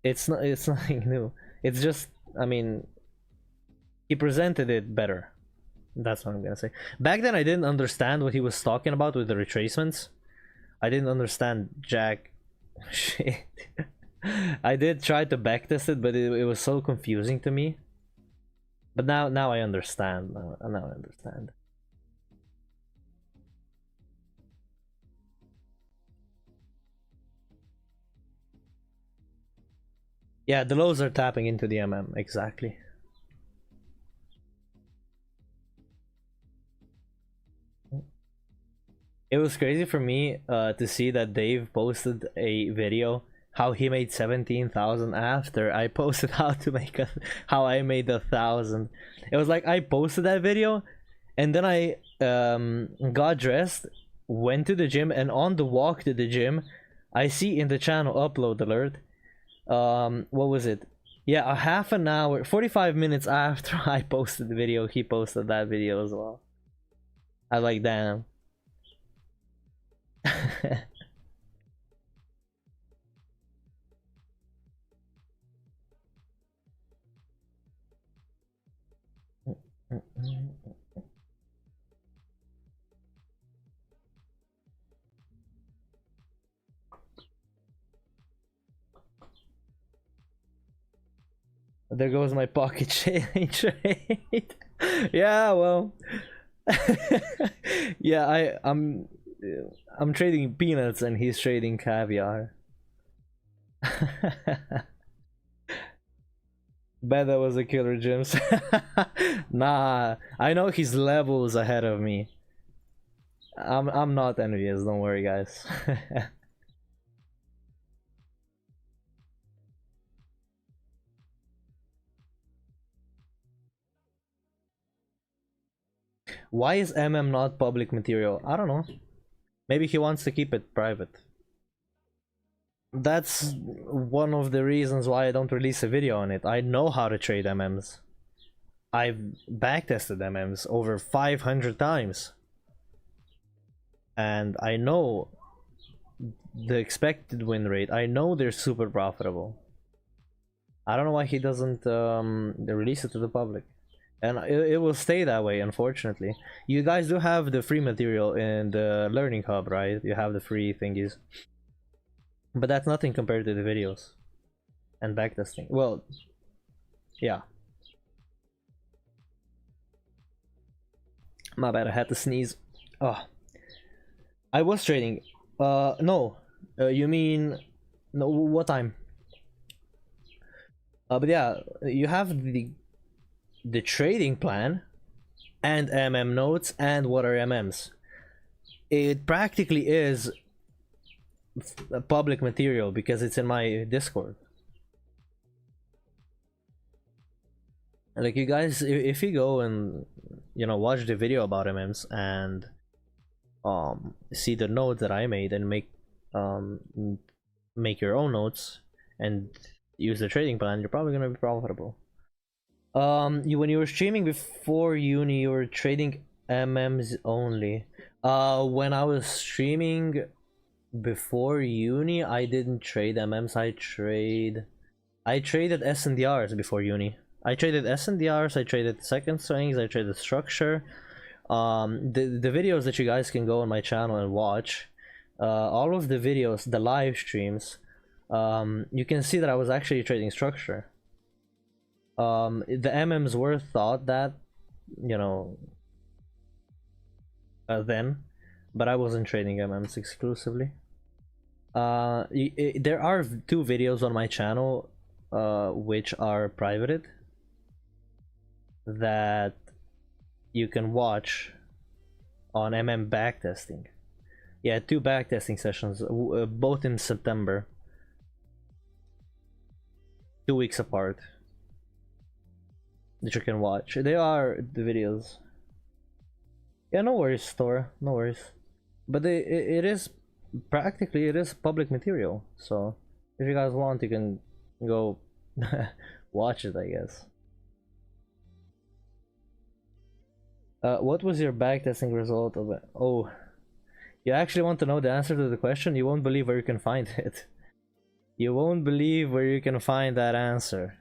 It's nothing new. It's just, I mean, he presented it better. That's what I'm gonna say. Back then I didn't understand what he was talking about with the retracements. I didn't understand jack shit. I did try to backtest it, but it was so confusing to me. But now I understand. Now I understand. Yeah, the lows are tapping into the MM, exactly. It was crazy for me to see that Dave posted a video how he made 17,000 after I posted how I made 1,000. It was like I posted that video, and then I got dressed, went to the gym, and on the walk to the gym, I see in the channel upload alert. What was it? Yeah, a half an hour, 45 minutes after I posted the video, he posted that video as well. I was like, damn. There goes my pocket trade. Yeah, well. Yeah, I'm trading peanuts and he's trading caviar. Bet that was a killer, James. Nah, I know he's levels ahead of me. I'm not envious, don't worry, guys. Why is MM not public material? I don't know. Maybe he wants to keep it private. That's one of the reasons why I don't release a video on it. I know how to trade MMs. I've backtested MMs over 500 times. And I know the expected win rate, I know they're super profitable. I don't know why he doesn't release it to the public. And it will stay that way, unfortunately. You guys do have the free material in the learning hub, right? You have the free thingies. But that's nothing compared to the videos and backtesting. Well, yeah. My bad, I had to sneeze. Oh. I was trading. No. You mean... No, what time? But yeah, you have the trading plan and notes and what are MMs. It practically is public material because it's in my Discord. Like, you guys, if you go and, you know, watch the video about MMs and see the notes that I made and make your own notes and use the trading plan, you're probably gonna be profitable. When you were streaming before uni, you were trading MMs only. When I was streaming before uni, I didn't trade MMs. I traded SNDRs before uni. I traded SNDRs, I traded second strings, I traded structure. The videos that you guys can go on my channel and watch, all of the videos, the live streams, you can see that I was actually trading structure. The MMs were thought that, you know, then, but I wasn't trading MMs exclusively. There are 2 videos on my channel which are privated that you can watch on MM backtesting. Yeah, 2 backtesting sessions, both in September, 2 weeks apart, that you can watch. They are the videos. Yeah, no worries, Thor, no worries. But it is practically, it is public material, so if you guys want, you can go watch it, I guess. What was your backtesting result of it? Oh, you actually want to know the answer to the question? You won't believe where you can find it. You won't believe where you can find that answer.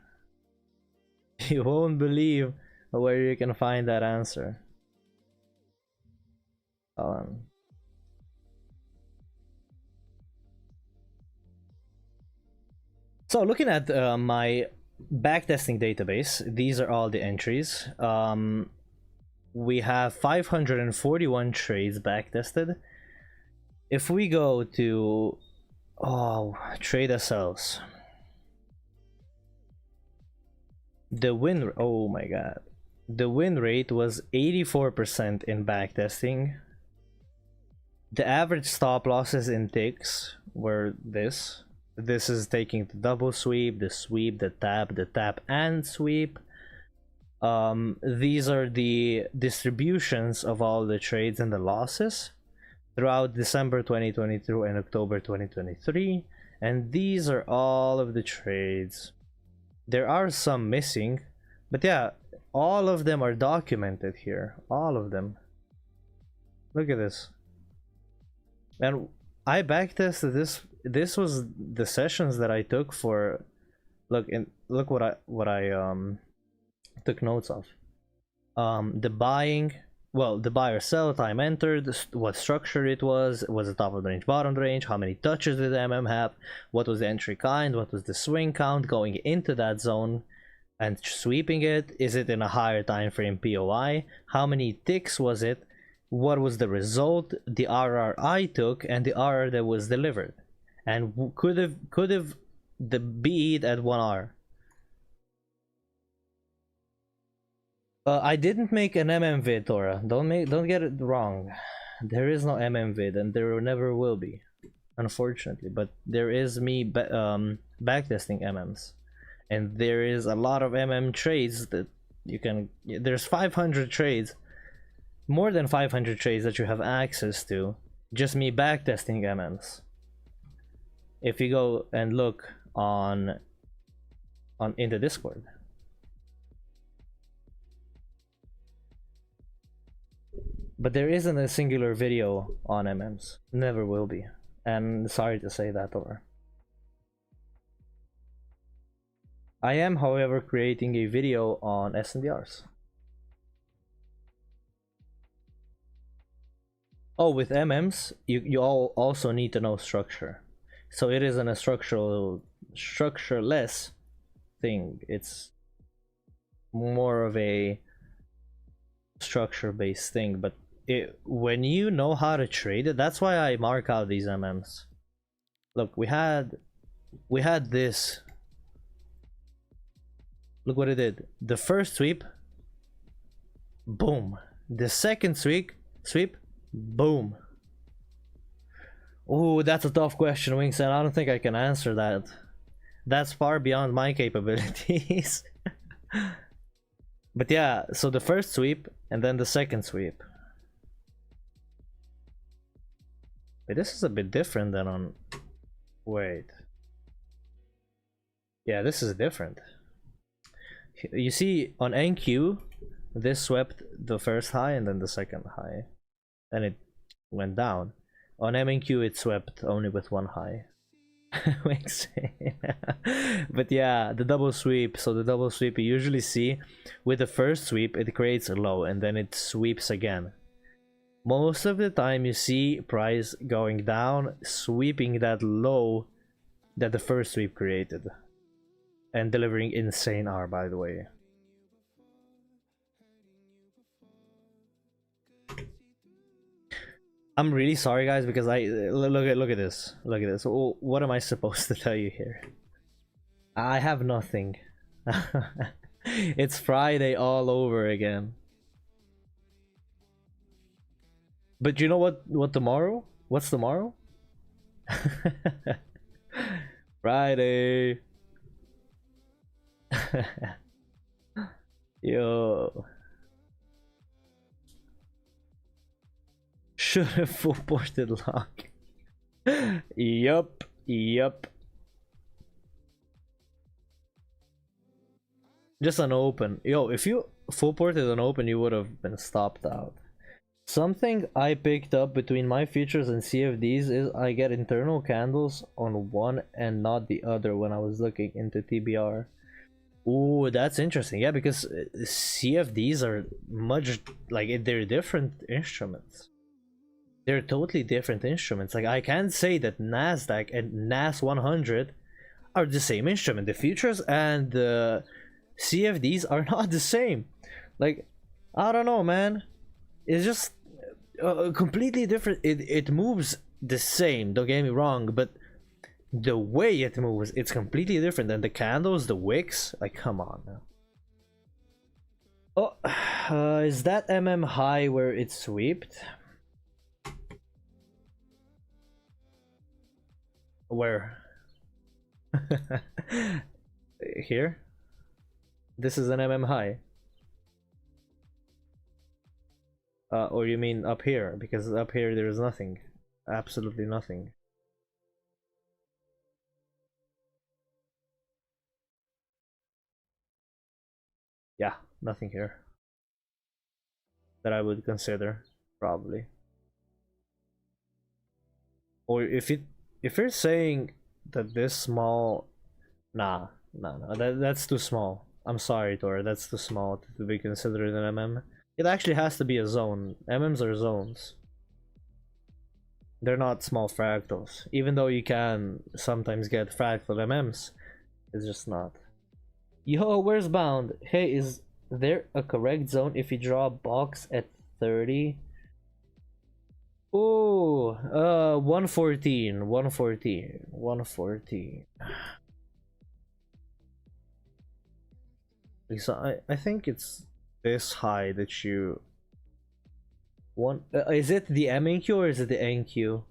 You won't believe where you can find that answer. So looking at my backtesting database, these are all the entries. We have 541 trades backtested. If we go to trade SLs, the win, oh my god, the win rate was 84% in backtesting. The average stop losses in ticks were this. This is taking the double sweep, the tap, and sweep. These are the distributions of all the trades and the losses throughout December 2022 and October 2023. And these are all of the trades. There are some missing, but yeah, all of them are documented here. All of them. Look at this. And I backtested this. This was the sessions that I took for. Look what I took notes of. The buying, well, the buy or sell time entered, what structure it was it top of the range, bottom of the range, how many touches did the MM have, what was the entry kind, what was the swing count going into that zone and sweeping it, is it in a higher time frame POI, how many ticks was it, what was the result, the RR I took, and the RR that was delivered, and could have the beat at 1R. I didn't make an MM vid, Tora. Don't get it wrong. There is no MM vid, and there never will be, unfortunately. But there is me backtesting MMs, and there is a lot of MM trades that you can. There's 500 trades, more than 500 trades that you have access to. Just me backtesting MMs. If you go and look in the Discord. But there isn't a singular video on MMs. Never will be. And sorry to say that, or I am, however, creating a video on SNDRs. Oh, with MMs, you all also need to know structure. So it isn't a structureless thing. It's more of a structure-based thing. But when you know how to trade it, that's why I mark out these MMs. Look, we had this. Look what it did. The first sweep, boom. The second sweep, boom. Oh, that's a tough question, Wings, and I don't think I can answer that. That's far beyond my capabilities. But yeah, so the first sweep and then the second sweep. Wait, this is a bit different than on... Wait. Yeah, this is different. You see, on NQ, this swept the first high and then the second high. And it went down. On MNQ, it swept only with one high. But yeah, the double sweep. So the double sweep you usually see with the first sweep, it creates a low and then it sweeps again. Most of the time you see price going down, sweeping that low that the first sweep created. And delivering insane R, by the way. I'm really sorry, guys, because I look at this. Look at this. What am I supposed to tell you here? I have nothing. It's Friday all over again. But you know what tomorrow? What's tomorrow? Friday. Yo. Should have full ported lock. Yup. Just an open. Yo, if you full ported an open, you would have been stopped out. Something I picked up between my features and CFDs is I get internal candles on one and not the other when I was looking into TBR. Ooh, that's interesting. Yeah, because CFDs are much like they're different instruments. They're totally different instruments. Like I can't say that Nasdaq and NAS 100 are the same instrument. The futures and the CFDs are not the same. Like I don't know, man. It's just completely different. It moves the same. Don't get me wrong, but the way it moves, it's completely different. And the candles, the wicks, like come on now. Oh, is that high where it swept? Where? Here? This is an high. Or you mean up here? Because up here there is nothing. Absolutely nothing. Yeah, nothing here that I would consider, probably. Or if you're saying that this small, nah, that's too small. I'm sorry, Tor, that's too small to be considered an MM. It actually has to be a zone. MMs are zones. They're not small fractals. Even though you can sometimes get fractal MMs, it's just not. Yo, where's bound? Hey, is there a correct zone if you draw a box at 30? Oh, 114. So I think it's this high that you want. Is it the MNQ or is it the NQ?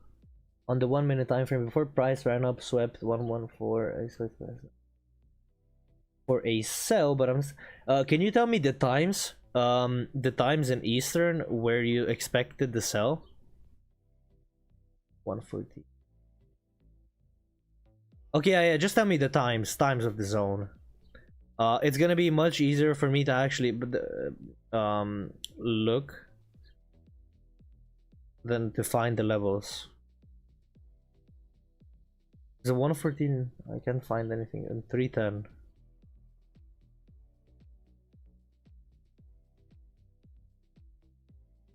On the 1 minute time frame before price ran up, swept 114 for a sell. But can you tell me the times? The times in Eastern where you expected the sell. 140. Okay, yeah, just tell me the times of the zone. It's gonna be much easier for me to actually look than to find the levels. Is it 114? I can't find anything. And 310.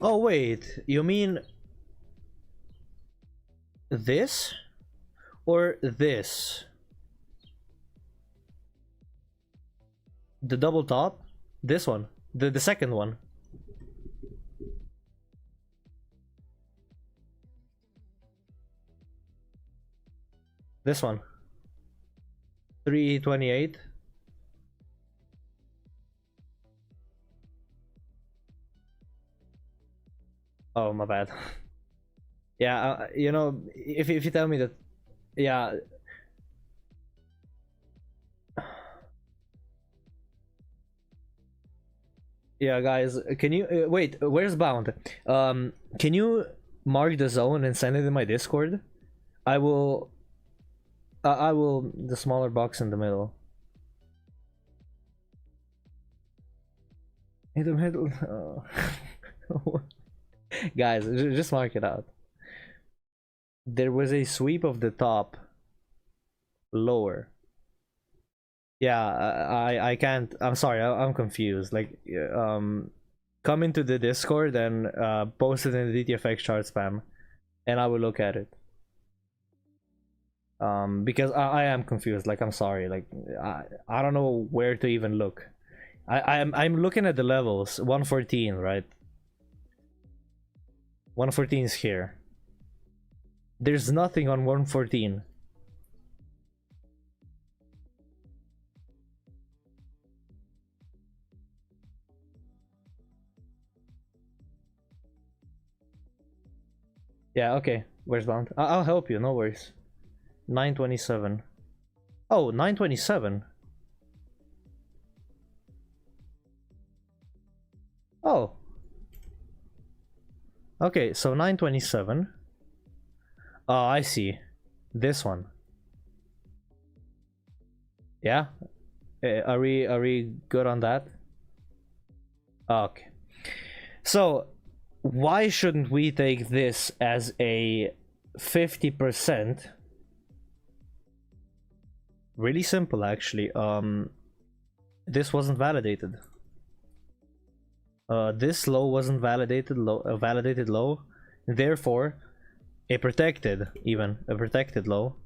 Oh wait, you mean this or this? The double top? This one. The second one. This one. 328. Oh, my bad. Yeah, you know, if you tell me that, yeah. Yeah, guys, can you wait? Where's Bound? Can you mark the zone and send it in my Discord? I will. I will. The smaller box in the middle. In the middle. Oh. Guys, just mark it out. There was a sweep of the top lower. Yeah, I can't. I'm sorry. I'm confused. Like, come into the Discord and post it in the DTFX chart spam, and I will look at it. Because I am confused. Like, I'm sorry. Like, I don't know where to even look. I'm looking at the levels. 114, right? 114 is here. There's nothing on 114. Yeah, okay. Where's Bound? I'll help you, no worries. 927. Oh, 927. Oh. Okay, so 927. Oh, I see. This one. Yeah? Are we good on that? Okay. So, why shouldn't we take this as a 50%? Really simple, actually. This wasn't validated. This low wasn't validated low. Therefore, a protected low.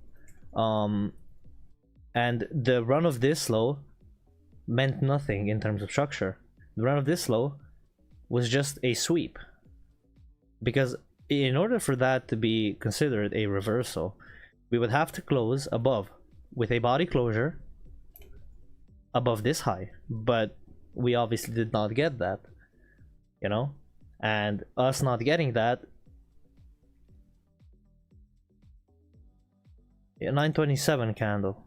And the run of this low meant nothing in terms of structure. The run of this low was just a sweep. Because in order for that to be considered a reversal, we would have to close above with a body closure above this high. But we obviously did not get that, you know? And us not getting that, 927 candle.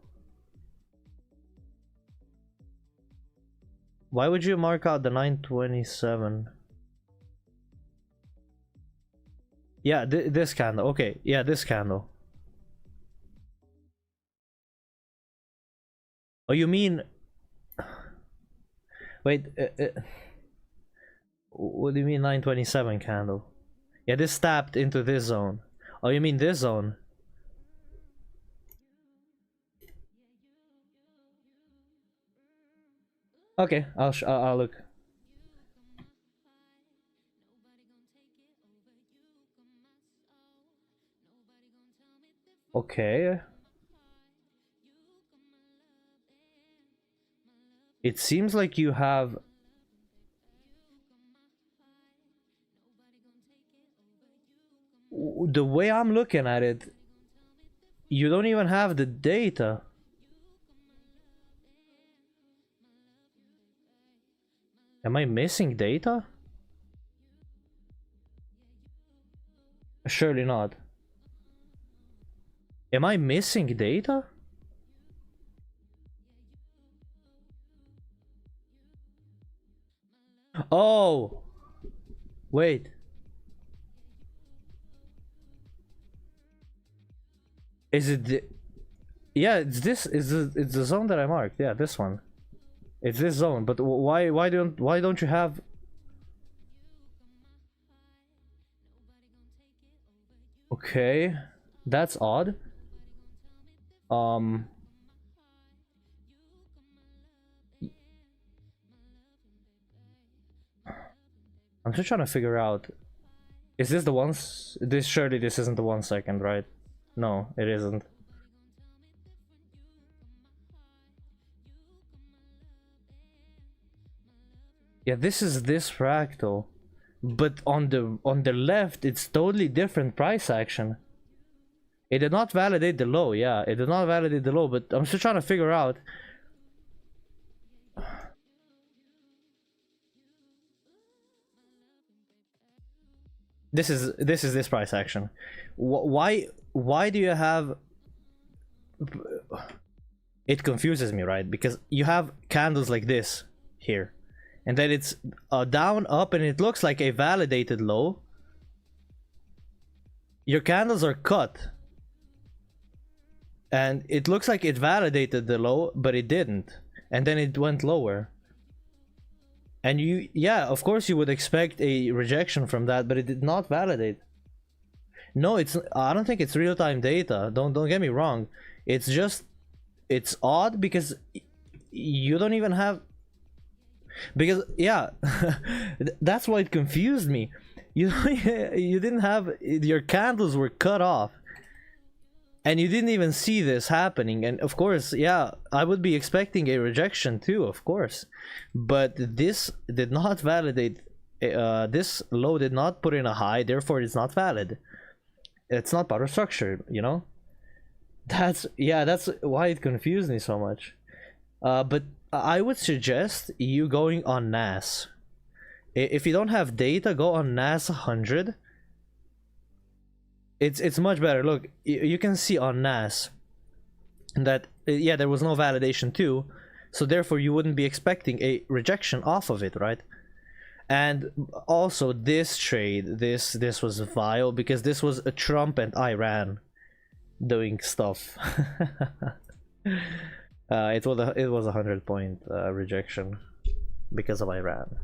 Why would you mark out the 927? Yeah, this candle. Okay, yeah, this candle. Oh, you mean... Wait, what do you mean 927 candle? Yeah, this tapped into this zone. Oh, you mean this zone? Okay, I'll look. Okay. It seems like you have... The way I'm looking at it, you don't even have the data. Am I missing data? Surely not. Am I missing data? Oh! Wait. Is it the... Yeah, it's this. It's the zone that I marked. Yeah, this one. It's this zone. But why don't you have... Okay, that's odd. Um, I'm just trying to figure out. Is this the ones? This surely this isn't the 1 second, right? No, it isn't. Yeah, this is this fractal, but on the left, it's totally different price action. It did not validate the low. Yeah, it did not validate the low, but I'm still trying to figure out. This is this price action. Why do you have? It confuses me, right? Because you have candles like this here, and then it's down, up, and it looks like a validated low. Your candles are cut, and it looks like it validated the low, but it didn't, and then it went lower. And you, yeah, of course you would expect a rejection from that, but it did not validate. No, it's, I don't think it's real-time data. Don't get me wrong. It's just, it's odd because you don't even have, because yeah, that's why it confused me. You you didn't have, your candles were cut off, and you didn't even see this happening. And of course, yeah, I would be expecting a rejection too, of course, but this did not validate. This low did not put in a high, therefore it's not valid. It's not part of structure, you know. That's, yeah, that's why it confused me so much. But I would suggest you going on NAS. If you don't have data, go on NAS 100. It's much better. Look, you can see on NAS that, yeah, there was no validation too, so therefore you wouldn't be expecting a rejection off of it, right? And also this trade, this was vile because this was a Trump and Iran doing stuff. It was a 100-point rejection because of Iran.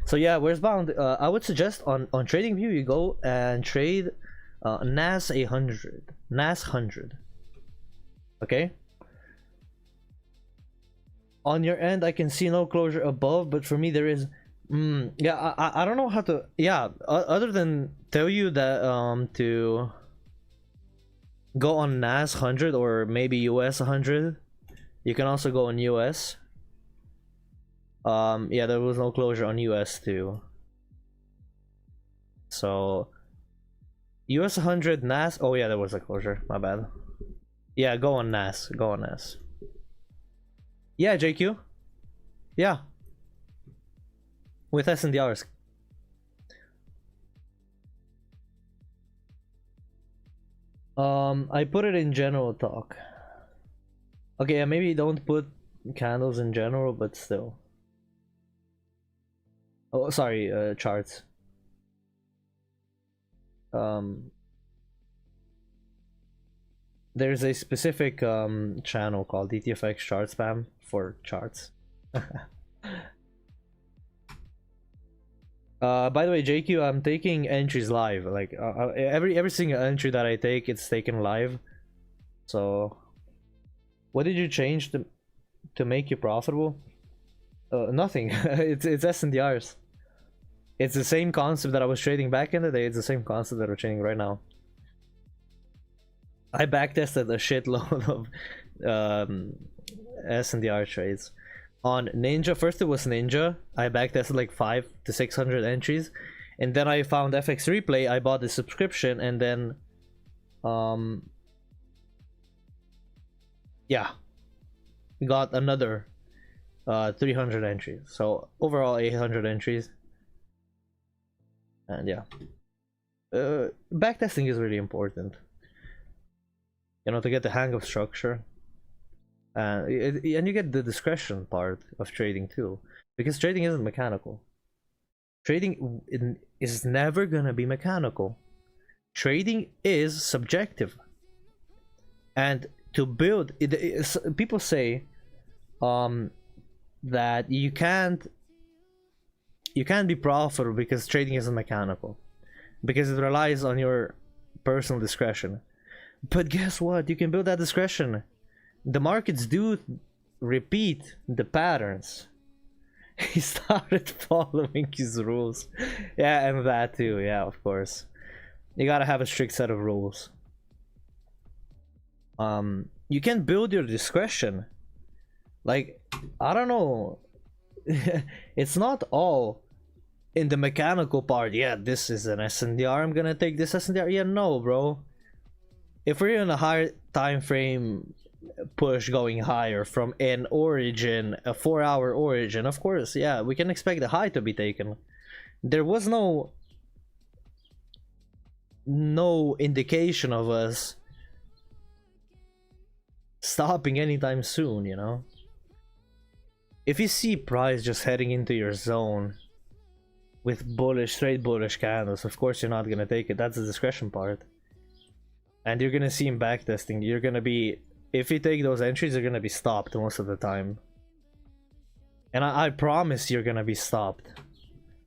So yeah, where's bound? I would suggest on TradingView you go and trade NAS 100, NAS 100. Okay. On your end, I can see no closure above, but for me there is. Yeah, I don't know how to. Yeah, other than tell you that to go on NAS 100 or maybe US 100. You can also go on US. Yeah, there was no closure on US too. So US 100 NAS. Oh yeah, there was a closure. My bad. Yeah, go on NAS. Go on NAS. Yeah, JQ. Yeah. With SNDRs. I put it in general talk. Okay, yeah, maybe don't put candles in general, but still. Oh, sorry, charts. There's a specific channel called DTFX chart spam for charts. By the way, JQ, I'm taking entries live. Like every single entry that I take, it's taken live. So, what did you change to make you profitable? Nothing. it's SNDRs. It's the same concept that I was trading back in the day. It's the same concept that we're trading right now. I backtested a shitload of SNDR trades. On Ninja, first it was Ninja. I backtested like 500 to 600 entries, and then I found FX Replay. I bought the subscription, and then, yeah, got another 300 entries. So overall 800 entries, and yeah, backtesting is really important. You know, to get the hang of structure. And you get the discretion part of trading too, because trading isn't mechanical. Trading is never gonna be mechanical. Trading is subjective, and to build it, people say that you can't be profitable because trading isn't mechanical, because it relies on your personal discretion. But guess what? You can build that discretion. the markets do repeat the patterns. He started following his rules. Yeah, and that too. Yeah, of course. You gotta have a strict set of rules. You can build your discretion. Like, I don't know. It's not all in the mechanical part. Yeah, this is an SNDr. I'm gonna take this SNDr. Yeah, no, bro. If we're in a higher time frame push going higher from an origin, a 4-hour origin, of course, yeah, we can expect the high to be taken. There was no indication of us stopping anytime soon, you know. If you see price just heading into your zone with straight bullish candles, of course you're not gonna take it. That's the discretion part. And you're gonna see him backtesting. You're gonna be, if you take those entries, you're gonna be stopped most of the time. And I promise you're gonna be stopped.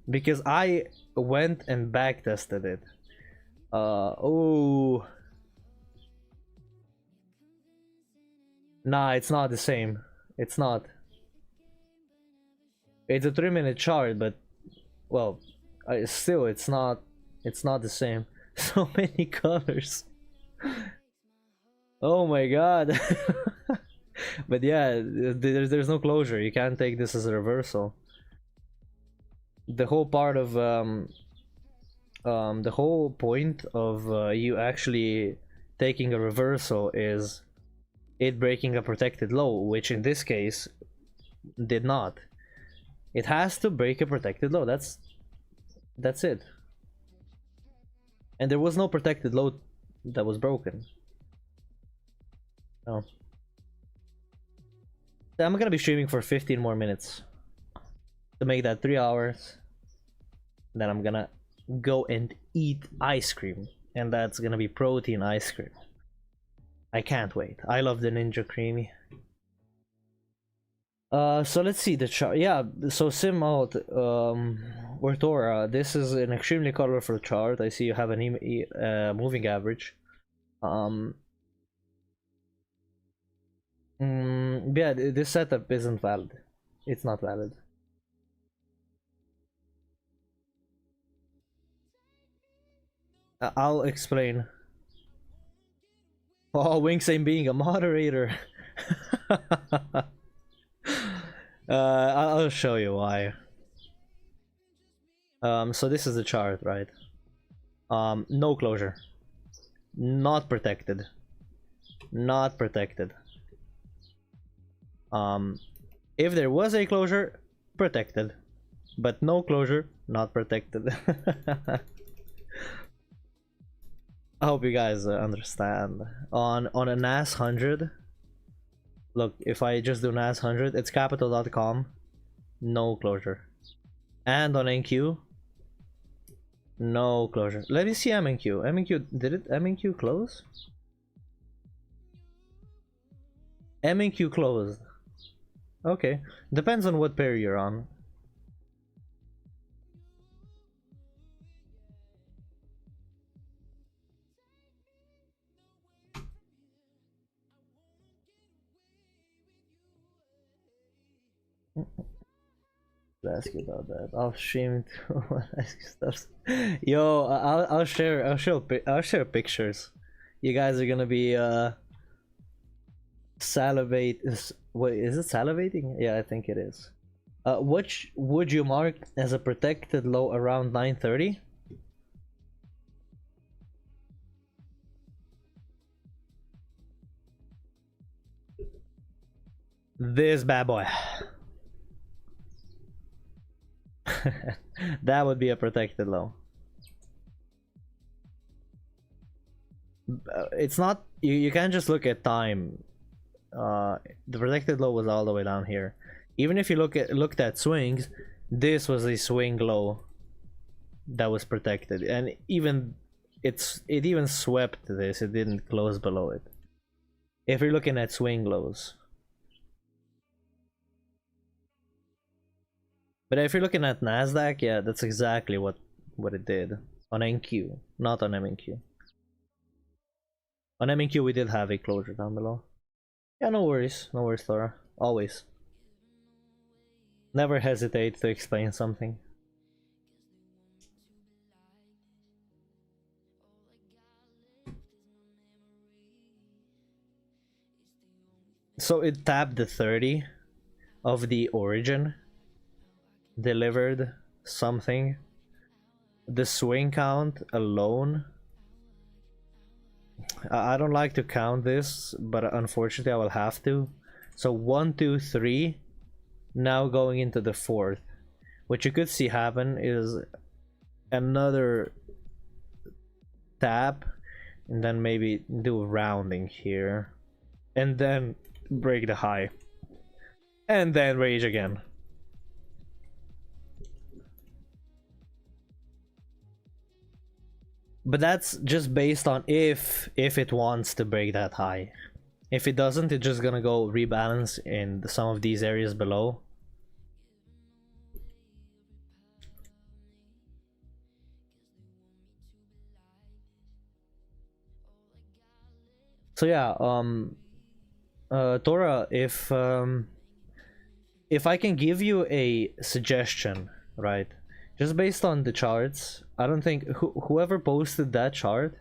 Because I went and backtested it. Oh. Nah, it's not the same. It's not. It's a 3-minute chart, but well, still it's not the same. So many colors. Oh my god. But yeah, there's no closure. You can't take this as a reversal. The whole part of the whole point of you actually taking a reversal is it breaking a protected low, which in this case did not. It has to break a protected low. That's it. And there was no protected low that was broken. Oh. I'm gonna be streaming for 15 more minutes to make that 3 hours. Then I'm gonna go and eat ice cream, and that's gonna be protein ice cream. I can't wait. I love the Ninja Creamy. So let's see the chart. Yeah, so sim out Ortora. This is an extremely colorful chart. I see you have an moving average. Yeah, this setup isn't valid. It's not valid. I'll explain. Oh, Winksame being a moderator. I'll show you why. So this is the chart, right? No closure. Not protected. Not protected. If there was a closure, protected. But no closure, not protected. I hope you guys understand. On a NAS 100, look, if I just do NAS 100, it's capital.com, no closure. And on NQ, no closure. Let me see MNQ. MNQ, did it MNQ close? MNQ closed. Okay, depends on what pair you're on. Ask you about that. I'll stream to stuff. Yo, I'll share pictures. You guys are gonna be salivate. Wait, is it salivating? Yeah, I think it is. Which would you mark as a protected low around 9:30? This bad boy. That would be a protected low. It's not, you can't just look at time. The protected low was all the way down here. Even if you looked at swings, this was a swing low that was protected, and even it even swept this. It didn't close below it. If you're looking at swing lows. But if you're looking at Nasdaq, yeah, that's exactly what it did on NQ, not on MNQ. On MNQ we did have a closure down below. Yeah, no worries, Laura. Always. Never hesitate to explain something. So it tapped the 30 of the origin, delivered something. The swing count alone, I don't like to count this, but unfortunately I will have to. So 1, 2, 3, now going into the fourth. What you could see happen is another tap, and then maybe do rounding here, and then break the high, and then rage again. But that's just based on if it wants to break that high. If it doesn't, it's just gonna go rebalance in some of these areas below. So yeah, Tora, if I can give you a suggestion, right? Just based on the charts, I don't think whoever posted that chart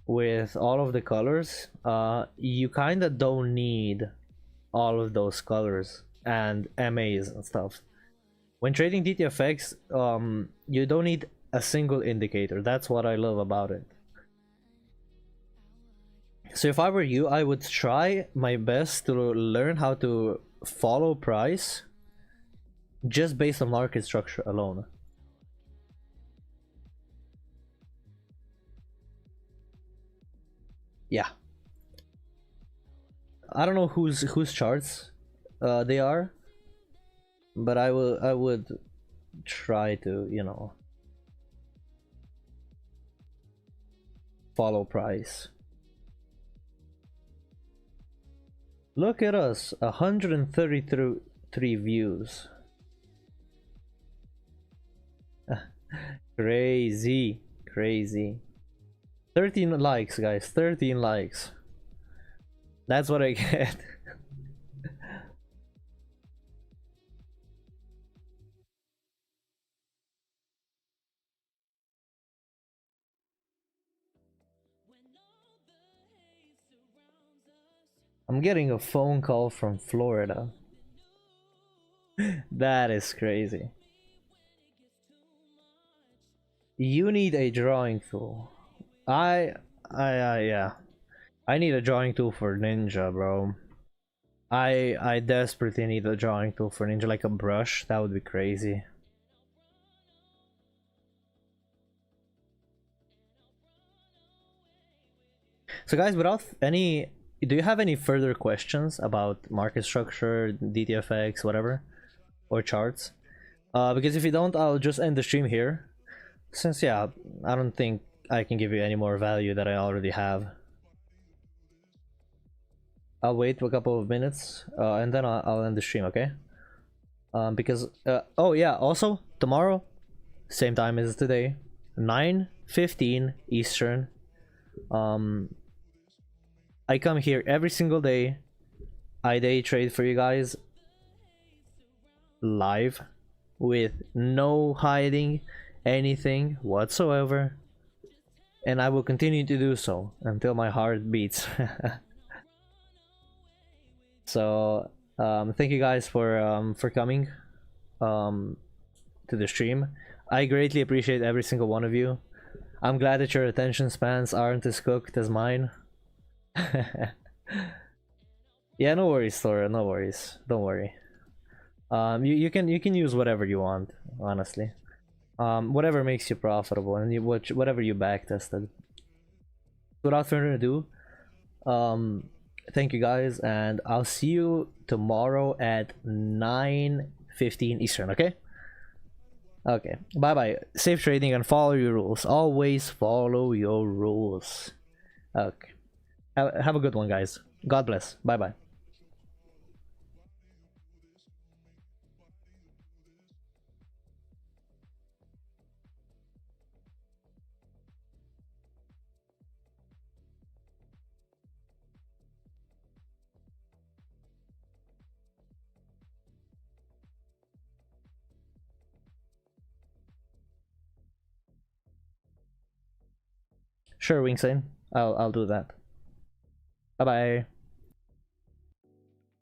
with all of the colors, you kind of don't need all of those colors and MAs and stuff. When trading DTFX, you don't need a single indicator. That's what I love about it. So if I were you, I would try my best to learn how to follow price just based on market structure alone. Yeah. I don't know whose charts they are, but I would try to, you know, follow price. Look at us, 133 views. Crazy, crazy. 13 likes, guys, 13 likes. That's what I get. I'm getting a phone call from Florida. That is crazy. You need a drawing tool. Yeah. I need a drawing tool for Ninja, bro. I desperately need a drawing tool for Ninja, like a brush. That would be crazy. So guys, without any, do you have any further questions about market structure, DTFX, whatever, or charts? Because if you don't, I'll just end the stream here. Since yeah, I don't think I can give you any more value that I already have. I'll wait for a couple of minutes, and then I'll end the stream, okay? Because oh yeah, also tomorrow, same time as today, 9:15 Eastern. I come here every single day. I day trade for you guys live with no hiding anything whatsoever, and I will continue to do so until my heart beats. So thank you guys for coming to the stream. I greatly appreciate every single one of you. I'm glad that your attention spans aren't as cooked as mine. Yeah, no worries, Thora. No worries. Don't worry. You can use whatever you want, honestly. Whatever makes you profitable, and whatever you back tested. Without further ado, thank you guys, and I'll see you tomorrow at 9:15 Eastern. Okay. Okay. Bye bye. Safe trading and follow your rules. Always follow your rules. Okay. Have a good one, guys. God bless. Bye bye. Sure, Wingsane. I'll do that. Bye bye.